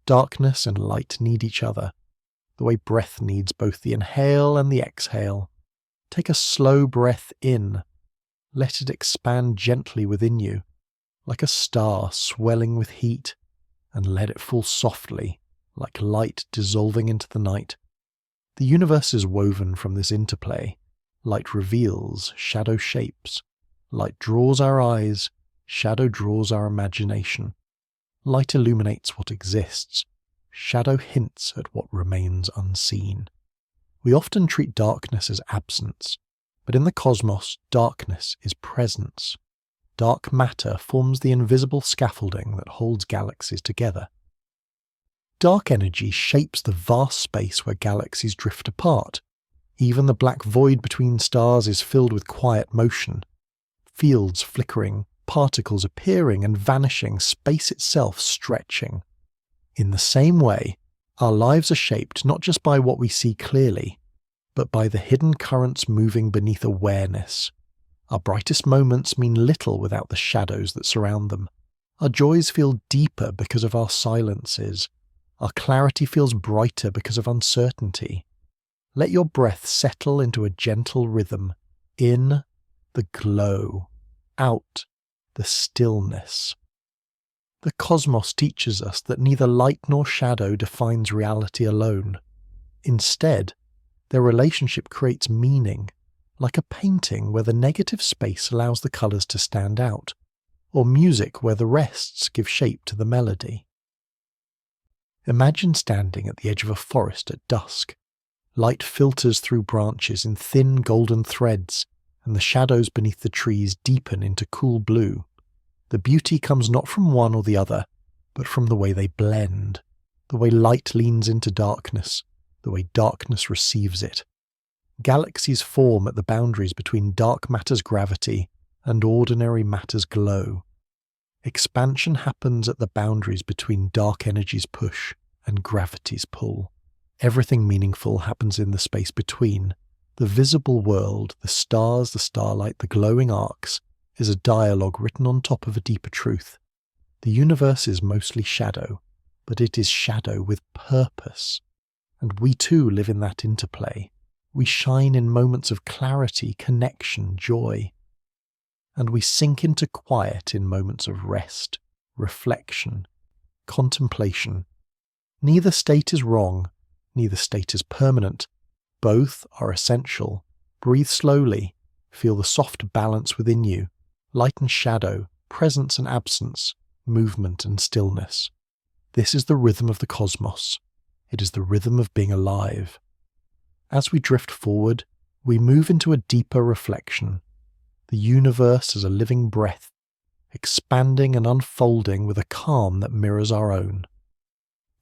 Darkness and light need each other, the way breath needs both the inhale and the exhale. Take a slow breath in. Let it expand gently within you, like a star swelling with heat, and let it fall softly, like light dissolving into the night. The universe is woven from this interplay. Light reveals, shadow shapes. Light draws our eyes, shadow draws our imagination. Light illuminates what exists. Shadow hints at what remains unseen. We often treat darkness as absence, but in the cosmos, darkness is presence. Dark matter forms the invisible scaffolding that holds galaxies together. Dark energy shapes the vast space where galaxies drift apart. Even the black void between stars is filled with quiet motion. Fields flickering, particles appearing and vanishing, space itself stretching. In the same way, our lives are shaped not just by what we see clearly, but by the hidden currents moving beneath awareness. Our brightest moments mean little without the shadows that surround them. Our joys feel deeper because of our silences. Our clarity feels brighter because of uncertainty. Let your breath settle into a gentle rhythm. In, the glow. Out, the stillness. The cosmos teaches us that neither light nor shadow defines reality alone. Instead, their relationship creates meaning, like a painting where the negative space allows the colours to stand out, or music where the rests give shape to the melody. Imagine standing at the edge of a forest at dusk. Light filters through branches in thin golden threads, and the shadows beneath the trees deepen into cool blue. The beauty comes not from one or the other, but from the way they blend, the way light leans into darkness, the way darkness receives it. Galaxies form at the boundaries between dark matter's gravity and ordinary matter's glow. Expansion happens at the boundaries between dark energy's push and gravity's pull. Everything meaningful happens in the space between. The visible world, the stars, the starlight, the glowing arcs, is a dialogue written on top of a deeper truth. The universe is mostly shadow, but it is shadow with purpose. And we too live in that interplay. We shine in moments of clarity, connection, joy. And we sink into quiet in moments of rest, reflection, contemplation. Neither state is wrong, neither state is permanent. Both are essential. Breathe slowly, feel the soft balance within you, light and shadow, presence and absence, movement and stillness. This is the rhythm of the cosmos. It is the rhythm of being alive. As we drift forward, we move into a deeper reflection. The universe as a living breath, expanding and unfolding with a calm that mirrors our own.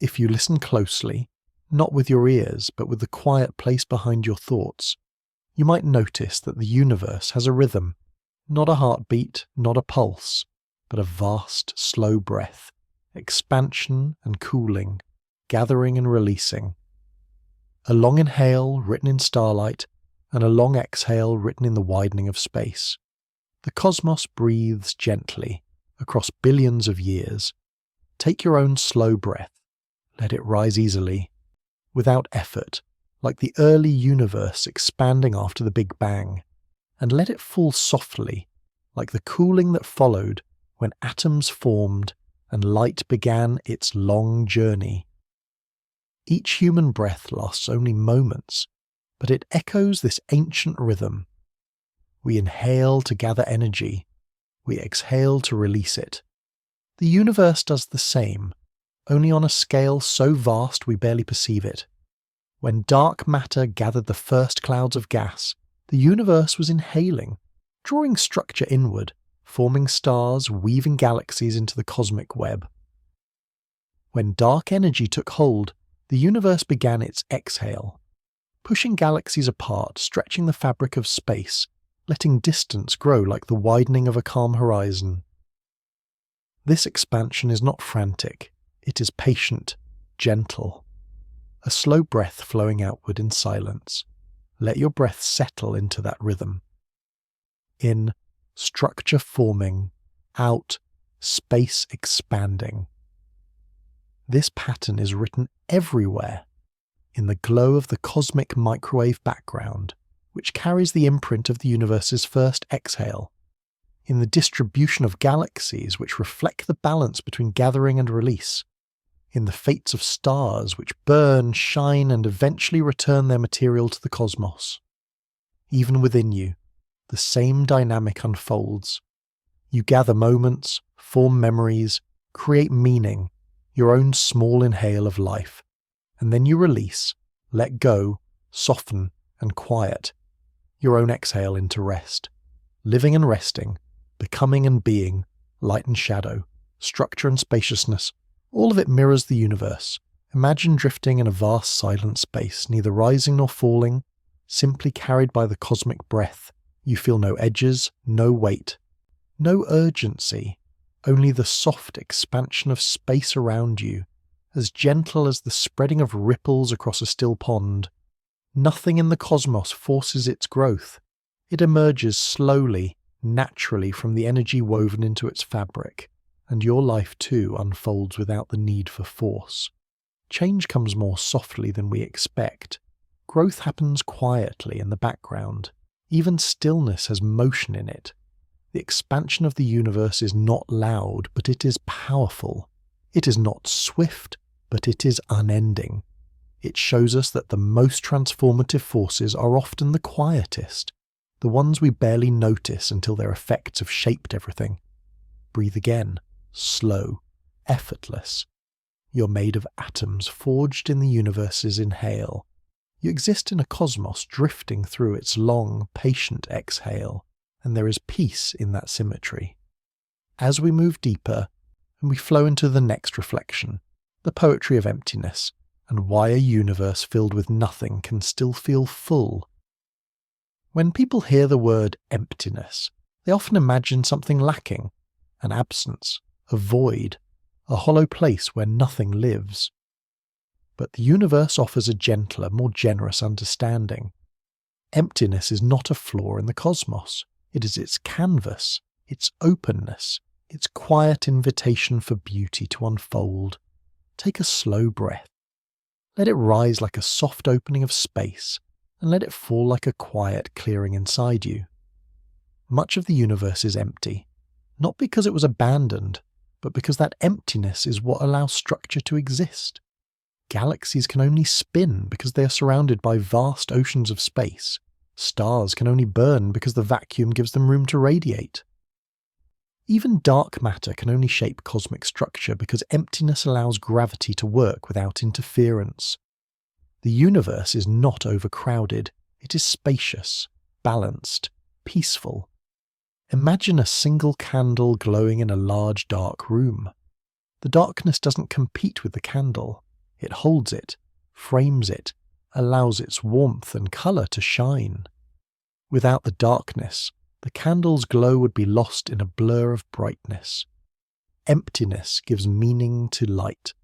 If you listen closely, not with your ears, but with the quiet place behind your thoughts, you might notice that the universe has a rhythm, not a heartbeat, not a pulse, but a vast, slow breath, expansion and cooling, gathering and releasing. A long inhale written in starlight, and a long exhale written in the widening of space. The cosmos breathes gently, across billions of years. Take your own slow breath, let it rise easily, without effort, like the early universe expanding after the Big Bang, and let it fall softly, like the cooling that followed when atoms formed and light began its long journey. Each human breath lasts only moments, but it echoes this ancient rhythm. We inhale to gather energy, we exhale to release it. The universe does the same, only on a scale so vast we barely perceive it. When dark matter gathered the first clouds of gas, the universe was inhaling, drawing structure inward, forming stars, weaving galaxies into the cosmic web. When dark energy took hold, the universe began its exhale, pushing galaxies apart, stretching the fabric of space, letting distance grow like the widening of a calm horizon. This expansion is not frantic, it is patient, gentle. A slow breath flowing outward in silence. Let your breath settle into that rhythm. In, structure forming, out, space expanding. This pattern is written everywhere, in the glow of the cosmic microwave background, which carries the imprint of the universe's first exhale, in the distribution of galaxies which reflect the balance between gathering and release, in the fates of stars which burn, shine, and eventually return their material to the cosmos. Even within you, the same dynamic unfolds. You gather moments, form memories, create meaning, your own small inhale of life, and then you release, let go, soften, and quiet, your own exhale into rest. Living and resting, becoming and being, light and shadow, structure and spaciousness, all of it mirrors the universe. Imagine drifting in a vast silent space, neither rising nor falling, simply carried by the cosmic breath. You feel no edges, no weight, no urgency, only the soft expansion of space around you, as gentle as the spreading of ripples across a still pond. Nothing in the cosmos forces its growth. It emerges slowly, naturally from the energy woven into its fabric, and your life too unfolds without the need for force. Change comes more softly than we expect. Growth happens quietly in the background. Even stillness has motion in it. The expansion of the universe is not loud, but it is powerful. It is not swift, but it is unending. It shows us that the most transformative forces are often the quietest, the ones we barely notice until their effects have shaped everything. Breathe again, slow, effortless. You're made of atoms forged in the universe's inhale. You exist in a cosmos drifting through its long, patient exhale, and there is peace in that symmetry. As we move deeper, and we flow into the next reflection, the poetry of emptiness, and why a universe filled with nothing can still feel full, When people hear the word emptiness, they often imagine something lacking, an absence, a void, a hollow place where nothing lives. But the universe offers a gentler, more generous understanding. Emptiness is not a flaw in the cosmos. It is its canvas, its openness, its quiet invitation for beauty to unfold. Take a slow breath. Let it rise like a soft opening of space, and let it fall like a quiet clearing inside you. Much of the universe is empty, not because it was abandoned, but because that emptiness is what allows structure to exist. Galaxies can only spin because they are surrounded by vast oceans of space. Stars can only burn because the vacuum gives them room to radiate. Even dark matter can only shape cosmic structure because emptiness allows gravity to work without interference. The universe is not overcrowded. It is spacious, balanced, peaceful. Imagine a single candle glowing in a large dark room. The darkness doesn't compete with the candle. It holds it, frames it, allows its warmth and colour to shine. Without the darkness, the candle's glow would be lost in a blur of brightness. Emptiness gives meaning to light.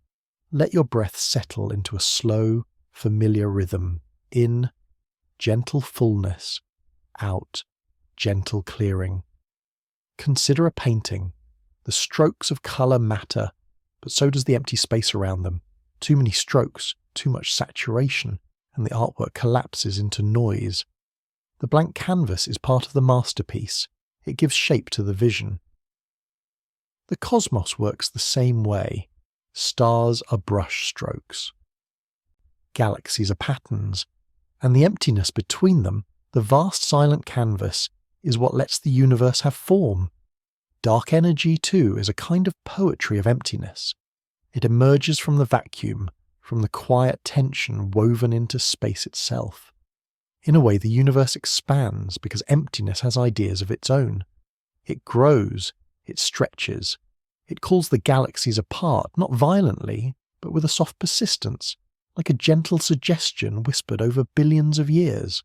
Let your breath settle into a slow, familiar rhythm. In, gentle fullness. Out, gentle clearing. Consider a painting. The strokes of colour matter, but so does the empty space around them. Too many strokes, too much saturation, and the artwork collapses into noise. The blank canvas is part of the masterpiece. It gives shape to the vision. The cosmos works the same way. Stars are brush strokes. Galaxies are patterns, and the emptiness between them, the vast silent canvas, is what lets the universe have form. Dark energy, too, is a kind of poetry of emptiness. It emerges from the vacuum, from the quiet tension woven into space itself. In a way, the universe expands because emptiness has ideas of its own. It grows, it stretches. It calls the galaxies apart, not violently, but with a soft persistence, like a gentle suggestion whispered over billions of years.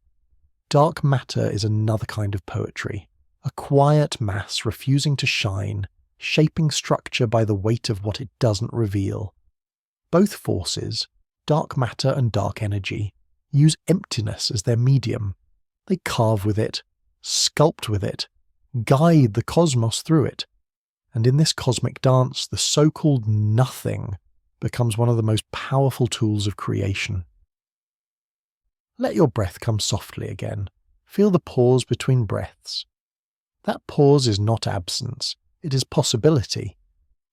Dark matter is another kind of poetry, a quiet mass refusing to shine, shaping structure by the weight of what it doesn't reveal. Both forces, dark matter and dark energy, use emptiness as their medium. They carve with it, sculpt with it, guide the cosmos through it. And in this cosmic dance, the so-called nothing becomes one of the most powerful tools of creation. Let your breath come softly again. Feel the pause between breaths. That pause is not absence, it is possibility.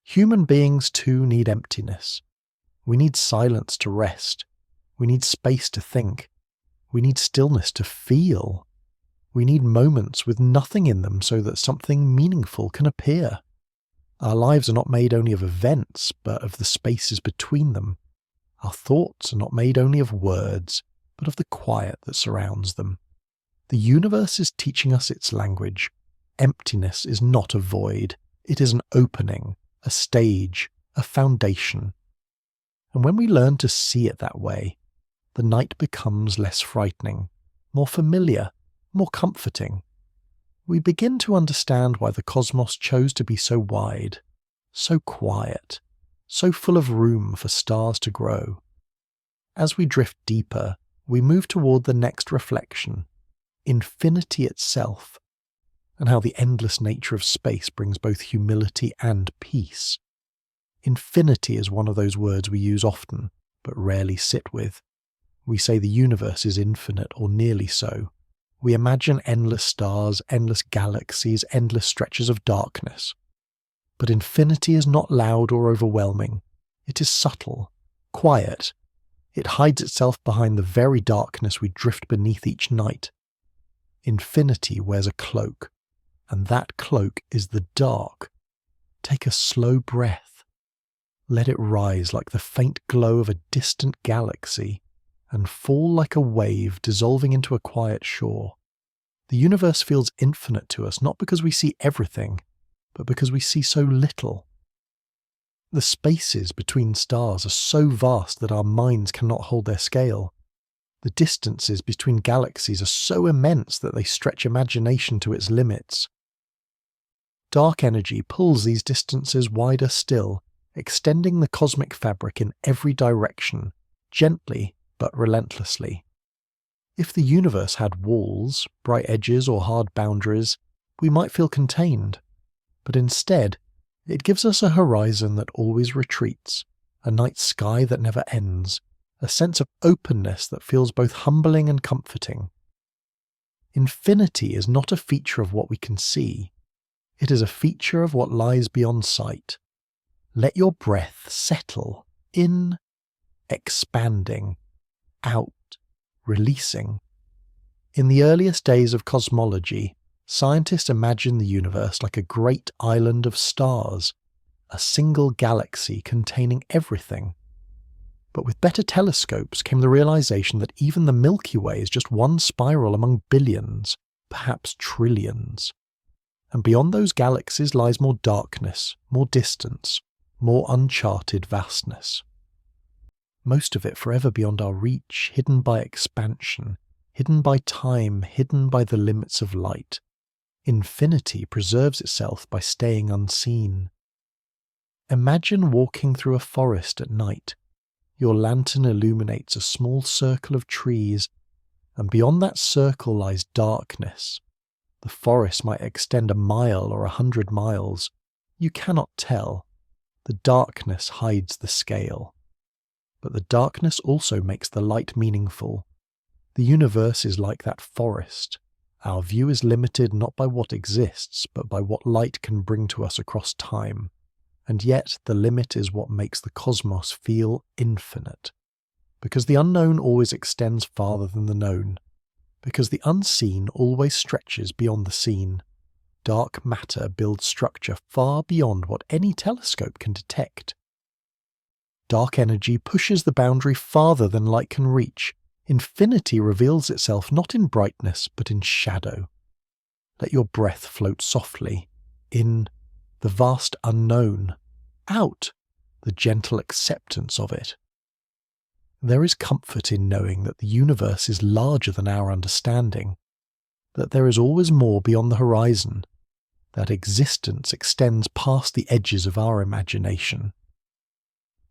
Human beings too need emptiness. We need silence to rest. We need space to think. We need stillness to feel. We need moments with nothing in them so that something meaningful can appear. Our lives are not made only of events, but of the spaces between them. Our thoughts are not made only of words, but of the quiet that surrounds them. The universe is teaching us its language. Emptiness is not a void. It is an opening, a stage, a foundation. And when we learn to see it that way, the night becomes less frightening, more familiar, more comforting. We begin to understand why the cosmos chose to be so wide, so quiet, so full of room for stars to grow. As we drift deeper, we move toward the next reflection, infinity itself, and how the endless nature of space brings both humility and peace. Infinity is one of those words we use often, but rarely sit with. We say the universe is infinite, or nearly so. We imagine endless stars, endless galaxies, endless stretches of darkness. But infinity is not loud or overwhelming. It is subtle, quiet. It hides itself behind the very darkness we drift beneath each night. Infinity wears a cloak, and that cloak is the dark. Take a slow breath. Let it rise like the faint glow of a distant galaxy, and fall like a wave dissolving into a quiet shore. The universe feels infinite to us not because we see everything, but because we see so little. The spaces between stars are so vast that our minds cannot hold their scale. The distances between galaxies are so immense that they stretch imagination to its limits. Dark energy pulls these distances wider still, extending the cosmic fabric in every direction, gently but relentlessly. If the universe had walls, bright edges, or hard boundaries, we might feel contained. But instead, it gives us a horizon that always retreats, a night sky that never ends, a sense of openness that feels both humbling and comforting. Infinity is not a feature of what we can see. It is a feature of what lies beyond sight. Let your breath settle in, expanding, out, releasing. In the earliest days of cosmology, scientists imagined the universe like a great island of stars, a single galaxy containing everything. But with better telescopes came the realization that even the Milky Way is just one spiral among billions, perhaps trillions. And beyond those galaxies lies more darkness, more distance, more uncharted vastness. Most of it forever beyond our reach, hidden by expansion, hidden by time, hidden by the limits of light. Infinity preserves itself by staying unseen. Imagine walking through a forest at night. Your lantern illuminates a small circle of trees, and beyond that circle lies darkness. The forest might extend a mile or 100 miles. You cannot tell. The darkness hides the scale. But the darkness also makes the light meaningful. The universe is like that forest. Our view is limited not by what exists, but by what light can bring to us across time. And yet the limit is what makes the cosmos feel infinite. Because the unknown always extends farther than the known. Because the unseen always stretches beyond the seen. Dark matter builds structure far beyond what any telescope can detect. Dark energy pushes the boundary farther than light can reach. Infinity reveals itself not in brightness, but in shadow. Let your breath float softly. In, the vast unknown. Out, the gentle acceptance of it. There is comfort in knowing that the universe is larger than our understanding, that there is always more beyond the horizon, that existence extends past the edges of our imagination.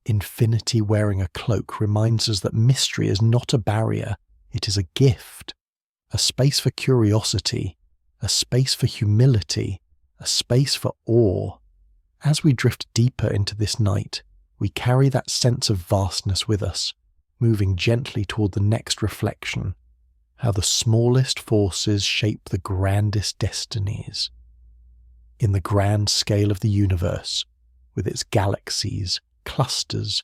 Infinity wearing a cloak reminds us that mystery is not a barrier, it is a gift, a space for curiosity, a space for humility, a space for awe. As we drift deeper into this night, we carry that sense of vastness with us, moving gently toward the next reflection, how the smallest forces shape the grandest destinies. In the grand scale of the universe, with its galaxies, clusters,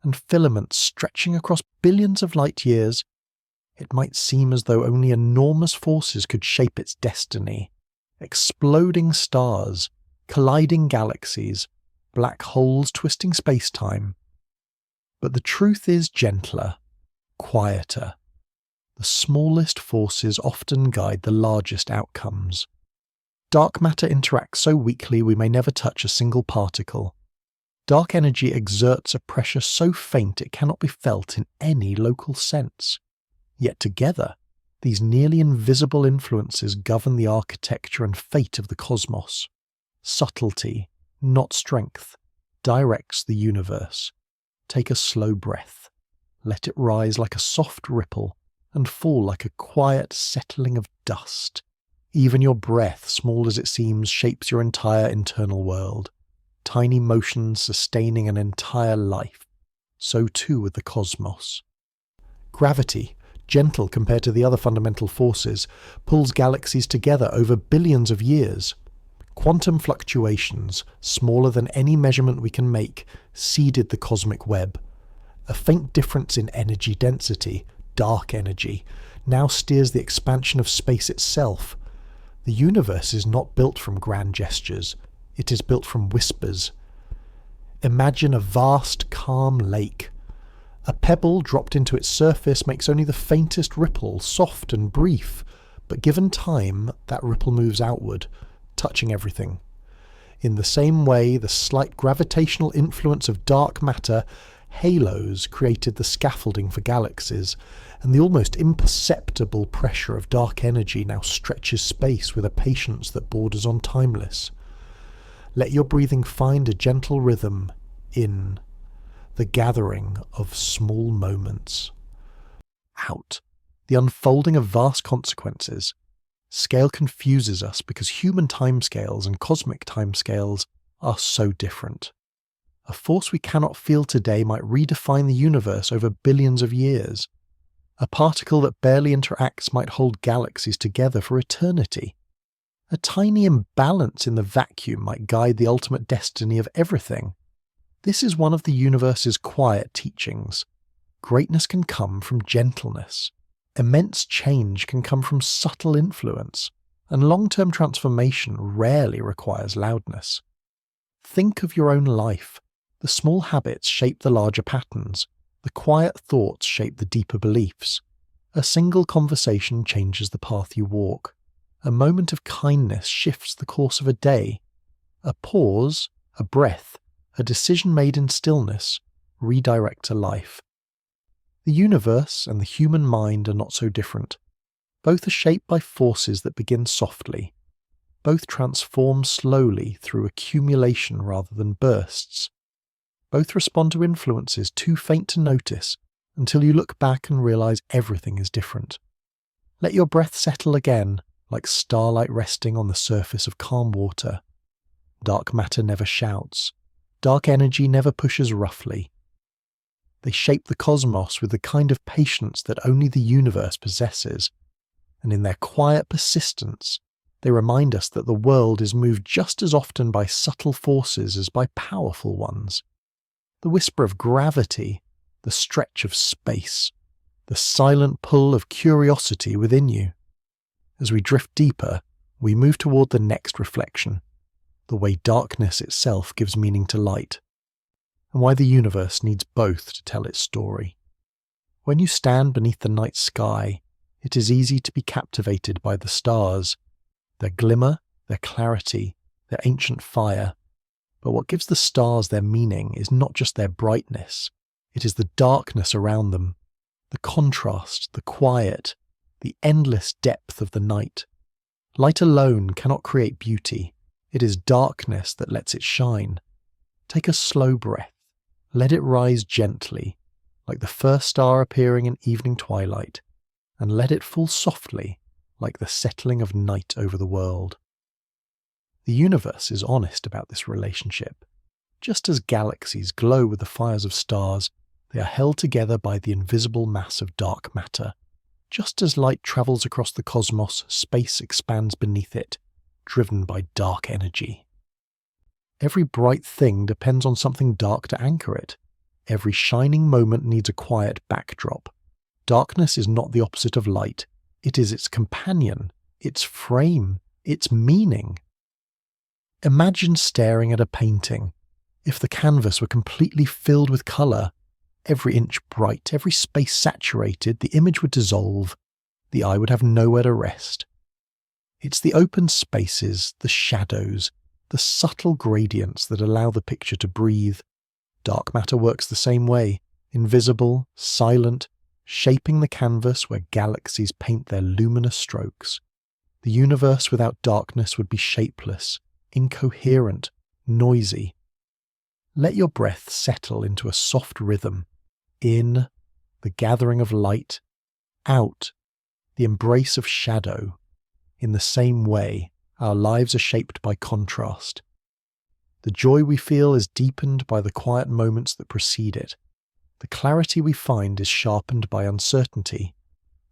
and filaments stretching across billions of light years, it might seem as though only enormous forces could shape its destiny. Exploding stars, colliding galaxies, black holes twisting space-time. But the truth is gentler, quieter. The smallest forces often guide the largest outcomes. Dark matter interacts so weakly we may never touch a single particle. Dark energy exerts a pressure so faint it cannot be felt in any local sense. Yet together, these nearly invisible influences govern the architecture and fate of the cosmos. Subtlety, not strength, directs the universe. Take a slow breath. Let it rise like a soft ripple and fall like a quiet settling of dust. Even your breath, small as it seems, shapes your entire internal world. Tiny motions sustaining an entire life. So too with the cosmos. Gravity, gentle compared to the other fundamental forces, pulls galaxies together over billions of years. Quantum fluctuations, smaller than any measurement we can make, seeded the cosmic web. A faint difference in energy density, dark energy, now steers the expansion of space itself. The universe is not built from grand gestures, it is built from whispers. Imagine a vast, calm lake. A pebble dropped into its surface makes only the faintest ripple, soft and brief, but given time, that ripple moves outward, touching everything. In the same way, the slight gravitational influence of dark matter Halos created the scaffolding for galaxies, and the almost imperceptible pressure of dark energy now stretches space with a patience that borders on timeless. Let your breathing find a gentle rhythm in the gathering of small moments. Out, the unfolding of vast consequences. Scale confuses us because human timescales and cosmic timescales are so different. A force we cannot feel today might redefine the universe over billions of years. A particle that barely interacts might hold galaxies together for eternity. A tiny imbalance in the vacuum might guide the ultimate destiny of everything. This is one of the universe's quiet teachings. Greatness can come from gentleness. Immense change can come from subtle influence, and long-term transformation rarely requires loudness. Think of your own life. The small habits shape the larger patterns. The quiet thoughts shape the deeper beliefs. A single conversation changes the path you walk. A moment of kindness shifts the course of a day. A pause, a breath, a decision made in stillness redirect a life. The universe and the human mind are not so different. Both are shaped by forces that begin softly. Both transform slowly through accumulation rather than bursts. Both respond to influences too faint to notice until you look back and realize everything is different. Let your breath settle again, like starlight resting on the surface of calm water. Dark matter never shouts. Dark energy never pushes roughly. They shape the cosmos with the kind of patience that only the universe possesses, and in their quiet persistence, they remind us that the world is moved just as often by subtle forces as by powerful ones. The whisper of gravity, the stretch of space, the silent pull of curiosity within you. As we drift deeper, we move toward the next reflection, the way darkness itself gives meaning to light, and why the universe needs both to tell its story. When you stand beneath the night sky, it is easy to be captivated by the stars, their glimmer, their clarity, their ancient fire. But what gives the stars their meaning is not just their brightness, it is the darkness around them, the contrast, the quiet, the endless depth of the night. Light alone cannot create beauty. It is darkness that lets it shine. Take a slow breath. Let it rise gently, like the first star appearing in evening twilight, and let it fall softly, like the settling of night over the world. The universe is honest about this relationship. Just as galaxies glow with the fires of stars, they are held together by the invisible mass of dark matter. Just as light travels across the cosmos, space expands beneath it, driven by dark energy. Every bright thing depends on something dark to anchor it. Every shining moment needs a quiet backdrop. Darkness is not the opposite of light. It is its companion, its frame, its meaning. Imagine staring at a painting. If the canvas were completely filled with colour, every inch bright, every space saturated, the image would dissolve. The eye would have nowhere to rest. It's the open spaces, the shadows, the subtle gradients that allow the picture to breathe. Dark matter works the same way, invisible, silent, shaping the canvas where galaxies paint their luminous strokes. The universe without darkness would be shapeless, incoherent, noisy. Let your breath settle into a soft rhythm. In, the gathering of light. Out, the embrace of shadow. In the same way, our lives are shaped by contrast. The joy we feel is deepened by the quiet moments that precede it. The clarity we find is sharpened by uncertainty.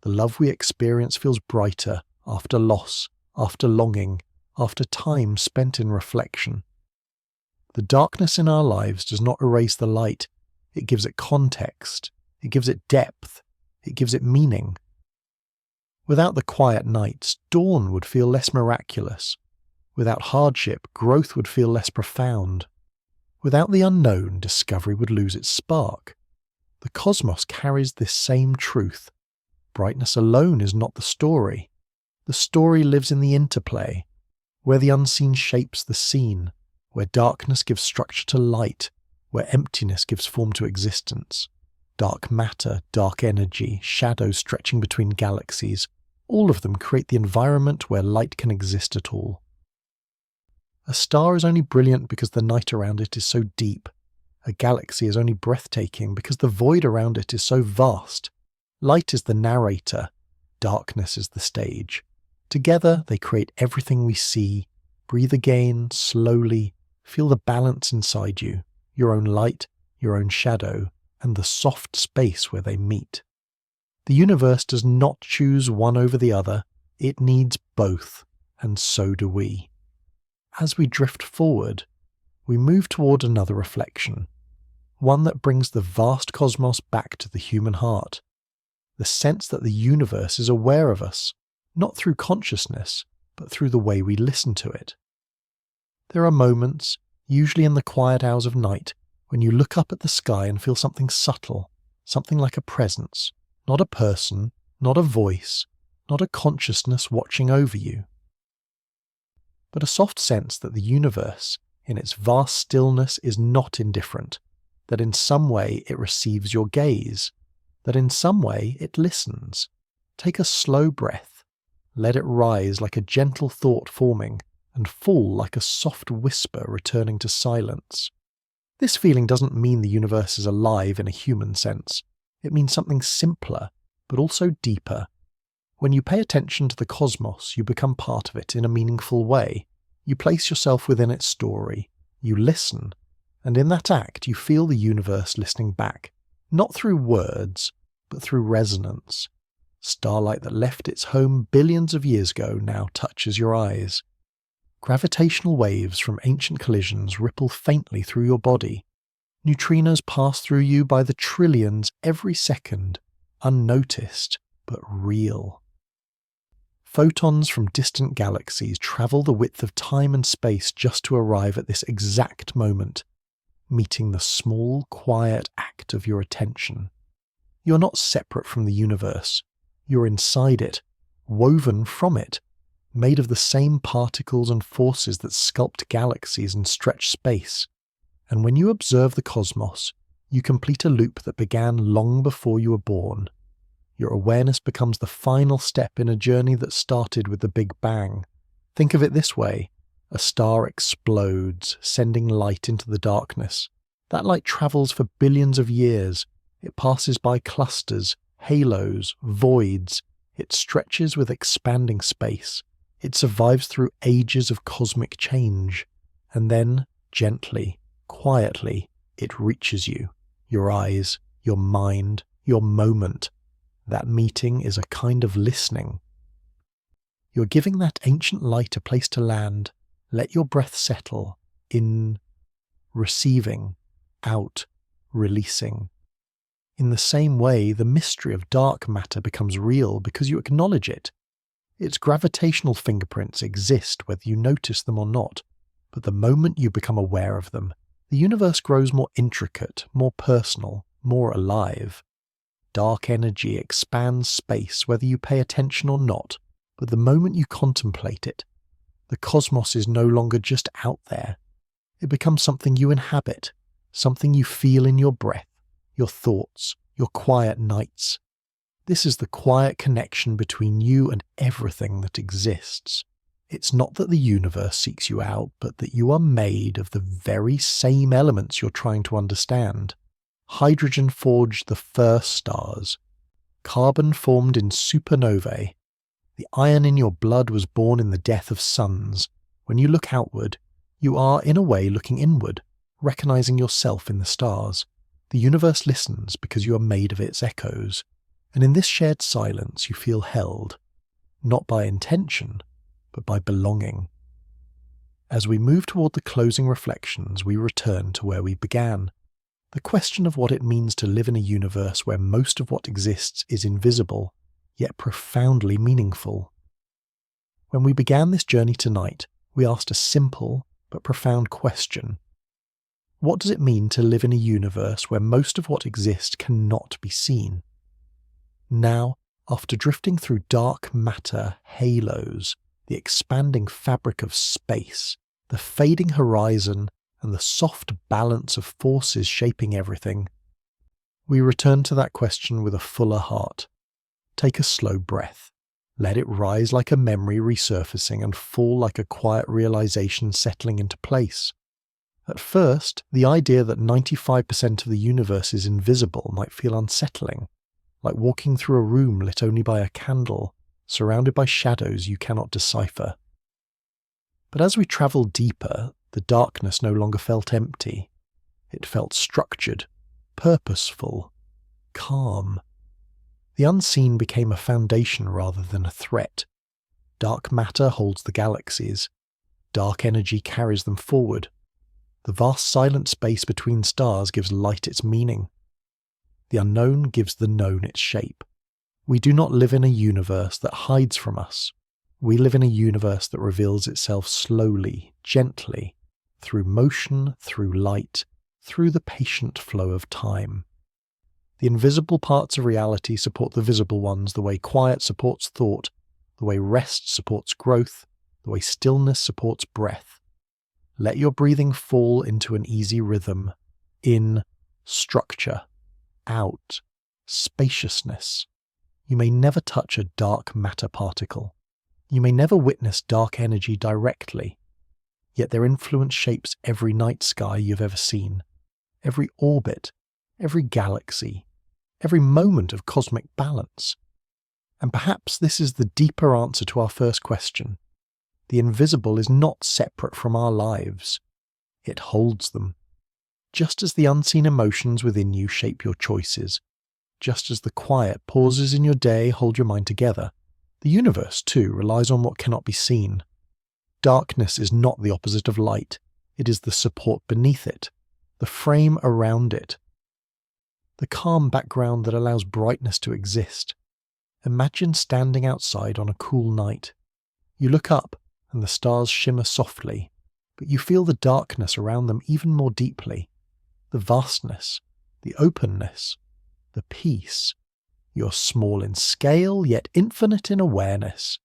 The love we experience feels brighter after loss, after longing, after time spent in reflection. The darkness in our lives does not erase the light. It gives it context. It gives it depth. It gives it meaning. Without the quiet nights, dawn would feel less miraculous. Without hardship, growth would feel less profound. Without the unknown, discovery would lose its spark. The cosmos carries this same truth. Brightness alone is not the story. The story lives in the interplay, where the unseen shapes the seen, where darkness gives structure to light, where emptiness gives form to existence. Dark matter, dark energy, shadows stretching between galaxies, all of them create the environment where light can exist at all. A star is only brilliant because the night around it is so deep. A galaxy is only breathtaking because the void around it is so vast. Light is the narrator, darkness is the stage. Together they create everything we see. Breathe again, slowly, feel the balance inside you, your own light, your own shadow, and the soft space where they meet. The universe does not choose one over the other, it needs both, and so do we. As we drift forward, we move toward another reflection, one that brings the vast cosmos back to the human heart, the sense that the universe is aware of us, not through consciousness, but through the way we listen to it. There are moments, usually in the quiet hours of night, when you look up at the sky and feel something subtle, something like a presence, not a person, not a voice, not a consciousness watching over you, but a soft sense that the universe, in its vast stillness, is not indifferent, that in some way it receives your gaze, that in some way it listens. Take a slow breath, let it rise like a gentle thought forming, and fall like a soft whisper returning to silence. This feeling doesn't mean the universe is alive in a human sense. It means something simpler, but also deeper. When you pay attention to the cosmos, you become part of it in a meaningful way. You place yourself within its story, you listen, and in that act you feel the universe listening back, not through words, but through resonance. Starlight that left its home billions of years ago now touches your eyes. Gravitational waves from ancient collisions ripple faintly through your body. Neutrinos pass through you by the trillions every second, unnoticed but real. Photons from distant galaxies travel the width of time and space just to arrive at this exact moment, meeting the small, quiet act of your attention. You're not separate from the universe. You're inside it, woven from it, made of the same particles and forces that sculpt galaxies and stretch space. And when you observe the cosmos, you complete a loop that began long before you were born. Your awareness becomes the final step in a journey that started with the Big Bang. Think of it this way. A star explodes, sending light into the darkness. That light travels for billions of years. It passes by clusters, halos, voids. It stretches with expanding space. It survives through ages of cosmic change. And then, gently, quietly, it reaches you. Your eyes, your mind, your moment. That meeting is a kind of listening. You're giving that ancient light a place to land. Let your breath settle. In, receiving, out, releasing. In the same way, the mystery of dark matter becomes real because you acknowledge it. Its gravitational fingerprints exist whether you notice them or not, but the moment you become aware of them, the universe grows more intricate, more personal, more alive. Dark energy expands space whether you pay attention or not, but the moment you contemplate it, the cosmos is no longer just out there. It becomes something you inhabit, something you feel in your breath, your thoughts, your quiet nights. This is the quiet connection between you and everything that exists. It's not that the universe seeks you out, but that you are made of the very same elements you're trying to understand. Hydrogen forged the first stars. Carbon formed in supernovae. The iron in your blood was born in the death of suns. When you look outward, you are in a way looking inward, recognizing yourself in the stars. The universe listens because you are made of its echoes. And in this shared silence you feel held, not by intention, but by belonging. As we move toward the closing reflections, we return to where we began. The question of what it means to live in a universe where most of what exists is invisible, yet profoundly meaningful. When we began this journey tonight, we asked a simple but profound question. What does it mean to live in a universe where most of what exists cannot be seen? Now, after drifting through dark matter halos, the expanding fabric of space, the fading horizon, and the soft balance of forces shaping everything, we return to that question with a fuller heart. Take a slow breath. Let it rise like a memory resurfacing and fall like a quiet realization settling into place. At first, the idea that 95% of the universe is invisible might feel unsettling, like walking through a room lit only by a candle, surrounded by shadows you cannot decipher. But as we traveled deeper, the darkness no longer felt empty. It felt structured, purposeful, calm. The unseen became a foundation rather than a threat. Dark matter holds the galaxies. Dark energy carries them forward. The vast silent space between stars gives light its meaning. The unknown gives the known its shape. We do not live in a universe that hides from us. We live in a universe that reveals itself slowly, gently, through motion, through light, through the patient flow of time. The invisible parts of reality support the visible ones the way quiet supports thought, the way rest supports growth, the way stillness supports breath. Let your breathing fall into an easy rhythm. In, structure. Out, spaciousness. You may never touch a dark matter particle. You may never witness dark energy directly, yet their influence shapes every night sky you've ever seen, every orbit, every galaxy, every moment of cosmic balance. And perhaps this is the deeper answer to our first question. The invisible is not separate from our lives. It holds them. Just as the unseen emotions within you shape your choices, just as the quiet pauses in your day hold your mind together, the universe, too, relies on what cannot be seen. Darkness is not the opposite of light. It is the support beneath it, the frame around it, the calm background that allows brightness to exist. Imagine standing outside on a cool night. You look up, and the stars shimmer softly, but you feel the darkness around them even more deeply. The vastness, the openness, the peace. You're small in scale, yet infinite in awareness.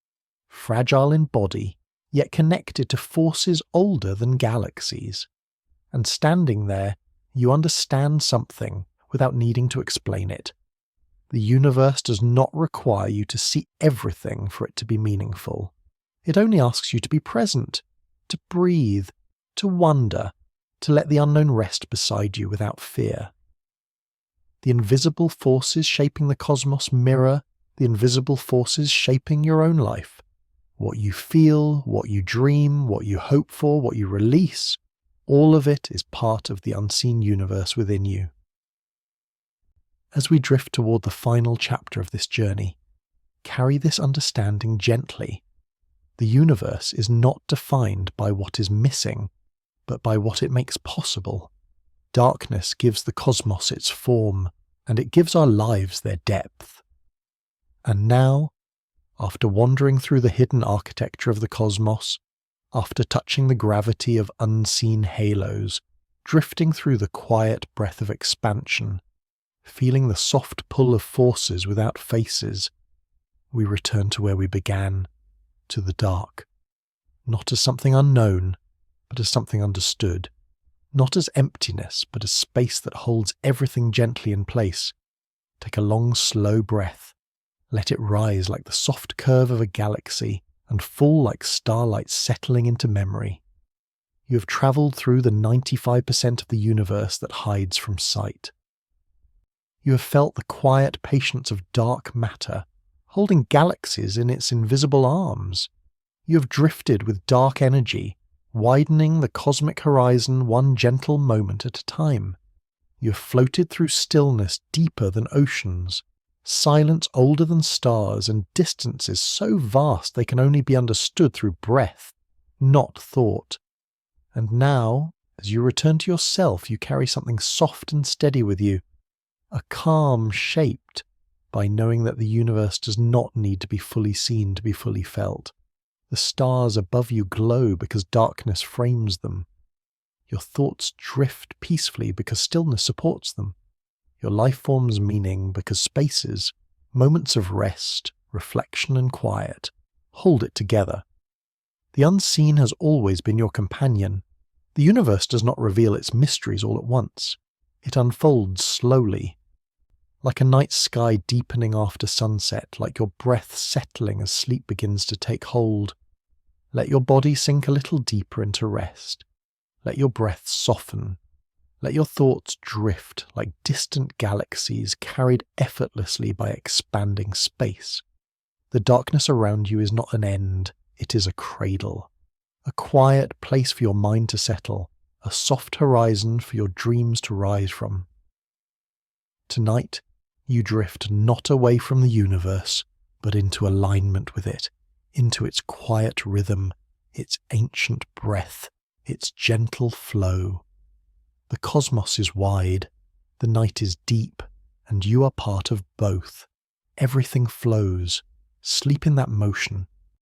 Fragile in body, yet connected to forces older than galaxies. And standing there, you understand something without needing to explain it. The universe does not require you to see everything for it to be meaningful. It only asks you to be present, to breathe, to wonder, to let the unknown rest beside you without fear. The invisible forces shaping the cosmos mirror the invisible forces shaping your own life. What you feel, what you dream, what you hope for, what you release, all of it is part of the unseen universe within you. As we drift toward the final chapter of this journey, carry this understanding gently. The universe is not defined by what is missing, but by what it makes possible. Darkness gives the cosmos its form, and it gives our lives their depth. And now, after wandering through the hidden architecture of the cosmos, after touching the gravity of unseen halos, drifting through the quiet breath of expansion, feeling the soft pull of forces without faces, we return to where we began, to the dark, not as something unknown, but as something understood, not as emptiness, but as space that holds everything gently in place. Take a long, slow breath. Let it rise like the soft curve of a galaxy and fall like starlight settling into memory. You have travelled through the 95% of the universe that hides from sight. You have felt the quiet patience of dark matter, holding galaxies in its invisible arms. You have drifted with dark energy, widening the cosmic horizon one gentle moment at a time. You have floated through stillness deeper than oceans, silence older than stars, and distances so vast they can only be understood through breath, not thought. And now, as you return to yourself, you carry something soft and steady with you, a calm shaped by knowing that the universe does not need to be fully seen to be fully felt. The stars above you glow because darkness frames them. Your thoughts drift peacefully because stillness supports them. Your life forms meaning because spaces, moments of rest, reflection and quiet, hold it together. The unseen has always been your companion. The universe does not reveal its mysteries all at once. It unfolds slowly, like a night sky deepening after sunset, like your breath settling as sleep begins to take hold. Let your body sink a little deeper into rest. Let your breath soften. Let your thoughts drift like distant galaxies carried effortlessly by expanding space. The darkness around you is not an end, it is a cradle. A quiet place for your mind to settle, a soft horizon for your dreams to rise from. Tonight, you drift not away from the universe, but into alignment with it, into its quiet rhythm, its ancient breath, its gentle flow. The cosmos is wide, the night is deep, and you are part of both. Everything flows. Sleep in that motion,